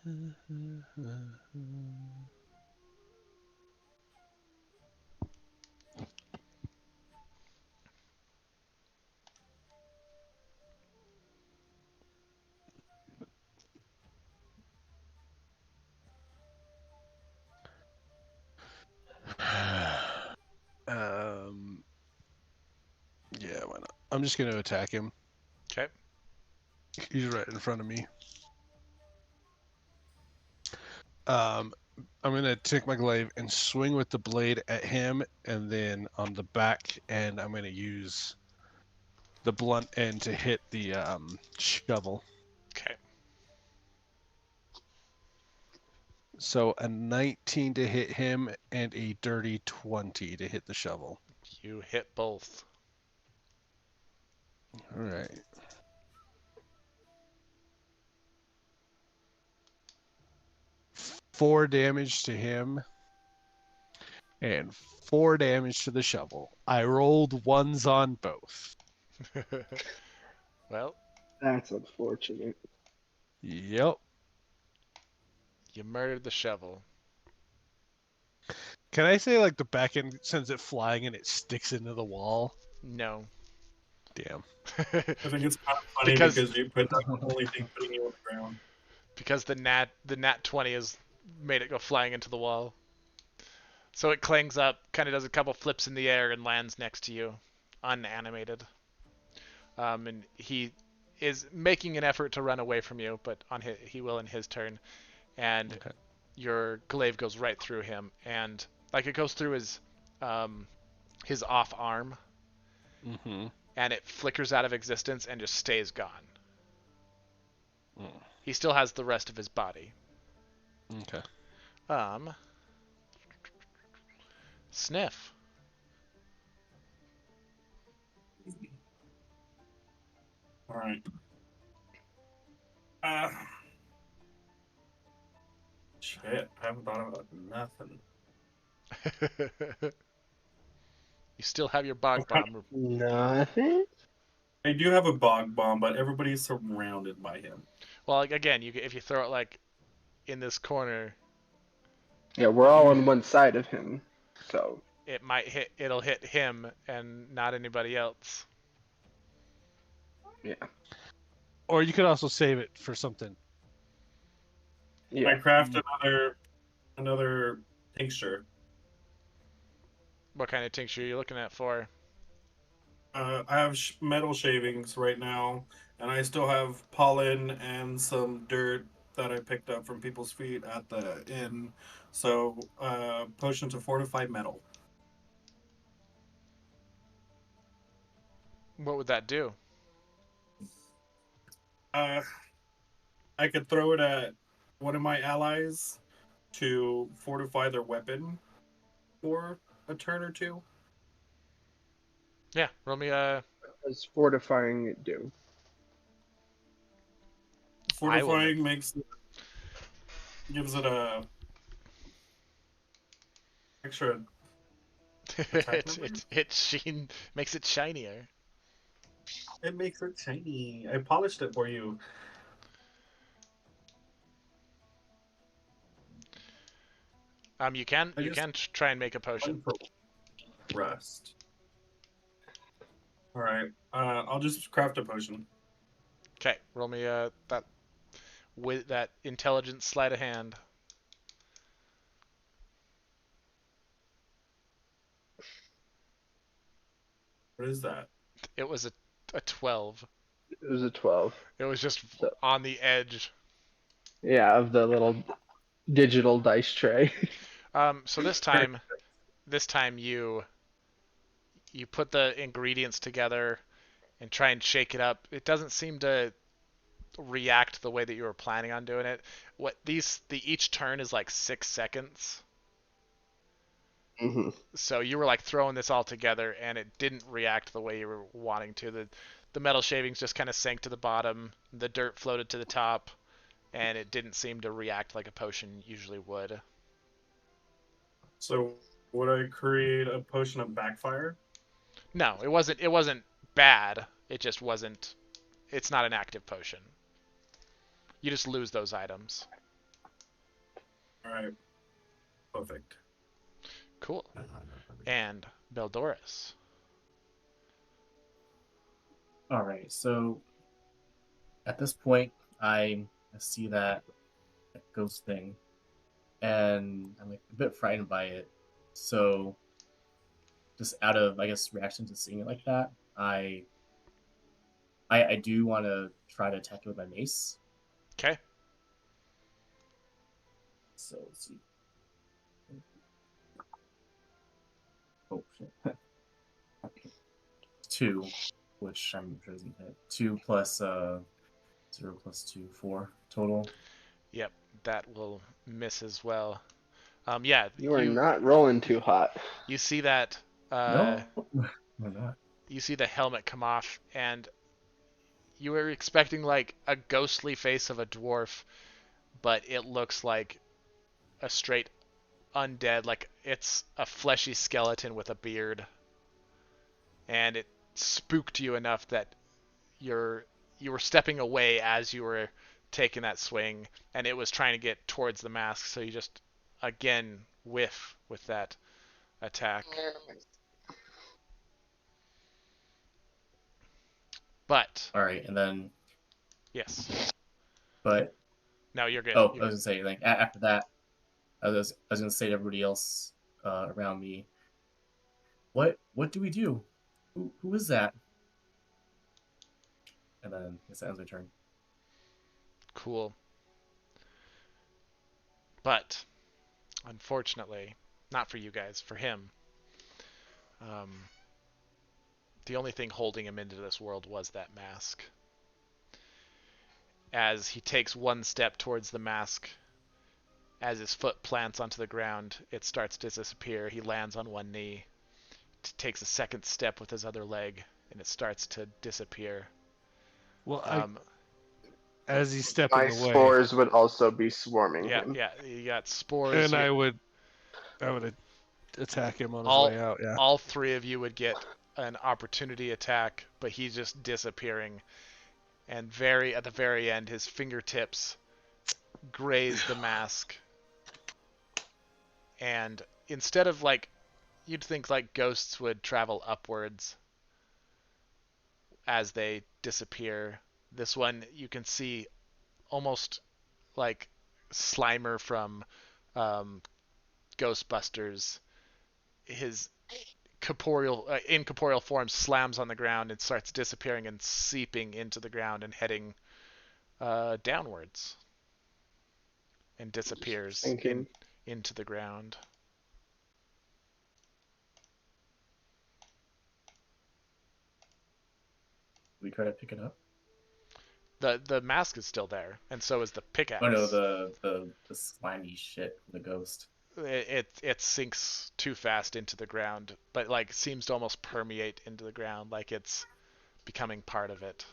why not? I'm just gonna attack him. Okay. He's right in front of me. I'm gonna take my glaive and swing with the blade at him, and then on the back end, I'm gonna use the blunt end to hit the shovel. Okay. So a 19 to hit him and a dirty 20 to hit the shovel. You hit both. All right. Four damage to him and 4 damage to the shovel. I rolled ones on both. Well, That's unfortunate. Yep. you murdered the shovel. Can I say like the back end sends it flying and it sticks into the wall? No. Damn. I think it's kind of funny Because because you put that's the only thing putting you on the ground. because the nat 20 has made it go flying into the wall. So it clangs up, kind of does a couple flips in the air, and lands next to you, unanimated. And he is making an effort to run away from you, but he will in his turn. And Okay. your glaive goes right through him, and like it goes through his off arm, Mm-hmm. and it flickers out of existence and just stays gone. Mm. He still has the rest of his body. Okay. Sniff. All right. Uh, shit, I haven't thought about nothing. You still have your bog bomb. Nothing. I do have a bog bomb, but everybody's surrounded by him. Well, like, again, if you throw it like in this corner, Yeah, we're all on one side of him, so it'll hit him and not anybody else. yeah, Or you could also save it for something. I yeah. craft another tincture. What kind of tincture are you looking at for? I have metal shavings right now, and I still have pollen and some dirt that I picked up from people's feet at the inn. So, potion to fortify metal. What would that do? Uh, I could throw it at one of my allies to fortify their weapon for a turn or two. Yeah, roll me a. What does fortifying it do? I will make. Fortifying gives it a extra attack number. It makes it shinier. It makes it shiny. I polished it for you. You can I just try and make a potion. for rust. All right. I'll just craft a potion. Okay, roll me that with that intelligence sleight of hand. What is that? It was a 12. It was a 12. It was just So on the edge. yeah, of the little digital dice tray. So this time you put the ingredients together and try and shake it up. It doesn't seem to react the way that you were planning on doing it. Each turn is like 6 seconds. hmm So you were like throwing this all together and it didn't react the way you were wanting to. The metal shavings just kind of sank to the bottom, the dirt floated to the top, and it didn't seem to react like a potion usually would. So would I create a potion of backfire? No, it wasn't bad. It just wasn't it's not an active potion. You just lose those items. All right. Perfect. Cool. And Beldoris. All right, so at this point, I see that ghost thing, and I'm like a bit frightened by it. So, just out of I guess reaction to seeing it like that, I do want to try to attack it with my mace. Okay. So let's see. Oh shit. 2, which I'm sure isn't hit. 2 plus 0 plus 2, 4 total. Yep, that will miss as well. Yeah, You are not rolling too hot. you see that No, we're not. you see the helmet come off, and you were expecting like a ghostly face of a dwarf, but it looks like a straight undead, like it's a fleshy skeleton with a beard. And it spooked you enough that you were stepping away as you were taking that swing, and it was trying to get towards the mask, so you just again whiff with that attack. But All right, and then yes, but no, you're good. oh, I was gonna say like after that, I was gonna say to everybody else around me, what do we do? Who is that? And then it ends my turn. Cool. But unfortunately, not for you guys, for him, um, the only thing holding him into this world was that mask. As he takes one step towards the mask, as his foot plants onto the ground, it starts to disappear. He lands on one knee, takes a second step with his other leg, and it starts to disappear. Well, Um, as he's stepping My away, spores would also be swarming yeah, him. yeah, you got spores. and I would attack him on his all way out. Yeah. all three of you would get an opportunity attack, but he's just disappearing. And at the very end, his fingertips graze the mask, and instead of like you'd think like ghosts would travel upwards as they disappear, this one you can see almost like Slimer from um, Ghostbusters. His incorporeal form slams on the ground and starts disappearing and seeping into the ground and heading downwards and disappears Thinking. into the ground. We try to pick it up. The mask is still there, and so is the pickaxe. Oh no, the slimy shit from the ghost. It sinks too fast into the ground, but like seems to almost permeate into the ground, like it's becoming part of it.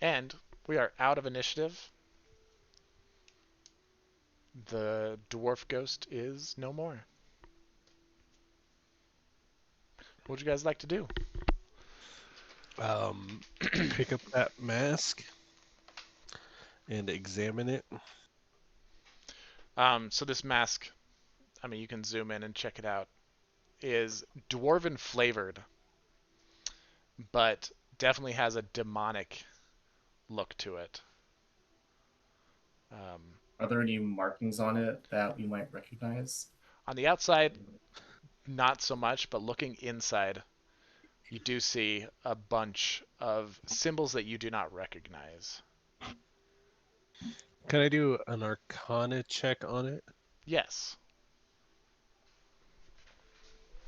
And we are out of initiative. The dwarf ghost is no more. What would you guys like to do? Pick up that mask and examine it. So this mask, I mean, you can zoom in and check it out, is dwarven flavored, but definitely has a demonic look to it. Are there any markings on it that we might recognize? On the outside, not so much, but looking inside, you do see a bunch of symbols that you do not recognize. Can I do an Arcana check on it? Yes.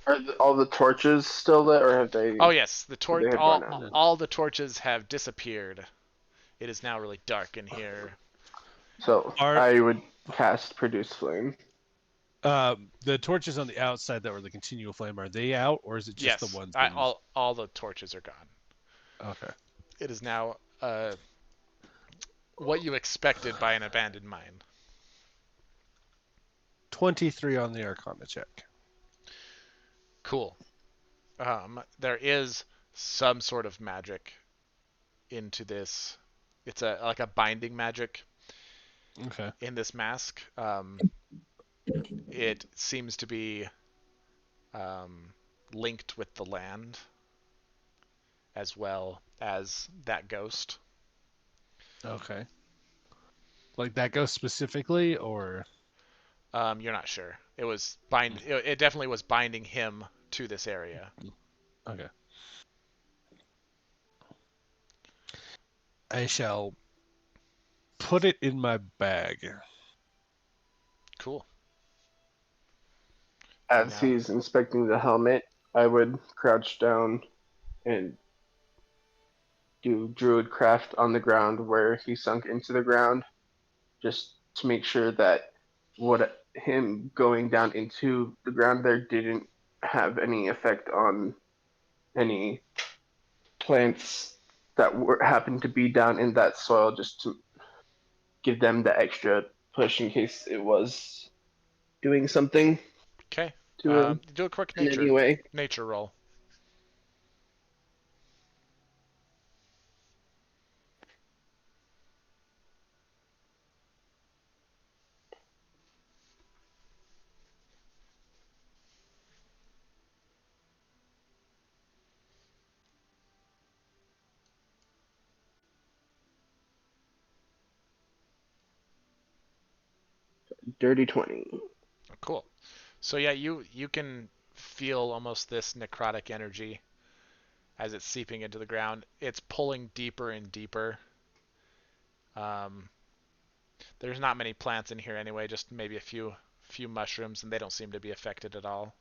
Are all the torches still there, or have they? Oh yes, the They have run out. all the torches have disappeared. It is now really dark in here. So I would cast Produce Flame. The torches on the outside that were the continual flame, are they out, or is it just Yes, the ones? all the torches are gone. Okay. It is now what you expected by an abandoned mine. 23 on the Arcana check. Cool. There is some sort of magic into this. It's like a binding magic. Okay. In this mask. It seems to be linked with the land as well as that ghost. Okay. Like that ghost specifically, or? You're not sure. It definitely was binding him to this area. Okay. I shall put it in my bag. Cool. As he's inspecting the helmet, I would crouch down and do druid craft on the ground where he sunk into the ground, just to make sure that him going down into the ground there didn't have any effect on any plants that happened to be down in that soil, just to give them the extra push in case it was doing something. Okay. To him do a quick in any way. nature roll. Dirty 20. Cool. So yeah, you can feel almost this necrotic energy as it's seeping into the ground. It's pulling deeper and deeper. Um, there's not many plants in here anyway, just maybe a few mushrooms, and they don't seem to be affected at all.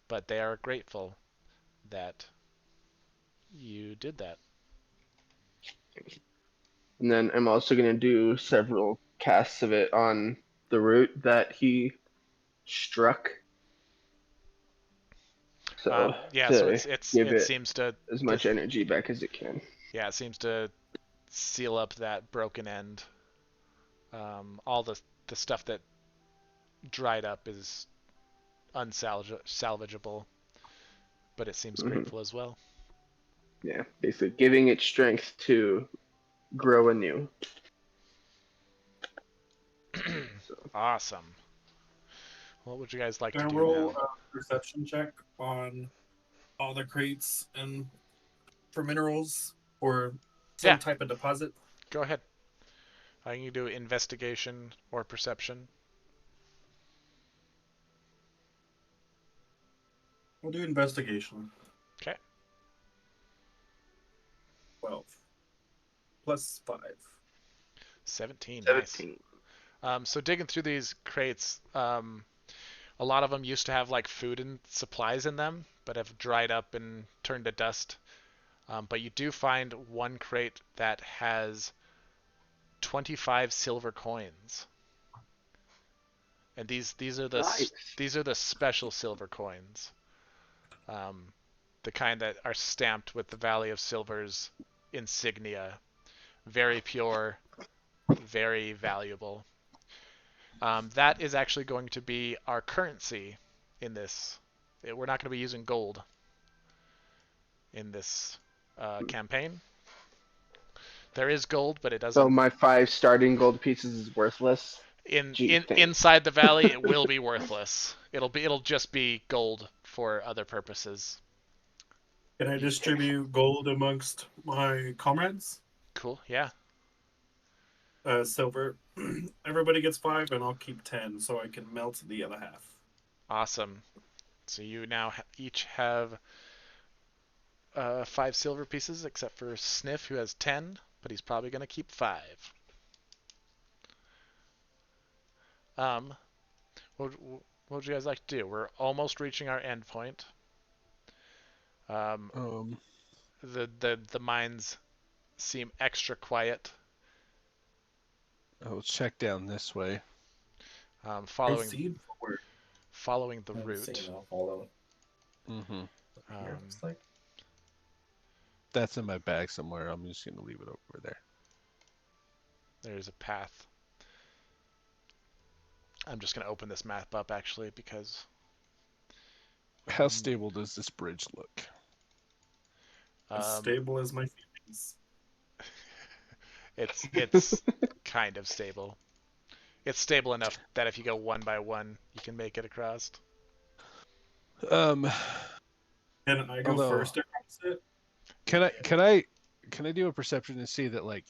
But they are grateful that you did that. And then I'm also going to do several casts of it on the root that he struck. So Yeah, so to give it it seems to as much energy back as it can. yeah, it seems to seal up that broken end. All the stuff that dried up is unsalvageable, but it seems grateful as well. Yeah, basically giving it strength to grow anew. So. Awesome. What would you guys like to Can I do roll now? a perception check on all the crates and for minerals or some Yeah. type of deposit? Go ahead. I can do investigation or perception. We'll do investigation. Okay. 12 plus 5. 17. 17. Nice. So digging through these crates, a lot of them used to have like food and supplies in them, but have dried up and turned to dust. But you do find one crate that has 25 silver coins. And these are Nice. the special silver coins. The kind that are stamped with the Valley of Silver's insignia. Very pure, very valuable. That is actually going to be our currency in this. We're not going to be using gold in this campaign. There is gold, but it doesn't. So my 5 starting gold pieces is worthless. Inside the valley, it will be worthless. It'll just be gold for other purposes. Can I distribute gold amongst my comrades? Cool. Yeah. Silver. Everybody gets 5, and I'll keep 10 so I can melt the other half. Awesome. So you now each have 5 silver pieces, except for Sniff, who has 10, but he's probably going to keep 5. What would you guys like to do? We're almost reaching our end point. The mines seem extra quiet. I'll check down this way. Proceed forward. Following the route. I'll follow. Mm-hmm. Here, looks like. That's in my bag somewhere. I'm just gonna leave it over there. There's a path. I'm just gonna open this map up actually because. How stable does this bridge look? As stable as my feelings. It's kind of stable. It's stable enough that if you go one by one, you can make it across. Can I go first across it? Can I do a perception and see that like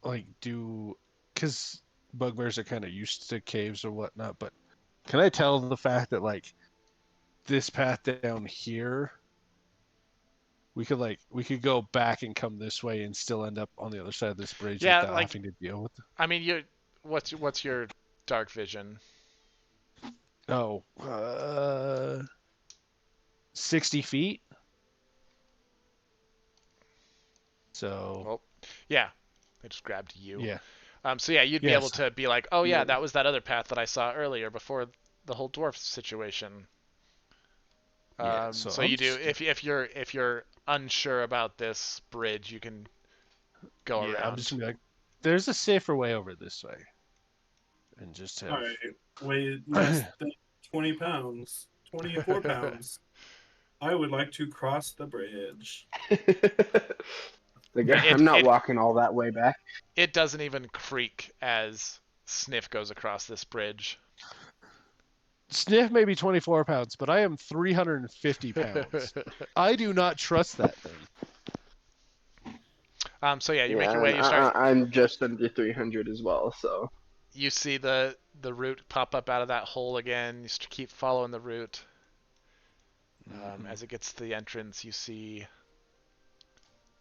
because bugbears are kind of used to caves or whatnot, but can I tell the fact that like this path down here we could go back and come this way and still end up on the other side of this bridge without having to deal with it? I mean, what's your dark vision? 60 feet. So. Well, yeah, I just grabbed you. Yeah. So yeah, you'd be able to be like, oh yeah, that was that other path that I saw earlier before the whole dwarf situation. Yeah. So you do if you're unsure about this bridge, you can go around. I'm just gonna be like, there's a safer way over this way, and just have. All right, weigh less than 20 pounds, 24 pounds. I would like to cross the bridge. I'm not walking all that way back. It doesn't even creak as Sniff goes across this bridge. Sniff may be 24 pounds, but I am 350 pounds. I do not trust that thing. So yeah, you make your way. You start. I'm just under 300 as well. So you see the the root pop up out of that hole again. You keep following the root. As it gets to the entrance, you see.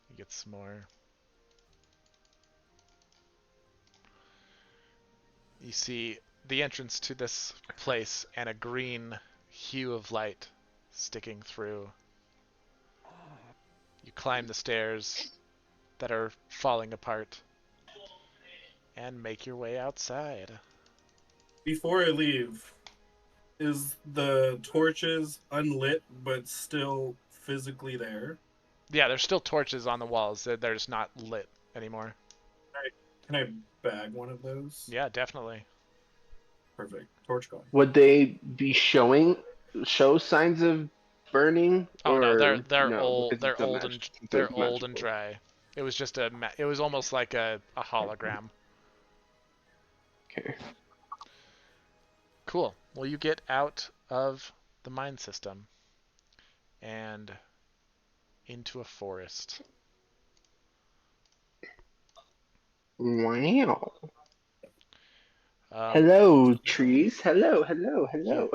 You get some more. You see the entrance to this place and a green hue of light sticking through. You climb the stairs that are falling apart and make your way outside. Before I leave, is the torches unlit but still physically there? Yeah, there's still torches on the walls. They're just not lit anymore. Can I bag one of those? Yeah, definitely. Perfect. Torch gone. Would they be show signs of burning, Oh no, or they're no? old. Because it's a magic. Since They're it's old and magical. dry. It was just it was almost like a hologram. Okay. Cool. Well, you get out of the mine system and into a forest. Wow. Um, Hello, trees. Hello, hello, hello.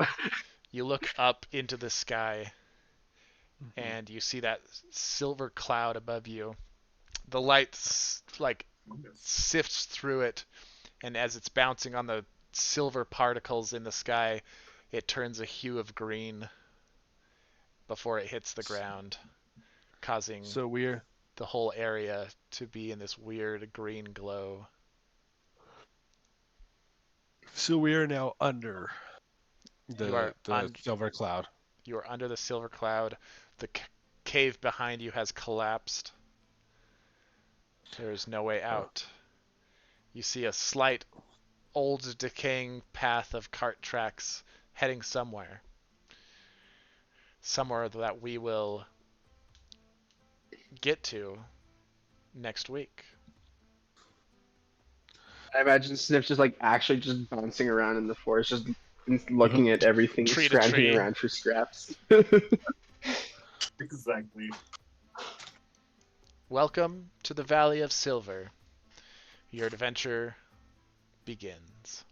you look up into the sky and you see that silver cloud above you. The light like sifts through it, and as it's bouncing on the silver particles in the sky, it turns a hue of green before it hits the ground, causing So we're the whole area to be in this weird green glow. now under You are the silver cloud. you are under the silver cloud. The cave behind you has collapsed. There is no way out. You see a slight old decaying path of cart tracks heading somewhere. Somewhere that we will get to next week. I imagine Sniff's just like actually just bouncing around in the forest, just looking at everything, Tree to scrounging tree. around for scraps. Exactly. Welcome to the Valley of Silver. Your adventure begins.